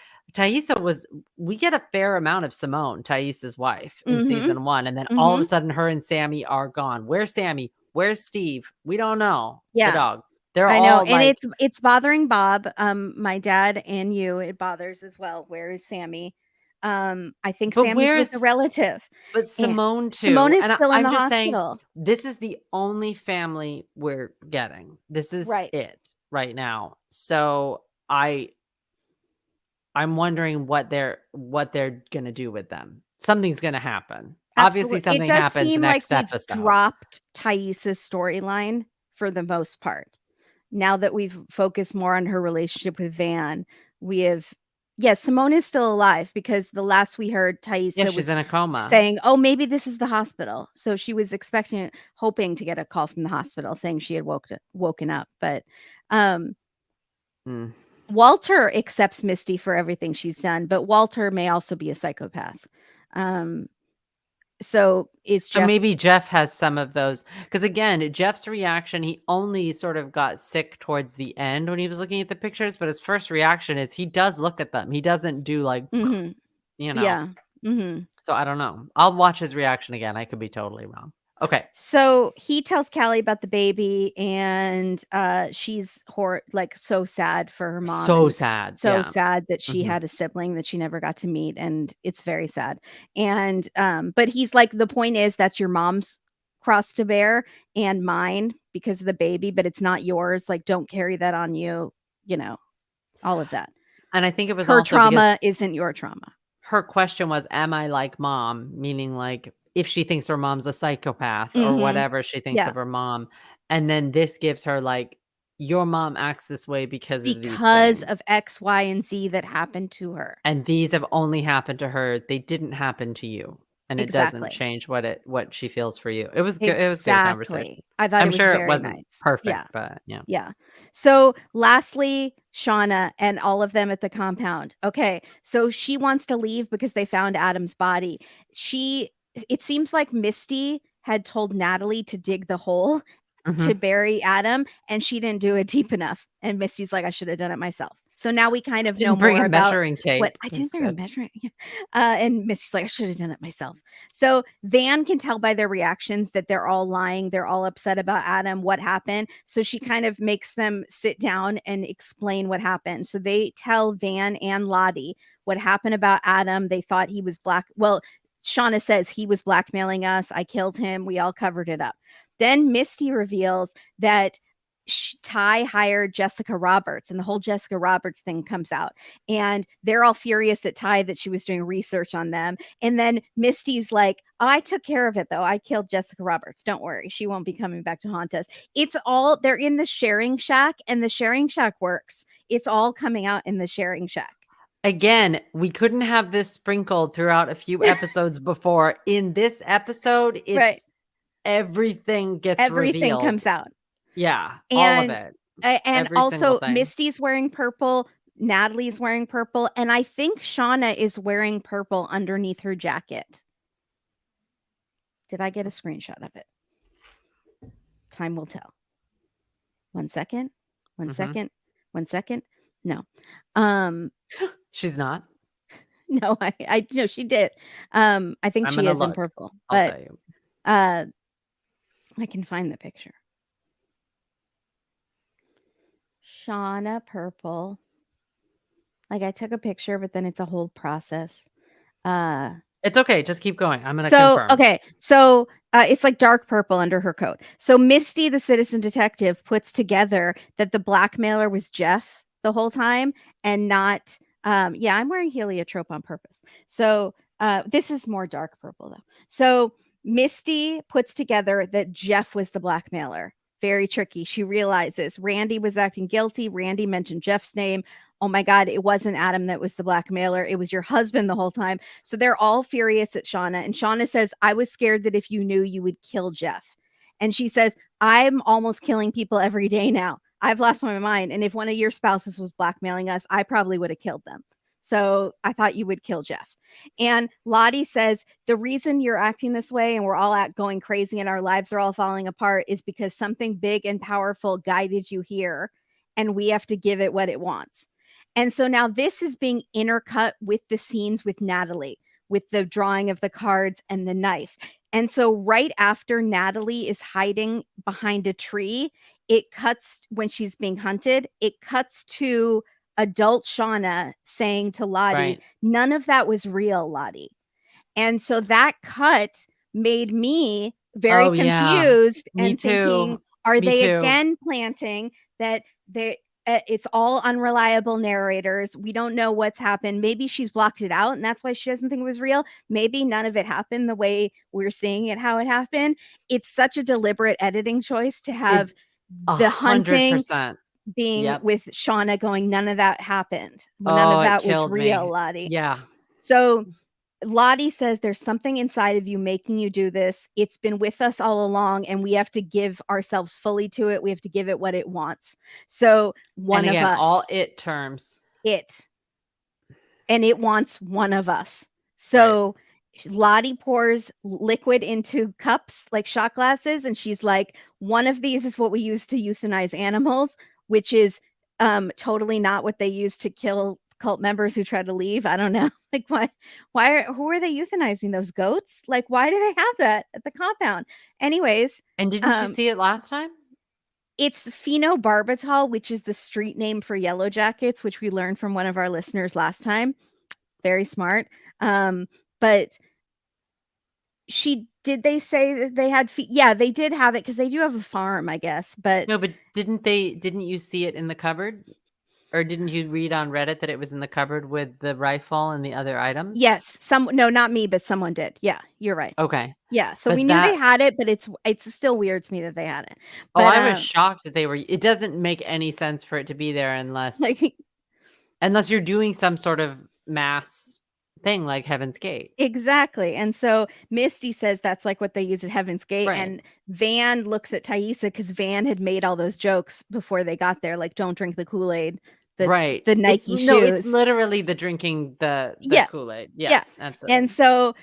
we get a fair amount of Simone, Thais's wife, in Mhm. season 1, and then all of a Mhm. sudden her and Sammy are gone. Where's Sammy? Where's Steve? We don't know. The Yeah. dog. They're I know, all and like, it's bothering Bob, my dad and you, it bothers as well. Where is Sammy? I think but Sammy's with where's a relative, but and Simone Simone too. is And still in I'm the just saying, hospital. this is the only family we're getting. This is Right. it right now. So I'm wondering what they're gonna do with them. Something's gonna happen. Obviously, Absolutely. It something does happens seem like next we've episode. dropped Thais's storyline for the most part. Now that we've focused more on her relationship with Van, we have yes, Simone is still alive because the last we heard, Yeah, Thaisa she's was in a coma. saying, "Oh, maybe this is the hospital." So she was expecting hoping to get a call from the hospital saying she had woken up, but, um, Mm. Walter accepts Misty for everything she's done, but Walter may also be a psychopath. Um, so is So Jeff maybe Jeff has some of those. Because again, Jeff's reaction, he only sort of got sick towards the end when he was looking at the pictures, but his first reaction is he does look at them. He doesn't do like, Mhm. you know. Yeah. Mhm. So I don't know. I'll watch his reaction again. I could be totally wrong. Okay. So he tells Callie about the baby, and she's like so sad for her mom, So and sad. so Yeah. sad that she Mhm. had a sibling that she never got to meet, and it's very sad. And but he's like, the point is that's your mom's cross to bear and mine because of the baby, but it's not yours. Like, don't carry that on you, you know, all of that. And I think it was Her also because trauma isn't your trauma. her question was, "Am I like mom?" Meaning, like, if she thinks her mom's a psychopath or Mhm. whatever she thinks Yeah. of her mom, and then this gives her, like, "Your mom acts this way because of these Because things, of X, Y, and Z that happened to her. and these have only happened to her, they didn't happen to you, and it doesn't Exactly. change what she feels for you." It was good conversation. Exactly. I thought I'm it was sure it very wasn't nice. Yeah, perfect, but yeah. yeah. So, lastly, Shauna and all of them at the compound. Okay, so she wants to leave because they found Adam's body. She it seems like Misty had told Natalie to dig the hole to Mhm. bury Adam, and she didn't do it deep enough, and Misty's like, "I should have done it myself." So now we kind of know Didn't bring more a about measuring what tape. I didn't That's bring a good. measuring and Misty's like, "I should have done it myself." So Van can tell by their reactions that they're all lying, they're all upset about Adam, what happened, so she kind of makes them sit down and explain what happened. So they tell Van and Lottie what happened about Adam. They thought he was Shauna says he was blackmailing us. I killed him. We all covered it up. Then Misty reveals that Ty hired Jessica Roberts, and the whole Jessica Roberts thing comes out. And they're all furious at Ty that she was doing research on them. And then Misty's like, oh, I took care of it though. I killed Jessica Roberts. Don't worry. She won't be coming back to haunt us. They're in the sharing shack, and the sharing shack works. It's all coming out in the sharing shack. Again, we couldn't have this sprinkled throughout a few episodes before. In this episode, Right. it's everything gets Everything revealed. comes out. Yeah, all of And it. and Every single also thing. Misty's wearing purple, Natalie's wearing purple, and I think Shauna is wearing purple underneath her jacket. Did I get a screenshot of it? Time will tell. 1 second. 1 Mhm. second. 1 second. No. Um She's not. no, I no, she did. I think I'm she gonna is in look. purple, I'll but tell you. uh I can find the picture. Shauna purple. Like I took a picture, but then it's a whole process. Uh It's okay, just keep going. I'm gonna So, confirm. okay, so, it's like dark purple under her coat. So Misty, the citizen detective, puts together that the blackmailer was Jeff the whole time and not yeah, I'm wearing heliotrope on purpose. So, this is more dark purple though. So Misty puts together that Jeff was the blackmailer. Very tricky. She realizes Randy was acting guilty. Randy mentioned Jeff's name. Oh my God, it wasn't Adam that was the blackmailer. It was your husband the whole time. So they're all furious at Shauna. And Shauna says, I was scared that if you knew, you would kill Jeff. And she says, I'm almost killing people every day now. I've lost my mind. And if one of your spouses was blackmailing us, I probably would have killed them. So I thought you would kill Jeff. And Lottie says, the reason you're acting this way and we're all going crazy and our lives are all falling apart is because something big and powerful guided you here and we have to give it what it wants. And so now this is being intercut with the scenes with Natalie, with the drawing of the cards and the knife. And so right after Natalie is hiding behind a tree, it cuts when she's being hunted, it cuts to adult Shauna saying to Lottie, Right. none of that was real, Lottie. And so that cut made me very Oh, yeah. confused Me and thinking, too. are Me they too. again planting that it's all unreliable narrators. We don't know what's happened. Maybe she's blocked it out and that's why she doesn't think it was real. Maybe none of it happened the way we're seeing it, how it happened. It's such a deliberate editing choice to have It the hunting 100%. being Yep. with Shauna going, none of that happened. Well, none of Oh, it that was killed real, me. Lottie. Yeah. So Lottie says there's something inside of you making you do this. It's been with us all along, and we have to give ourselves fully to it. We have to give it what it wants. So And one of again, all us, it terms. it, and it wants one of us. Right. So Lottie pours liquid into cups like shot glasses, and she's like, one of these is what we use to euthanize animals, which is totally not what they use to kill cult members who try to leave. I don't know. Like who are they euthanizing? Those goats? Like, why do they have that at the compound? Anyways, And didn't you um, see it last time? it's phenobarbital, which is the street name for Yellowjackets, which we learned from one of our listeners last time. Very smart. But they say that they had yeah, they did have it because they do have a farm, I guess. But No, but didn't you see it in the cupboard? Or didn't you read on Reddit that it was in the cupboard with the rifle and the other items? yes, no, not me, but someone did. Yeah, you're right. Okay. Yeah, so we But knew they that had it, but it's still weird to me that they had it. oh, But I was shocked that they were it doesn't make any sense for it to be there unless like unless you're doing some sort of mass thing like Heaven's Gate. exactly. And so Misty says that's like what they use at Heaven's Gate. Right. And Van looks at Thaisa because Van had made all those jokes before they got there, like don't drink the Kool-Aid, the Right. the It's Nike no, it's shoes. literally the drinking the Yeah, Kool-Aid. Yeah, yeah. And absolutely. so,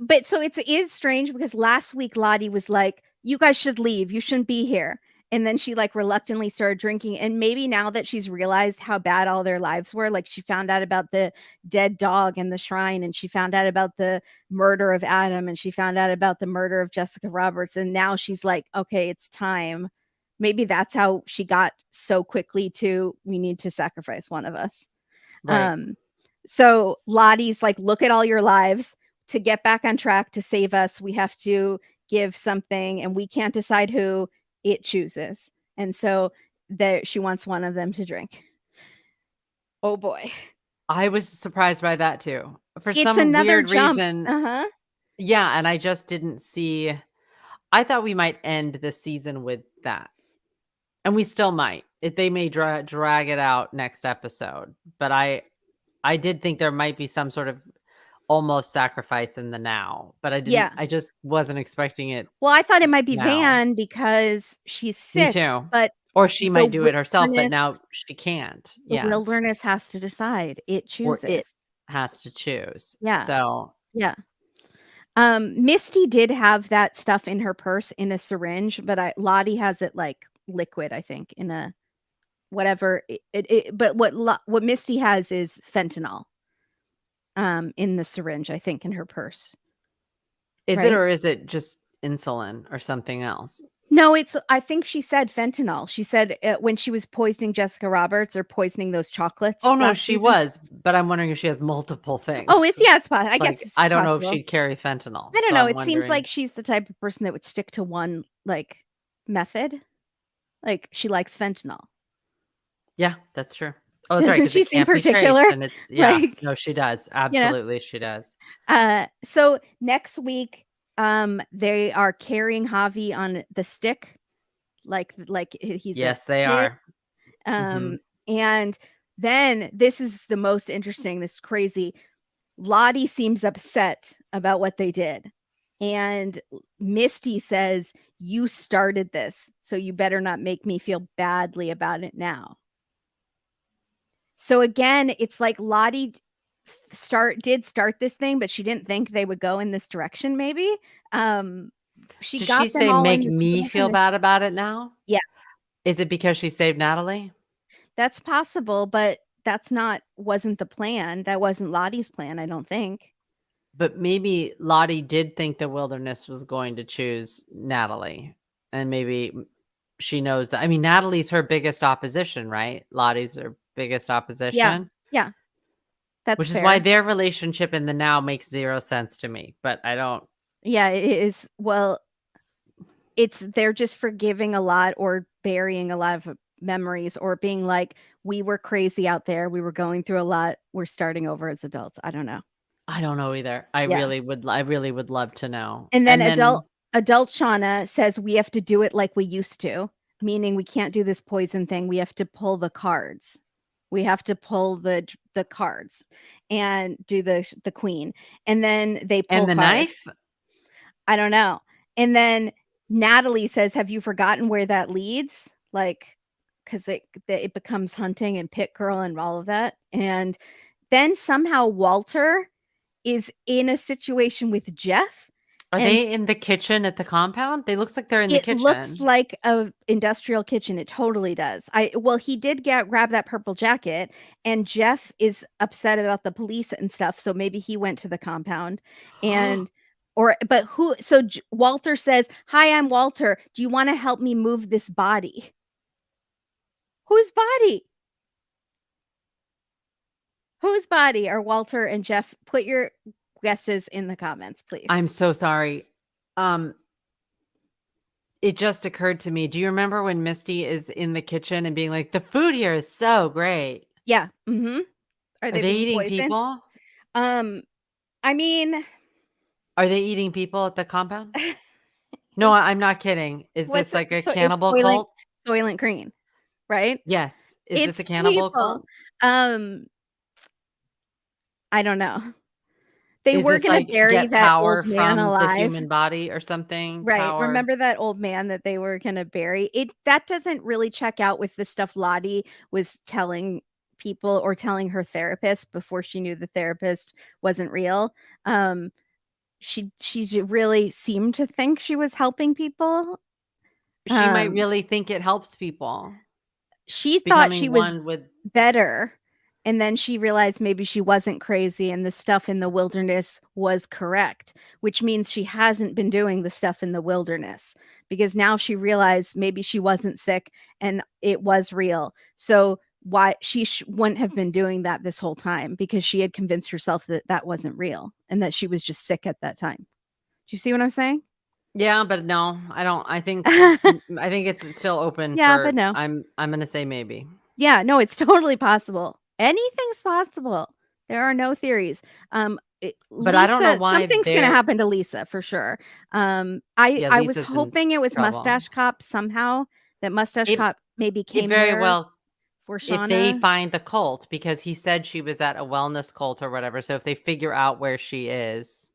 but so it is strange because last week Lottie was like, you guys should leave. You shouldn't be here. And then she like reluctantly started drinking. And maybe now that she's realized how bad all their lives were, like she found out about the dead dog in the shrine, and she found out about the murder of Adam, and she found out about the murder of Jessica Roberts. And now she's like, okay, it's time. Maybe that's how she got so quickly to, we need to sacrifice one of us. Right. Um, so Lottie's like, look at all your lives. To get back on track to save us, we have to give something, and we can't decide who. It chooses. And so that she wants one of them to drink. Oh boy. I was surprised by that too. For It's some another weird jump. reason, Uh-huh. yeah, and I just didn't see I thought we might end the season with that. And we still might. They may drag it out next episode, but I did think there might be some sort of almost sacrifice in the now, but Yeah. I just wasn't expecting it Well, I thought it might be now. Van because she's Me sick, too. but Or she the might do it herself, but wilderness now she can't. the Yeah. wilderness has to decide. It Or it chooses. has to choose. Yeah. So, Yeah. Misty did have that stuff in her purse in a syringe, but Lottie has it like liquid, I think, in a whatever. But what Misty has is fentanyl, in the syringe, I think, in her purse, is it right? or is it just insulin or something else? No, I think she said fentanyl. She said when she was poisoning Jessica Roberts or poisoning those chocolates Oh, no, last she season. was, but I'm wondering if she has multiple Oh, things. yeah, it's possible. I guess Like, it's I don't know if possible. she'd carry fentanyl, I don't so know. I'm It seems wondering. like she's the type of person that would stick to one like method. Like she likes fentanyl. Yeah, that's true. Oh, that's right, Doesn't because she it seem can't be traced particular? and it's yeah. Like, No, she does. you know. Absolutely, she does. So next week, they are carrying Javi on the stick, like he's a Yes, they kid. are. Mhm. Um, and then this is the most interesting. This is crazy. Lottie seems upset about what they did. And Misty says, you started this, so you better not make me feel badly about it now. So again, it's like Lottie start this thing, but she didn't think they would go in this direction maybe. Um, she Does she got them say, all in "Make this me really feel kinda bad about it now"? yeah, Is it because she saved Natalie? that's possible, but that's not wasn't the plan. That wasn't Lottie's plan, I don't think. But maybe Lottie did think the wilderness was going to choose Natalie, and maybe she knows that. I mean, Natalie's her biggest opposition, right? Lottie's her biggest Yeah, opposition, yeah, that's which is why fair. their relationship in the now makes 0 sense to me, but I don't. Yeah, it is well, it's they're just forgiving a lot or burying a lot of memories or being like, "We were crazy out there, we were going through a lot, we're starting over as adults." I don't know. I don't know either. Yeah. I really would love to know. And then And then adult Shauna says, "We have to do it like we used to," meaning we can't do this poison thing, we have to pull the cards. We have to pull the cards and do the queen, and then they pull the cards. knife? I don't know. And then Natalie says, "Have you forgotten where that leads?" Like, 'cause it becomes hunting and pit girl and all of that, and then somehow Walter is in a situation with Jeff, Are and they in the kitchen at the compound? They looks like they're in the it looks kitchen. like a industrial kitchen, it totally does. I well, he did get grab that purple jacket, and Jeff is upset about the police and stuff, so maybe he went to the compound, and or but who so J Walter says, "Hi, I'm Walter. Do you wanna help me move this body?" Whose body? Whose body are Walter and Jeff? Put your guesses in the comments, please. I'm so sorry. Um, it just occurred to me. Do you remember when Misty is in the kitchen and being like, "The food here is so great." Yeah, mhm. Are Are they they being eating poisoned? people? Um, I mean, Are they eating people at the compound? No, it's I'm not kidding. Is what's this it like a so it's cannibal cult? Soylent Green, right? Yes. Is this It's a cannibal people. cult? Um, I don't know. They Is were this gonna like bury get that power old man from the alive. human body or something? Right, Power. remember that old man that they were gonna bury? It that doesn't really check out with the stuff Lottie was telling people or telling her therapist before she knew the therapist wasn't real. Um, she really seemed to think she was helping people. She might Um, really think it helps people she thought she becoming was one with. better, and then she realized maybe she wasn't crazy and the stuff in the wilderness was correct, which means she hasn't been doing the stuff in the wilderness because now she realized maybe she wasn't sick and it was real. So why she wouldn't have been doing that this whole time because she had convinced herself that that wasn't real and that she was just sick at that time. Do you see what I'm saying? Yeah, but no, I don't. I think it's still open Yeah, but for. no. I'm gonna say maybe. Yeah, no, it's totally possible. Anything's possible. There are no theories. But I don't know Lisa why something's gonna they're. happen to Lisa for sure. I Yeah, I was Lisa's in hoping it was trouble. Mustache Cop somehow, that Mustache It Cop maybe it came very there well, for if they Shauna, find the cult, because he said she was at a wellness cult or whatever. So if they figure out where she is,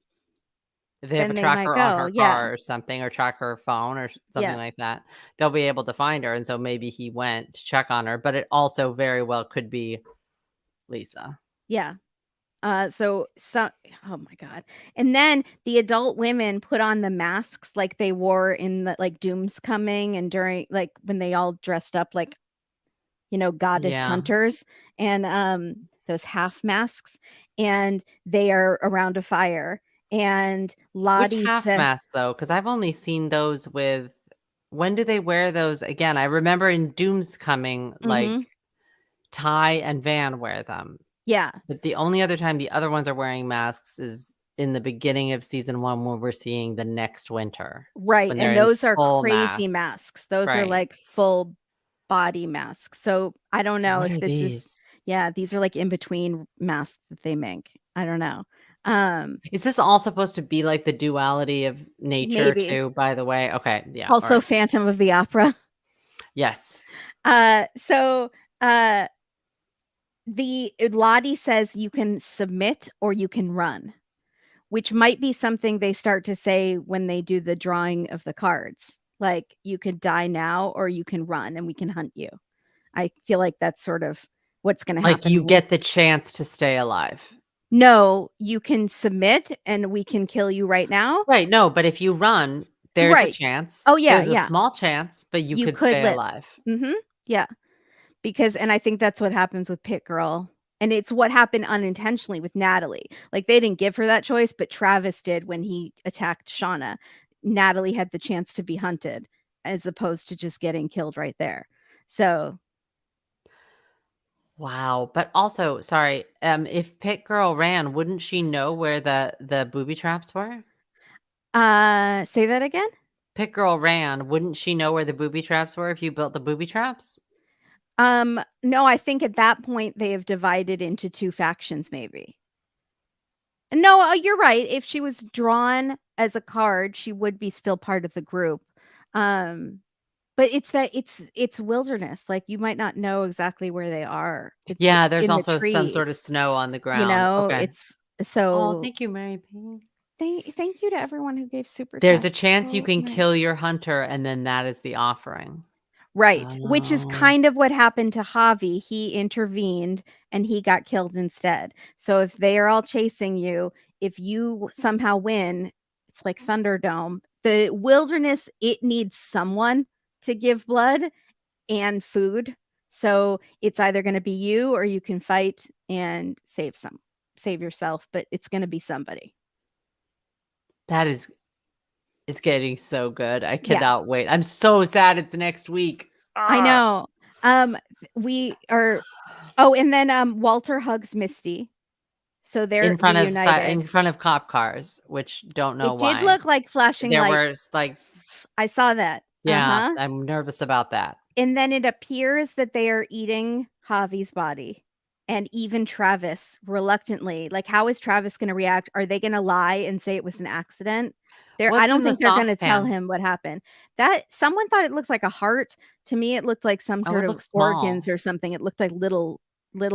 if they have a then they might tracker on go. her Yeah, car or something, or track her phone or something yeah, like that, they'll be able to find her. And so maybe he went to check on her, but it also very well could be Lisa. yeah. So oh my god. And then the adult women put on the masks like they wore in the like Doom's Coming and during like when they all dressed up like goddess Yeah. hunters and, those half masks, and they are around a fire, and Which Lottie half says mask though? Because I've only seen those with. When do they wear those again? I remember in Doom's Coming, like, mhm, Ty and Van wear them, yeah, but the only other time the other ones are wearing masks is in the beginning of season 1 when we're seeing the next winter, right, when they're and in those are full crazy masks. masks, those are, Right. like, full body masks, so I don't So know what if are this is these? yeah, these are, like, in between masks that they make, I don't know, um, Is this all supposed to be like the duality of nature maybe. too, by the way? Okay, yeah, Also alright. Phantom of the Opera. Yes. So, uh the Lottie says you can submit or you can run, which might be something they start to say when they do the drawing of the cards. Like, you could die now or you can run and we can hunt you. I feel like that's sort of what's gonna Like, you happen. get the chance to stay alive. No, you can submit and we can kill you right now. Right, no, but if you run, there's a Right. chance. Oh, yeah, There's a yeah. small chance, but you You could could stay live. alive. Mhm. Yeah. Because and I think that's what happens with Pit Girl, and it's what happened unintentionally with Natalie. Like, they didn't give her that choice, but Travis did when he attacked Shauna. Natalie had the chance to be hunted as opposed to just getting killed right there. So, Wow, but also, sorry, if Pit Girl ran, wouldn't she know where the booby traps were? say that again? Pit Girl ran, wouldn't she know where the booby traps were if you built the booby traps? No, I think at that point they have divided into 2 factions maybe. No, you're right. If she was drawn as a card, she would be still part of the group. Um, but it's that it's wilderness. Like, you might not know exactly where they are. It's Yeah, there's in the also some sort of trees, snow on the ground. Okay. It's Oh, so thank you, Mary Payne. thank you to everyone who gave super There's a chats. chance you So can kill nice. your hunter, and then that is the offering. Right, which is Oh. kind of what happened to Javi. He intervened and he got killed instead. So if they are all chasing you, if you somehow win, it's like Thunderdome. The wilderness, it needs someone to give blood and food. So it's either going to be you or you can fight and save yourself, but it's going to be somebody. That is it's getting so good. I Yeah, cannot wait. I'm so sad it's next week. I Ah. know. We are Oh, and then Walter hugs Misty. So they're reunited. In front of cop cars, which don't know It did why. look like flashing There lights. was, like I saw that. yeah, Uh-huh. I'm nervous about that. And then it appears that they are eating Javi's body. And even Travis reluctantly, like, how is Travis going to react? Are they going to lie and say it was an accident? I What's don't in the think they're going to tell saucepan? him what happened. That someone thought it looks like a heart. To me, it looked like some Oh, sort it of looks organs small. or something. It looked like little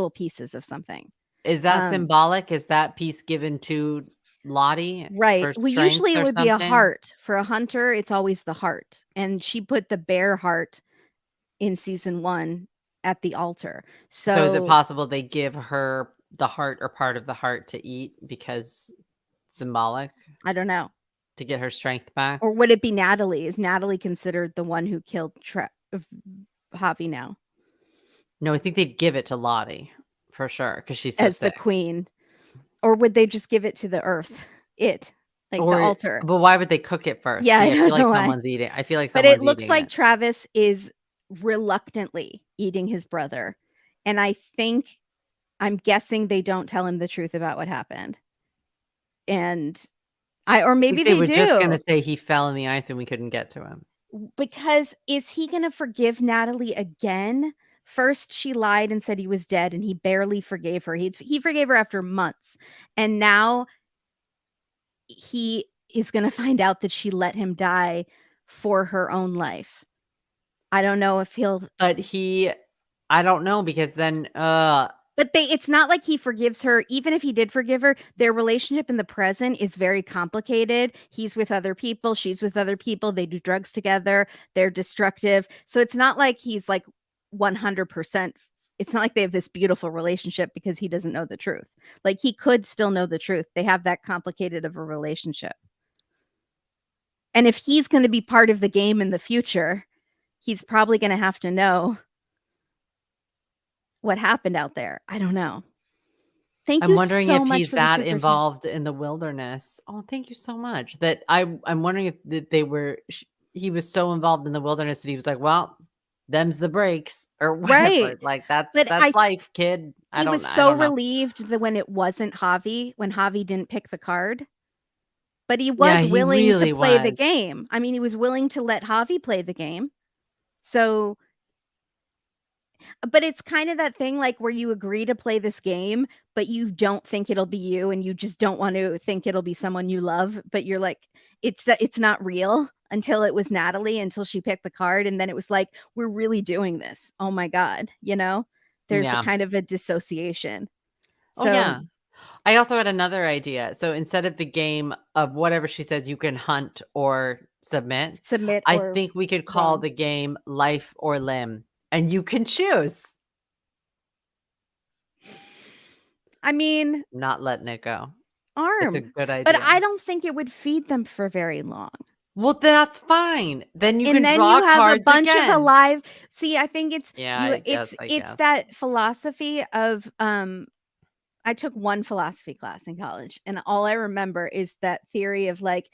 pieces of something. Is that Um, symbolic? Is that piece given to Lottie Right. for Well, strength usually it or would be a something? heart. For a hunter, it's always the heart. And she put the bear heart in season 1 at the altar. So is it So, possible they give her the heart or part of the heart to eat because symbolic I don't know. to get her strength back? Or would it be Natalie? Is Natalie considered the one who killed Javi now No, I think they'd give it to Lottie for sure because she's so as the sick. queen? Or would they just give it to the earth? Like the Or altar. but why would they cook it first? Yeah, I See, don't know why. I feel like But it someone's looks eating like it. Travis is reluctantly eating his brother. And I'm guessing they don't tell him the truth about what happened. And or I think maybe they they were just do. gonna say he fell in the ice and we couldn't get to him. Because is he gonna forgive Natalie again? First, she lied and said he was dead, and he barely forgave her. He forgave her after months, and now he is gonna find out that she let him die for her own life. I don't know if he'll But I don't know because then, but it's not like he forgives her. Even if he did forgive her, their relationship in the present is very complicated. He's with other people, she's with other people, they do drugs together, they're destructive. So it's not like he's like 100%. It's not like they have this beautiful relationship because he doesn't know the truth. Like, he could still know the truth. They have that complicated of a relationship. And if he's going to be part of the game in the future, he's probably going to have to know what happened out there. I don't know. Thank I'm you wondering so if much he's for the that super chat. involved in the wilderness. Oh, thank you so much. That I'm wondering if that they were he was so involved in the wilderness that he was like, "Well, them's the breaks," or whatever. Right. Like, But that's life, kid. he was I so don't know. relieved that when it wasn't Javi, when Javi didn't pick the card, but he Yeah, was he willing to really play the was. game. I mean, he was willing to let Javi play the game. So, but it's kind of that thing like where you agree to play this game, but you don't think it'll be you and you just don't want to think it'll be someone you love, but you're like it's not real until it was Natalie until she picked the card and then it was like we're really doing this. Oh my god, you know? There's a Yeah. kind of a dissociation. Oh, So, yeah. I also had another idea. So instead of the game of whatever she says you can hunt or submit, submit I or think we could call run. the game life or limb, and you can choose. I mean, Not letting it go. It's a arm. good But idea. I don't think it would feed them for very long. Well, that's fine. Then you And can then draw you have a cards bunch of again. alive. See, I think it's Yeah, you I it's guess. that philosophy of I took one philosophy class in college, and all I remember is that theory of like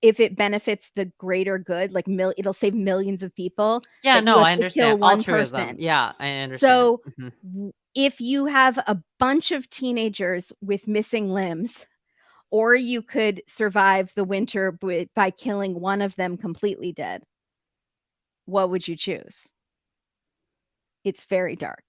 if it benefits the greater good, like it'll save millions of people, Yeah, that you no, have I to kill understand. one Altruism. person. Yeah, I understand. So Mhm. if you have a bunch of teenagers with missing limbs, or you could survive the winter by killing one of them completely dead, what would you choose? It's very dark.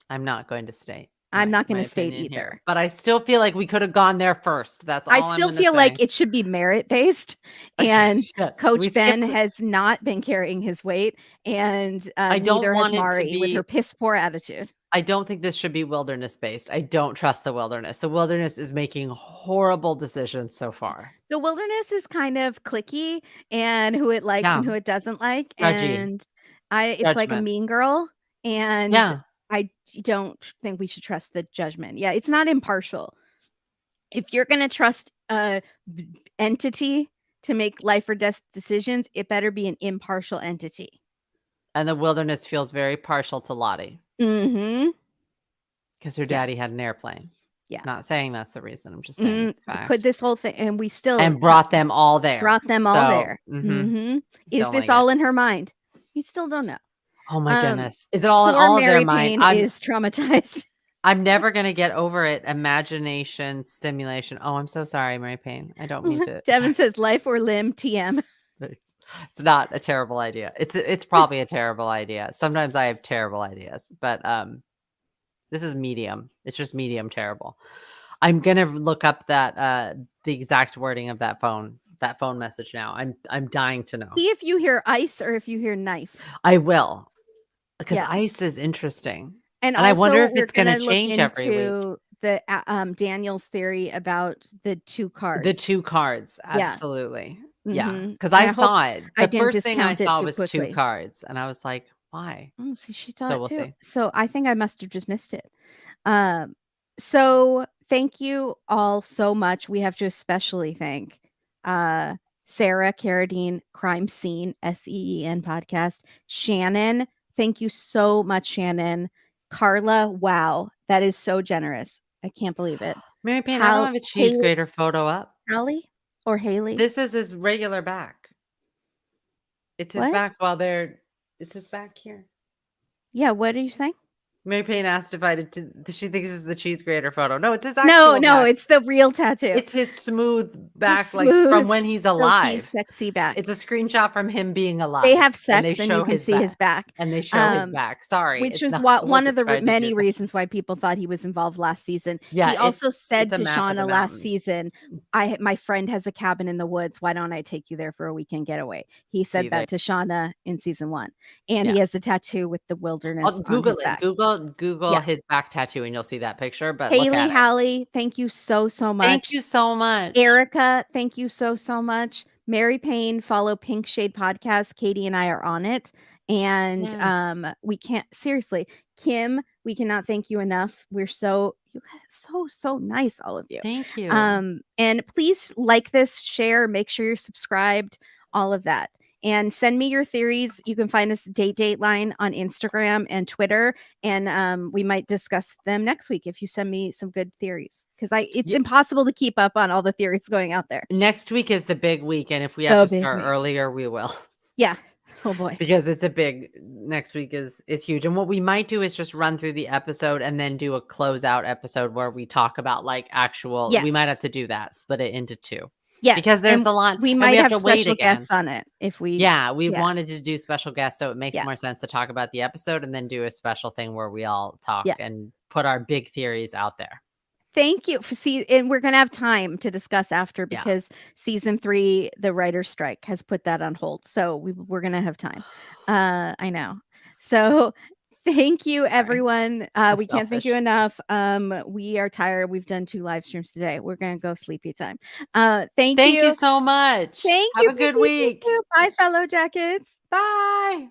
I'm not going to state I'm not my gonna state opinion here, either. but I still feel like we could have gone there first. That's I all I'm still gonna feel say. like it should be merit-based, and Yes, we Coach Ben skipped. has not been carrying his weight, and, I don't neither has want it to Mari with her be. piss poor attitude. I don't think this should be wilderness based. I don't trust the wilderness. The wilderness is making horrible decisions so far. The wilderness is kind of cliquey and who it likes Yeah, and who it doesn't like, judgy, and it's like a judgment. mean girl, and Yeah, don't think we should trust the judgment. Yeah, it's not impartial. If you're gonna trust a entity to make life or death decisions, it better be an impartial entity. and the wilderness feels very partial to Lottie Mhm. because her Yeah, daddy had an airplane. yeah. Not saying that's the reason. I'm just saying it's a Could fact. this whole thing, and we still And brought them all there. brought them all So, there. mhm, Is don't this like it. all in her mind? We still don't know. Oh my Um, goodness. Is it all in Poor all of their Mary mind? Payne is traumatized. I'm never gonna get over it. Imagination stimulation. Oh, I'm so sorry, Mary Payne. I don't mean to. Devin says, "Life or limb, TM." It's not a terrible idea. It's probably a terrible idea. Sometimes I have terrible ideas, but, this is medium. It's just medium terrible. I'm gonna look up the exact wording of that phone message now. I'm dying to know. See if you hear ice or if you hear knife. I will, because Yeah. ice is interesting, And and I wonder also, if we're it's gonna gonna look change every week. into the Daniel's theory about the 2 The cards. 2 cards, Yeah. absolutely. Yeah, Mhm. because I I hope saw it. I The didn't first thing I discount it saw too was 2 quickly. cards, and I was like, "Why?" Oh, see, she saw So it we'll too. see. So I think I must have just missed it. Um, so thank you all so much. We have to especially thank uh Sarah Carradine, Crime Scene, SEEN podcast. Shannon, thank you so much, Shannon. Carla, wow, that is so generous. I can't believe it. Mary Payne, I don't have a cheese Haley, grater photo up. Hallie or Haley? This is his regular back. It's his What? back while they're it's his back here. Yeah, what are you saying? Mary Payne asked if I did she thinks this is the cheese grater photo. No, it's his No, actual no, back. it's the real tattoo. It's his smooth His back, like, from smooth, when he's silky, alive. sexy back. It's a screenshot from him being They alive, have and they sex and you show can his see his back, back, and they show his back. Sorry, which it's was not I one of wasn't the trying to do many that. reasons why people thought he was involved last season. Yeah, He also it's said a to map of the Shauna last mountains. season, my friend has a cabin in the woods. Why don't I take you there for a weekend getaway?" He See, said there that to Shauna in season 1, and yeah. he has a tattoo with the wilderness I'll on Google his it. back. Google Yeah. his back tattoo, and you'll see that picture, but look Haley, at it. Hallie, thank you so, so Thank much. you so much. Erica, thank you so, so much. Mary Payne, follow Pink Shade Podcast. Katie and I are on it. And Yes. we can't seriously, Kim, we cannot thank you enough. We're so you guys so nice, all of you. Thank you. And please like this, share, make sure you're subscribed, all of that. And send me your theories. You can find us Dateline on Instagram and Twitter, and we might discuss them next week if you send me some good theories. Because it's Ye impossible to keep up on all the theories going out there. Next week is the big week, and if we have The to big start week. earlier, we will. Yeah. Oh boy. Because it's a big next week is huge, and what we might do is just run through the episode and then do a closeout episode where we talk about, like, actual we might have Yes. to do that, split it into 2. Because Yes. there's And a lot we and we might have have to wait special again. guests on it if we Yeah, we yeah. wanted to do special guests, so it makes Yeah. more sense to talk about the episode and then do a special thing where we all talk Yeah. and put our big theories out there. Thank you for and we're gonna have time to discuss after Yeah. because season 3, the writer's strike has put that on hold. So we're gonna have time. I know. So thank you, Sorry. everyone. I'm We can't thank selfish. you enough. We are tired. We've done 2 live streams today. We're gonna go sleepy time. Thank Thank you you. so much. Thank Have you, a good Pinky. Thank week. you. Bye, fellow jackets. Bye.